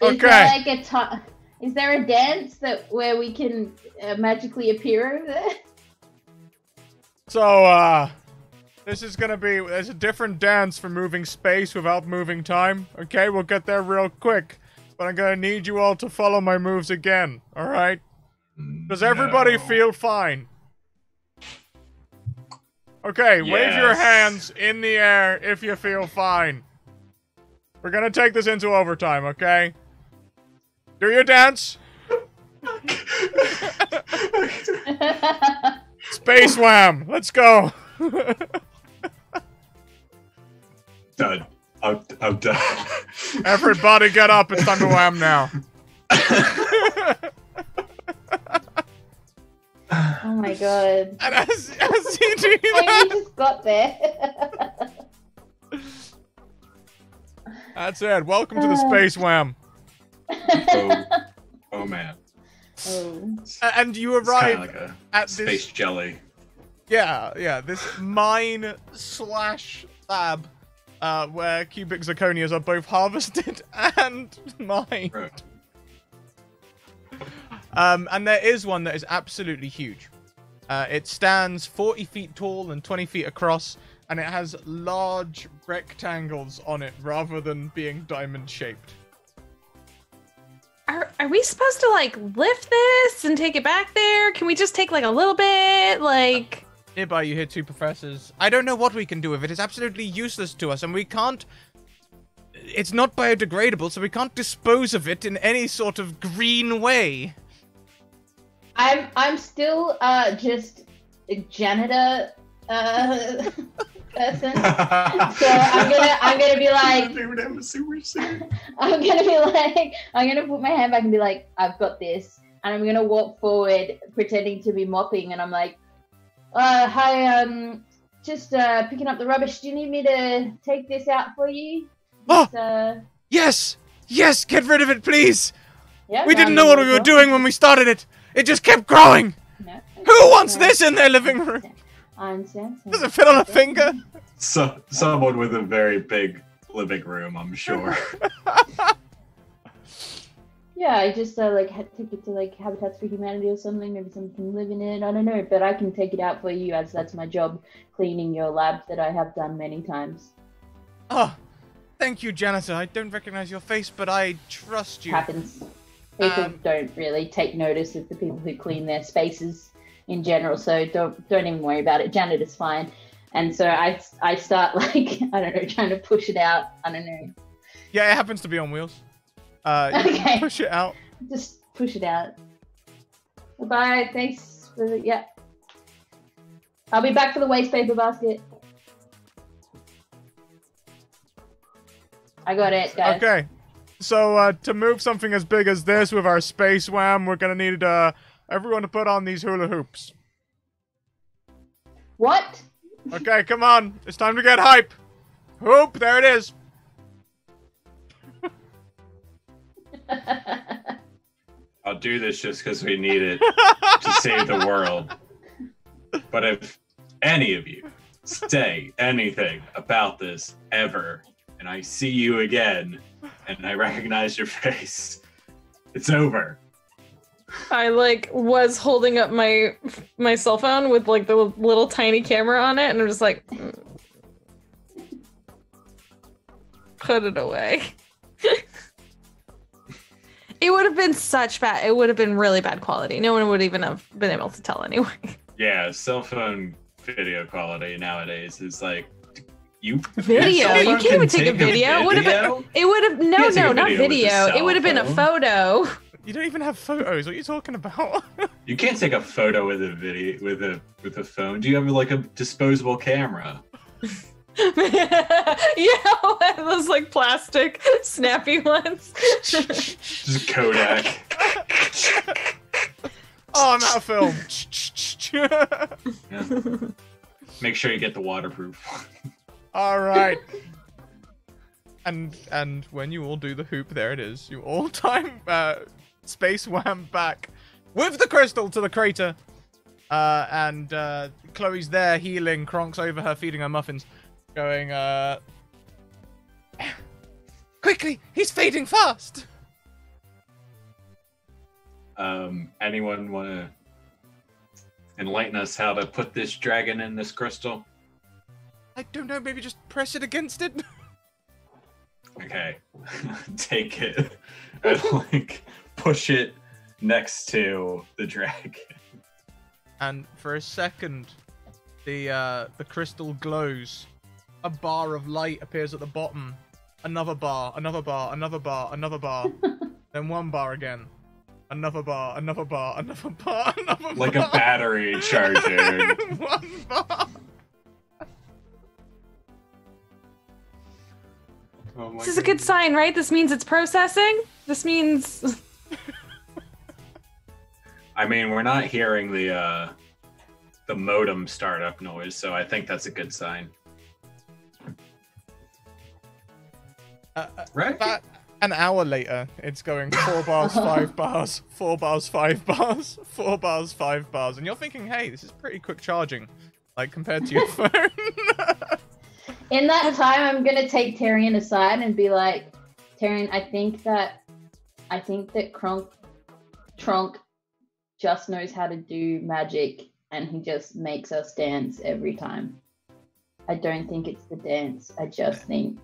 there like a is there a dance where we can magically appear over there? So, this is gonna be... There's a different dance for moving space without moving time. Okay, we'll get there real quick. But I'm gonna need you all to follow my moves again, alright? Does everybody No. feel fine? Okay, wave your Yes. hands in the air if you feel fine. We're gonna take this into overtime, okay? Do your dance. Space Wham! Let's go! Done. I'm done. Everybody get up, it's time to wham now. Oh my god. And as you do Hey, that, we just got there. that's it. Welcome to the Space Wham. Oh man. Oh. And you It's kind arrive of like a at space this... jelly. Yeah, this mine/lab, where cubic zirconias are both harvested and mined. Right. And there is one that is absolutely huge. It stands 40 feet tall and 20 feet across, and it has large rectangles on it rather than being diamond-shaped. Are we supposed to like lift this and take it back there? Can we just take like a little bit? Like Nearby, you hear two professors. I don't know what we can do with it. It's absolutely useless to us, and we can't. It's not biodegradable, so we can't dispose of it in any sort of green way. I'm still just a janitor person. So I'm gonna be like They would have a super suit. I'm gonna put my hand back and be like, I've got this, and I'm gonna walk forward pretending to be mopping, and I'm like, hi, just picking up the rubbish. Do you need me to take this out for you? Oh! This, Yes, get rid of it, please. yeah, We didn't know what we were doing when we started it. It just kept growing. No, Who wants this in their living room? I understand. Does it fit on a finger? So someone with a very big living room, I'm sure. Yeah, I just take it to like Habitats for Humanity or something. Maybe someone can live in it. I don't know, but I can take it out for you, as that's my job, cleaning your lab that I have done many times. Oh, thank you, janitor. I don't recognize your face, but I trust you. Happens. People don't really take notice of the people who clean their spaces in general, so don't even worry about it. Janitor's fine. And so I start like, I don't know, trying to push it out. I don't know. Yeah, it happens to be on wheels. You Okay. can push it out. Just push it out. Bye. Thanks for yeah. I'll be back for the waste paper basket. I got it, guys. Okay. So, to move something as big as this with our space wham, we're gonna need, everyone to put on these hula hoops. What? Okay, come on. It's time to get hype. Hoop, there it is. I'll do this just because we need it to save the world. But if any of you say anything about this ever, and I see you again, and I recognize your face, it's over. I was holding up my cell phone with the little tiny camera on it, and I'm just like, put it away. It would have been it would have been really bad quality. No one would even have been able to tell anyway. Yeah, cell phone video quality nowadays is like video. You can't even take a video. It would have not video. It would have been a photo. You don't even have photos. What are you talking about? You can't take a photo with a video with a phone. Do you have a disposable camera? Yeah, those plastic snappy ones. Just Kodak. Oh, I'm out of film. Yeah. Make sure you get the waterproof one. All right. And when you all do the hoop, there it is. You all time space wham back with the crystal to the crater. And Chloe's there healing. Kronk's over her feeding her muffins. Going, quickly, he's fading fast. Anyone want to enlighten us how to put this dragon in this crystal? I don't know, maybe just press it against it? Okay. Take it and push it next to the dragon. And for a second, the crystal glows. A bar of light appears at the bottom. Another bar, another bar, another bar, another bar. Then one bar again. Another bar, another bar, another bar, another bar. Like a battery charging. One bar. Oh my This is a good sign, right? This means it's processing. This means. I mean, we're not hearing the modem startup noise, so I think that's a good sign. Right? About an hour later, it's going 4 bars, 5 bars, 4 bars, 5 bars, 4 bars, 5 bars, and you're thinking, hey, this is pretty quick charging, compared to your phone. In that time, I'm gonna take Tyrion aside and be like, Tyrion, I think that Tronk just knows how to do magic, and he just makes us dance every time. I don't think it's the dance. I just think.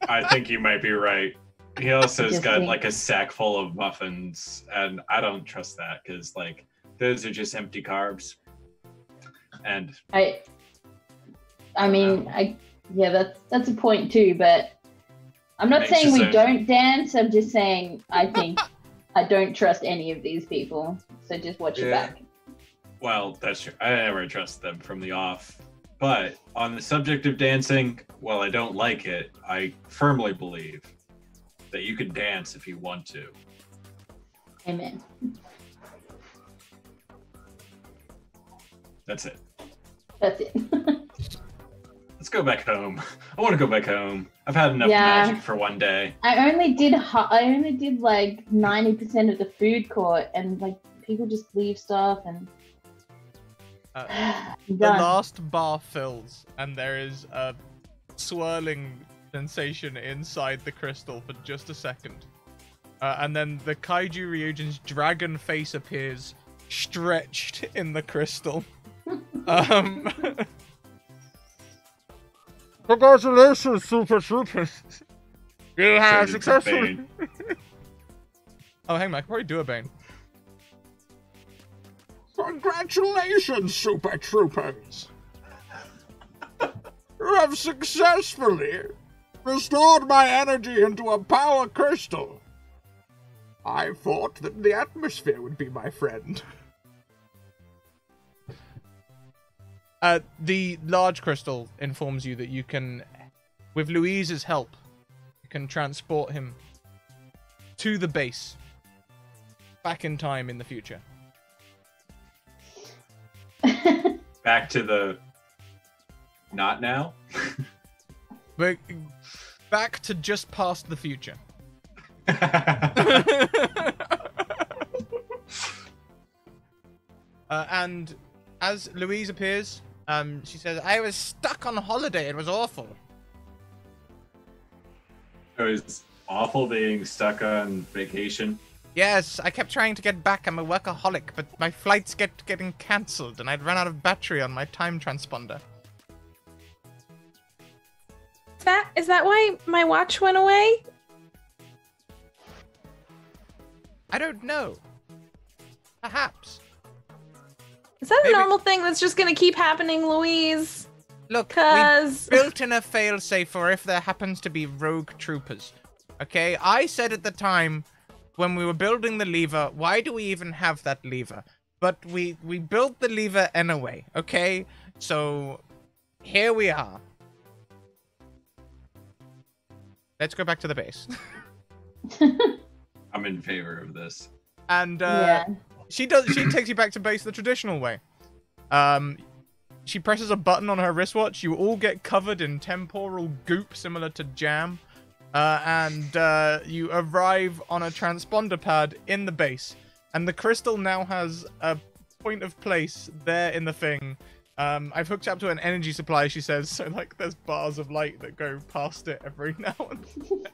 I think you might be right. He also has got a sack full of muffins, and I don't trust that because those are just empty carbs. And that's a point too. But I'm not saying we don't dance. I'm just saying I think I don't trust any of these people. So just watch your back. Well, that's true. I never trust them from the off. But on the subject of dancing, while I don't like it, I firmly believe that you can dance if you want to. Amen. That's it. That's it. Let's go back home. I want to go back home. I've had enough magic for one day. I only did 90% of the food court, and people just leave stuff and. The last bar fills, and there is a swirling sensation inside the crystal for just a second. And then the Kaiju Ryujin's dragon face appears, stretched in the crystal. Congratulations, Super Troopers! You have successfully... Oh, hang on, I can probably do a Bane. Congratulations, Super Troopers! You have successfully restored my energy into a power crystal. I thought that the atmosphere would be my friend. The large crystal informs you that you can, with Louise's help, you can transport him to the base, back in time in the future. Back to the not now. But back to just past the future. And as Louise appears, she says, "I was stuck on holiday. It was awful." It was awful being stuck on vacation. Yes, I kept trying to get back. I'm a workaholic, but my flights kept getting cancelled, and I'd run out of battery on my time transponder. Is that why my watch went away? I don't know. Perhaps. Is that Maybe. a normal thing that's just gonna keep happening, Louise? Look, Cause we built in a failsafe for if there happens to be rogue troopers. Okay, I said at the time when we were building the lever, why do we even have that lever? But we built the lever anyway. Okay, so here we are. Let's go back to the base. I'm in favor of this. And Yeah. she takes you back to base the traditional way. She presses a button on her wristwatch. You all get covered in temporal goop similar to jam. And you arrive on a transponder pad in the base. And the crystal now has a point of place there in the thing. I've hooked up to an energy supply, she says. So, like, there's bars of light that go past it every now and then.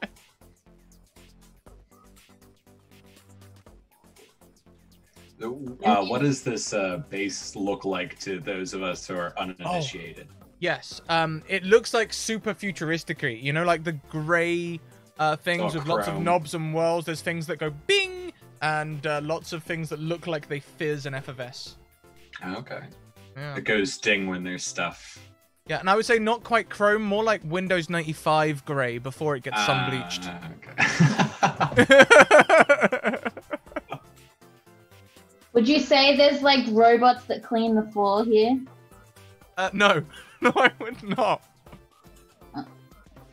What does this base look like to those of us who are uninitiated? Yes, it looks like super futuristic-y. You know, like the grey things with lots of chrome. knobs and whirls. There's things that go bing, and lots of things that look like they fizz and effervesce. Okay. Yeah. It goes ding when there's stuff. Yeah, and I would say not quite chrome, more like Windows 95 grey before it gets sun-bleached. Okay. Would you say there's like robots that clean the floor here? No. No, I would not.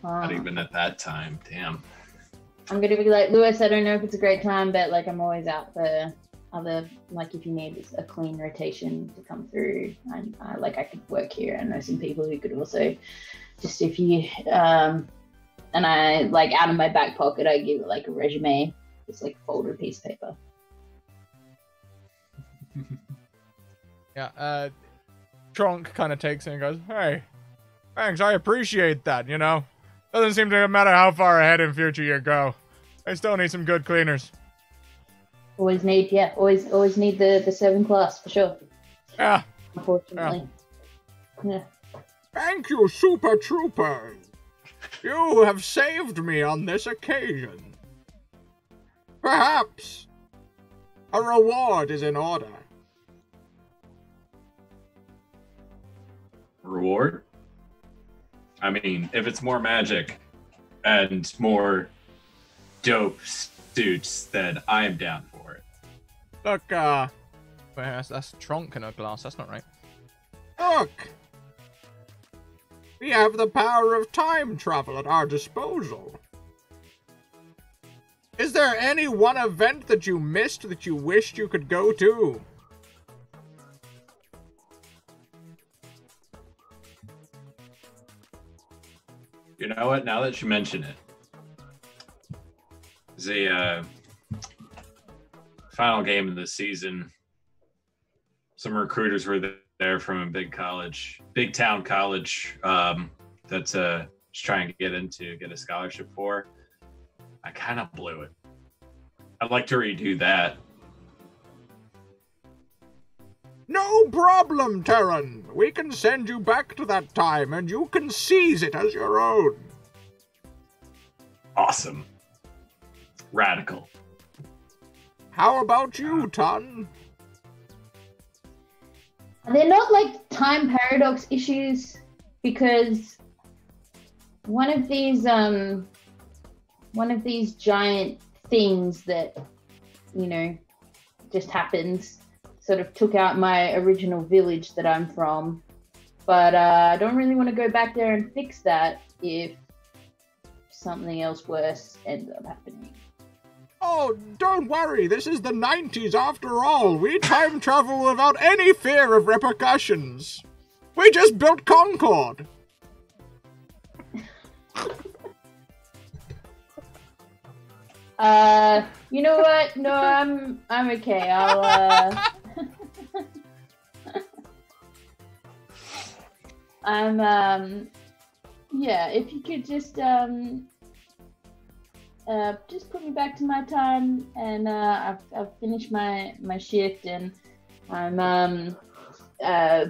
Not even at that time. Damn. I'm gonna be like, Lewis, I don't know if it's a great time, but like I'm always out for other, like if you need a clean rotation to come through, and like I could work here. I know some people who could also just if you and I like out of my back pocket I give it like a resume, just like folded piece of paper. Yeah, Tronk kind of takes it and goes, "Hey, thanks, I appreciate that, you know? Doesn't seem to matter how far ahead in future you go. I still need some good cleaners." Always need the 7 class for sure. Yeah. Unfortunately. Yeah. Thank you, Super Troopers. You have saved me on this occasion. Perhaps a reward is in order. Reward? I mean, if it's more magic and more dope suits, then I'm down for it. Look, wait, that's Tronk in a glass. That's not right. Look! We have the power of time travel at our disposal. Is there any one event that you missed that you wished you could go to? You know what? Now that you mention it, the final game of the season, some recruiters were there from a big town college that's just trying to get a scholarship for. I kind of blew it. I'd like to redo that. No problem, Terran. We can send you back to that time and you can seize it as your own. Awesome. Radical. How about you, Ton? Are there not like time paradox issues? Because one of these giant things that, you know, just happens sort of took out my original village that I'm from. But I don't really want to go back there and fix that if something else worse ends up happening. Oh, don't worry. This is the 90s after all. We time travel without any fear of repercussions. We just built Concord. You know what? No, I'm okay. I'll yeah, if you could just put me back to my time, and I've finished my shift, and I'm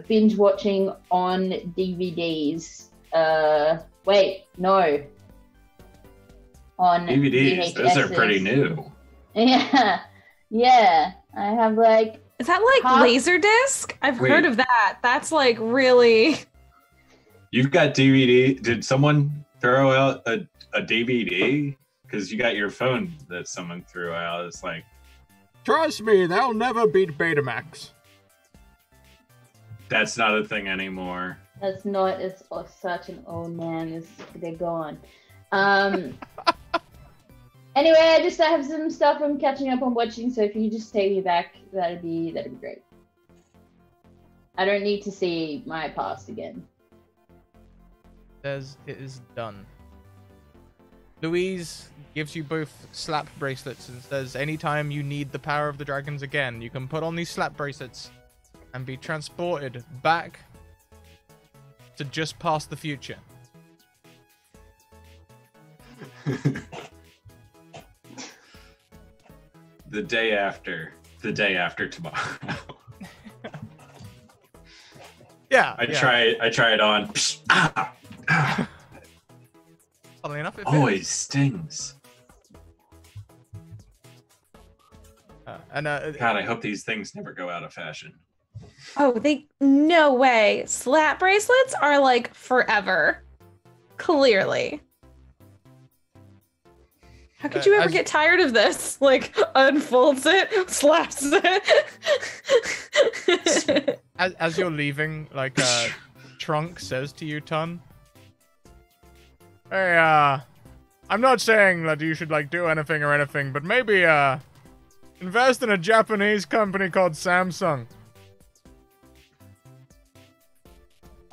binge watching on DVDs. Wait, no. On DVDs, those are pretty new. Yeah, yeah. I have like. Is that like Laserdisc? I've heard of that. That's like really. You've got DVD. Did someone throw out a DVD? Because you got your phone that someone threw out. It's like. Trust me, they'll never beat Betamax. That's not a thing anymore. That's not. It's such an old man. They're gone. Anyway, I have some stuff I'm catching up on watching, so if you just take me back, that'd be great. I don't need to see my past again. It is done. Louise gives you both slap bracelets and says anytime you need the power of the dragons again, you can put on these slap bracelets and be transported back to just past the future. The day after tomorrow. Yeah. I try it on. Funnily enough, it always stings. God, I hope these things never go out of fashion. Oh, no way. Slap bracelets are like forever. Clearly. How could you ever get tired of this? Like, unfolds it, slaps it. As you're leaving, like, Trunk says to you, Ton. Hey, I'm not saying that you should, like, do anything, but maybe, invest in a Japanese company called Samsung.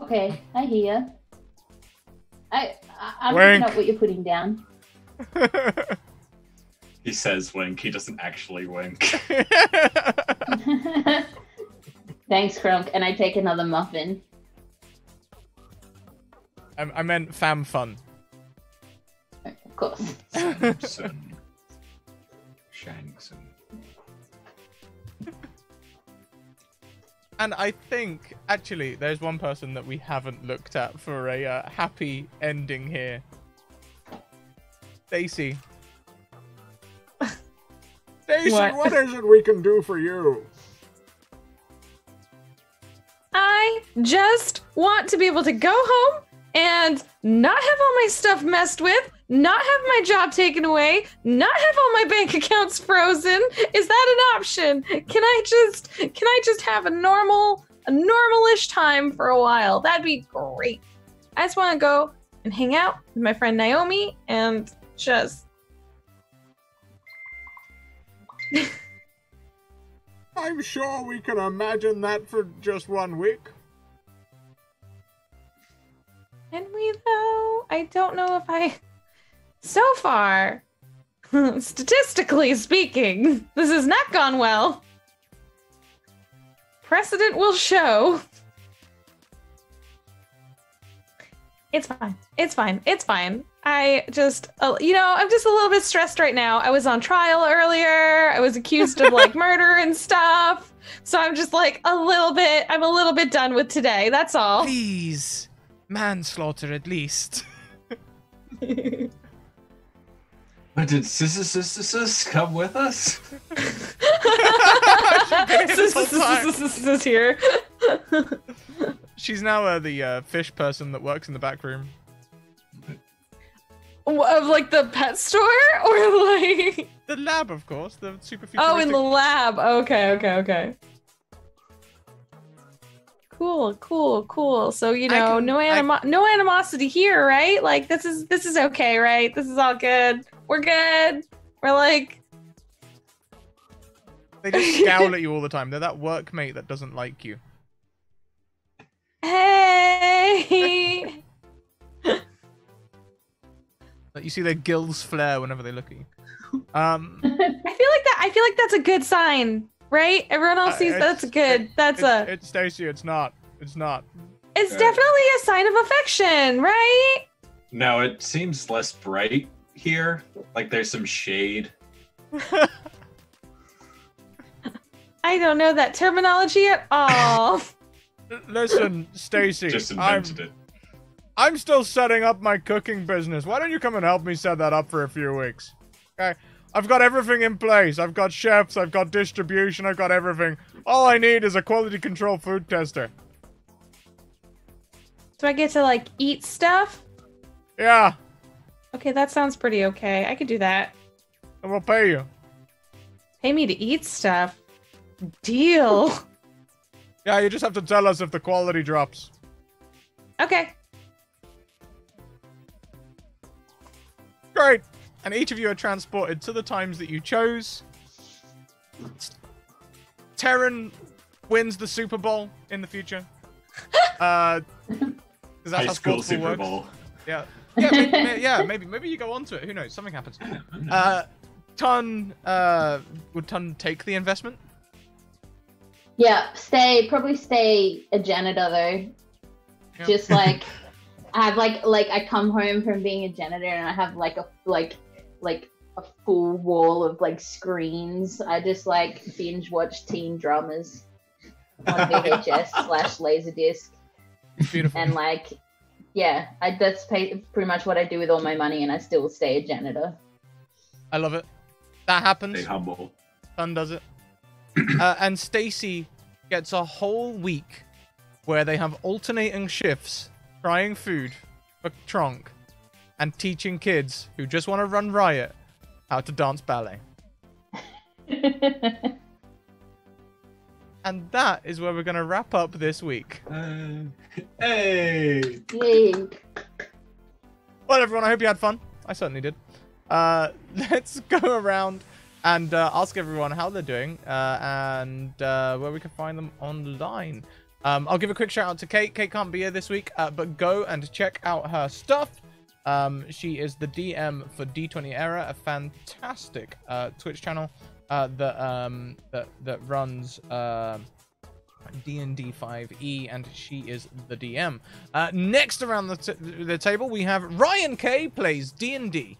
Okay, I hear. I'm picking up what you're putting down. He says wink, he doesn't actually wink. Thanks, Crunk, and I take another muffin. I meant fam fun. Of course. Samson. Shangson. And I think, actually, there's one person that we haven't looked at for a happy ending here. Stacy. Stacy, what is it we can do for you? I just want to be able to go home and not have all my stuff messed with, not have my job taken away, not have all my bank accounts frozen. Is that an option? Can I just have a normal-ish time for a while? That'd be great. I just want to go and hang out with my friend Naomi and just... I'm sure we can imagine that for just 1 week. Can we, though? I don't know if I... So far, statistically speaking, this has not gone well. Precedent will show. It's fine. It's fine. It's fine. I just, I'm just a little bit stressed right now. I was on trial earlier. I was accused of like murder and stuff. So I'm just like I'm a little bit done with today. That's all. Please, manslaughter at least. But did Sis come with us? Sis here. She's now the fish person that works in the back room. Of like the pet store or like the lab, of course. The super futuristic. Oh, in the lab. Okay. Cool. So no animosity here, right? Like this is okay, right? This is all good. We're good. We're like. They just scowl at you all the time. They're that workmate that doesn't like you. Hey. Like you see their gills flare whenever they look at you. I feel like that's a good sign, right? Everyone else sees that's good. It's Stacy. It's not. It's definitely a sign of affection, right? No, it seems less bright here. Like there's some shade. I don't know that terminology at all. Listen, Stacy. Just invented it. I'm still setting up my cooking business. Why don't you come and help me set that up for a few weeks? Okay? I've got everything in place. I've got chefs, I've got distribution, I've got everything. All I need is a quality control food tester. Do I get to, like, eat stuff? Yeah. Okay, that sounds pretty okay. I could do that. And we'll pay you. Pay me to eat stuff? Deal. Yeah, you just have to tell us if the quality drops. Okay. Great. And each of you are transported to the times that you chose. Terran wins the Super Bowl in the future. Because that's High how school sports Super works. Bowl. Yeah. Maybe you go on to it. Who knows? Something happens. Would Ton take the investment? Yeah, probably stay a janitor though. Yeah. Just like I have like I come home from being a janitor and I have like a full wall of like screens. I just like binge watch teen dramas on VHS / Laserdisc. Beautiful. And like, yeah, that's pretty much what I do with all my money, and I still stay a janitor. I love it. That happens. Stay humble. Ton does it. And Stacy gets a whole week where they have alternating shifts trying food for Tronk and teaching kids who just want to run riot how to dance ballet. And that is where we're going to wrap up this week. Hey! Yay. Well, everyone, I hope you had fun. I certainly did. Let's go around and ask everyone how they're doing and where we can find them online. I'll give a quick shout out to Kate. Kate can't be here this week, but go and check out her stuff. She is the DM for D20 Era, a fantastic Twitch channel that runs D&D 5e, and she is the DM. Next around the table, we have Ryan K plays D&D.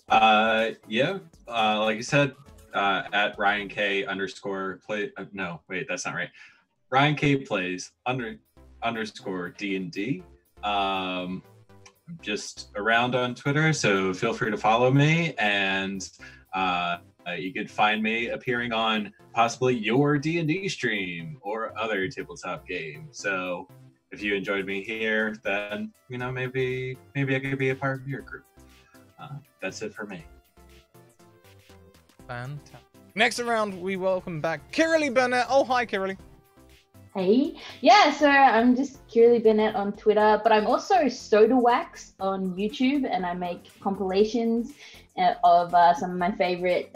Yeah, like you said, at Ryan K _ play. No, wait, that's not right. Ryan K plays _ D&D. I'm just around on Twitter, so feel free to follow me, and you could find me appearing on possibly your D&D stream or other tabletop game. So if you enjoyed me here, then maybe I could be a part of your group. That's it for me. Fantastic. Next around, we welcome back Kiralee Burnett. Oh, hi, Kiralee. Hey. Yeah, so I'm just Kiralee Burnett on Twitter, but I'm also Soda Wax on YouTube, and I make compilations of some of my favorite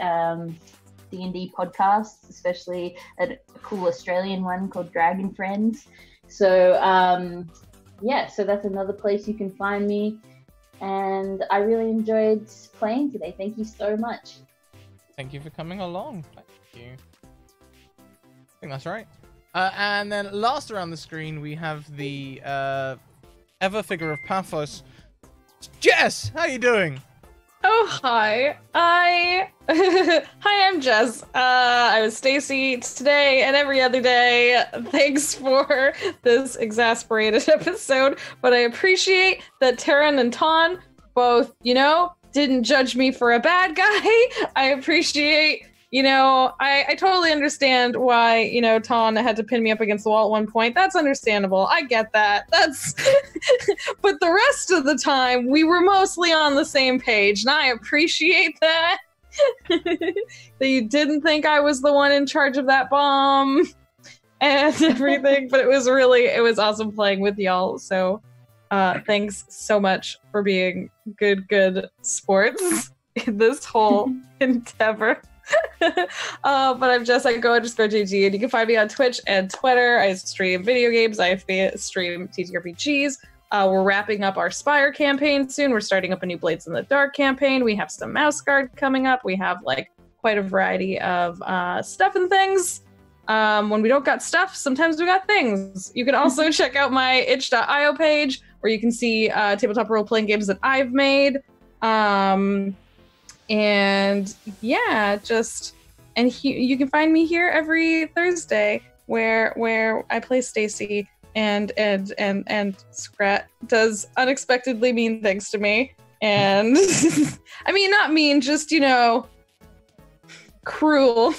D&D podcasts, especially a cool Australian one called Dragon Friends. So, yeah, so that's another place you can find me. And I really enjoyed playing today. Thank you so much. Thank you for coming along. Thank you. I think that's right. And then last around the screen, we have the ever figure of Paphos. Jess, how you doing? Oh, hi. Hi, I'm Jess. I was Stacy today and every other day. Thanks for this exasperated episode, but I appreciate that Terran and Ton both, didn't judge me for a bad guy. I appreciate, I totally understand why, Ton had to pin me up against the wall at one point. That's understandable. I get that. But the rest of the time, we were mostly on the same page, and I appreciate that. That you didn't think I was the one in charge of that bomb. and everything. But it was awesome playing with y'all. So thanks so much for being good sports in this whole endeavor. But I'm Jess. I go underscore GG, and you can find me on Twitch and Twitter. I stream video games. I stream TTRPGs. We're wrapping up our Spire campaign soon. We're starting up a new Blades in the Dark campaign. We have some Mouse Guard coming up. We have like quite a variety of stuff and things. When we don't got stuff, sometimes we got things. You can also check out my itch.io page where you can see tabletop role-playing games that I've made. And yeah, you can find me here every Thursday where I play Stacy and Scrat does unexpectedly mean things to me. And I mean, not mean, just, cruel.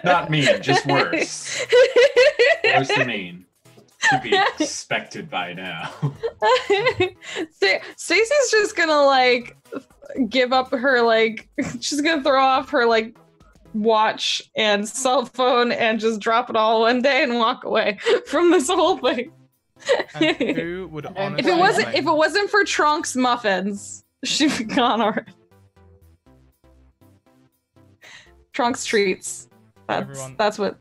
Not mean, just worse. Worse than mean. To be expected by now. Stacy's just gonna give up her she's gonna throw off her watch and cell phone and just drop it all one day and walk away from this whole thing. And who would honestly if it wasn't for Trunks muffins, she'd be gone already. Trunks treats. That's what.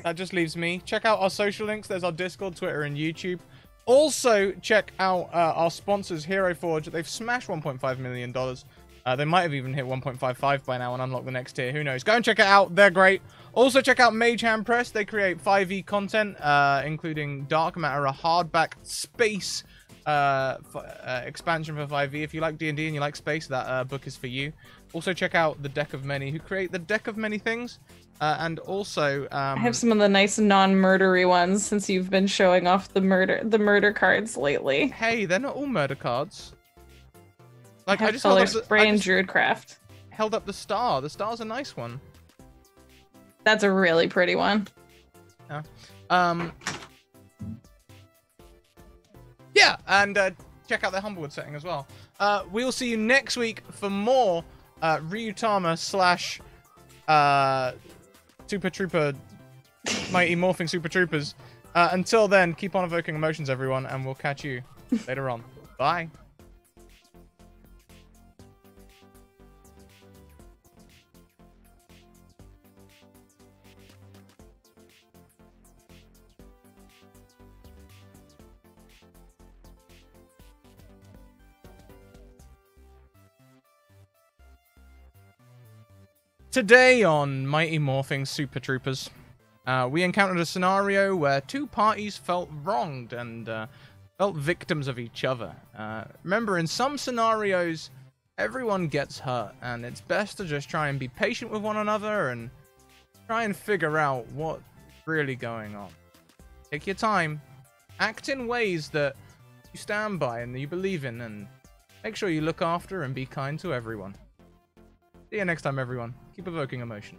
That just leaves me. Check out our social links. There's our Discord, Twitter, and YouTube. Also, check out our sponsors, Hero Forge. They've smashed $1.5 million. They might have even hit 1.55 by now and unlock the next tier. Who knows? Go and check it out. They're great. Also, check out Mage Hand Press. They create 5e content, including Dark Matter, a hardback space expansion for 5e. If you like D&D and you like space, that book is for you. Also, check out the Deck of Many, who create the Deck of Many things. And also, I have some of the nice non-murdery ones since you've been showing off the murder cards lately. Hey, they're not all murder cards. I just color spray and Druidcraft. Held up the star. The star's a nice one. That's a really pretty one. Yeah. Yeah, and check out their Humblewood setting as well. We'll see you next week for more Ryutama / Super Trooper, Mighty Morphing Super Troopers. Until then, keep on evoking emotions, everyone, and we'll catch you later on. Bye. Today on Mighty Morphing Super Troopers, we encountered a scenario where two parties felt wronged and felt victims of each other. Remember, in some scenarios, everyone gets hurt, and it's best to just try and be patient with one another and try and figure out what's really going on. Take your time, act in ways that you stand by and that you believe in, and make sure you look after and be kind to everyone. See you next time, everyone. Keep evoking emotion.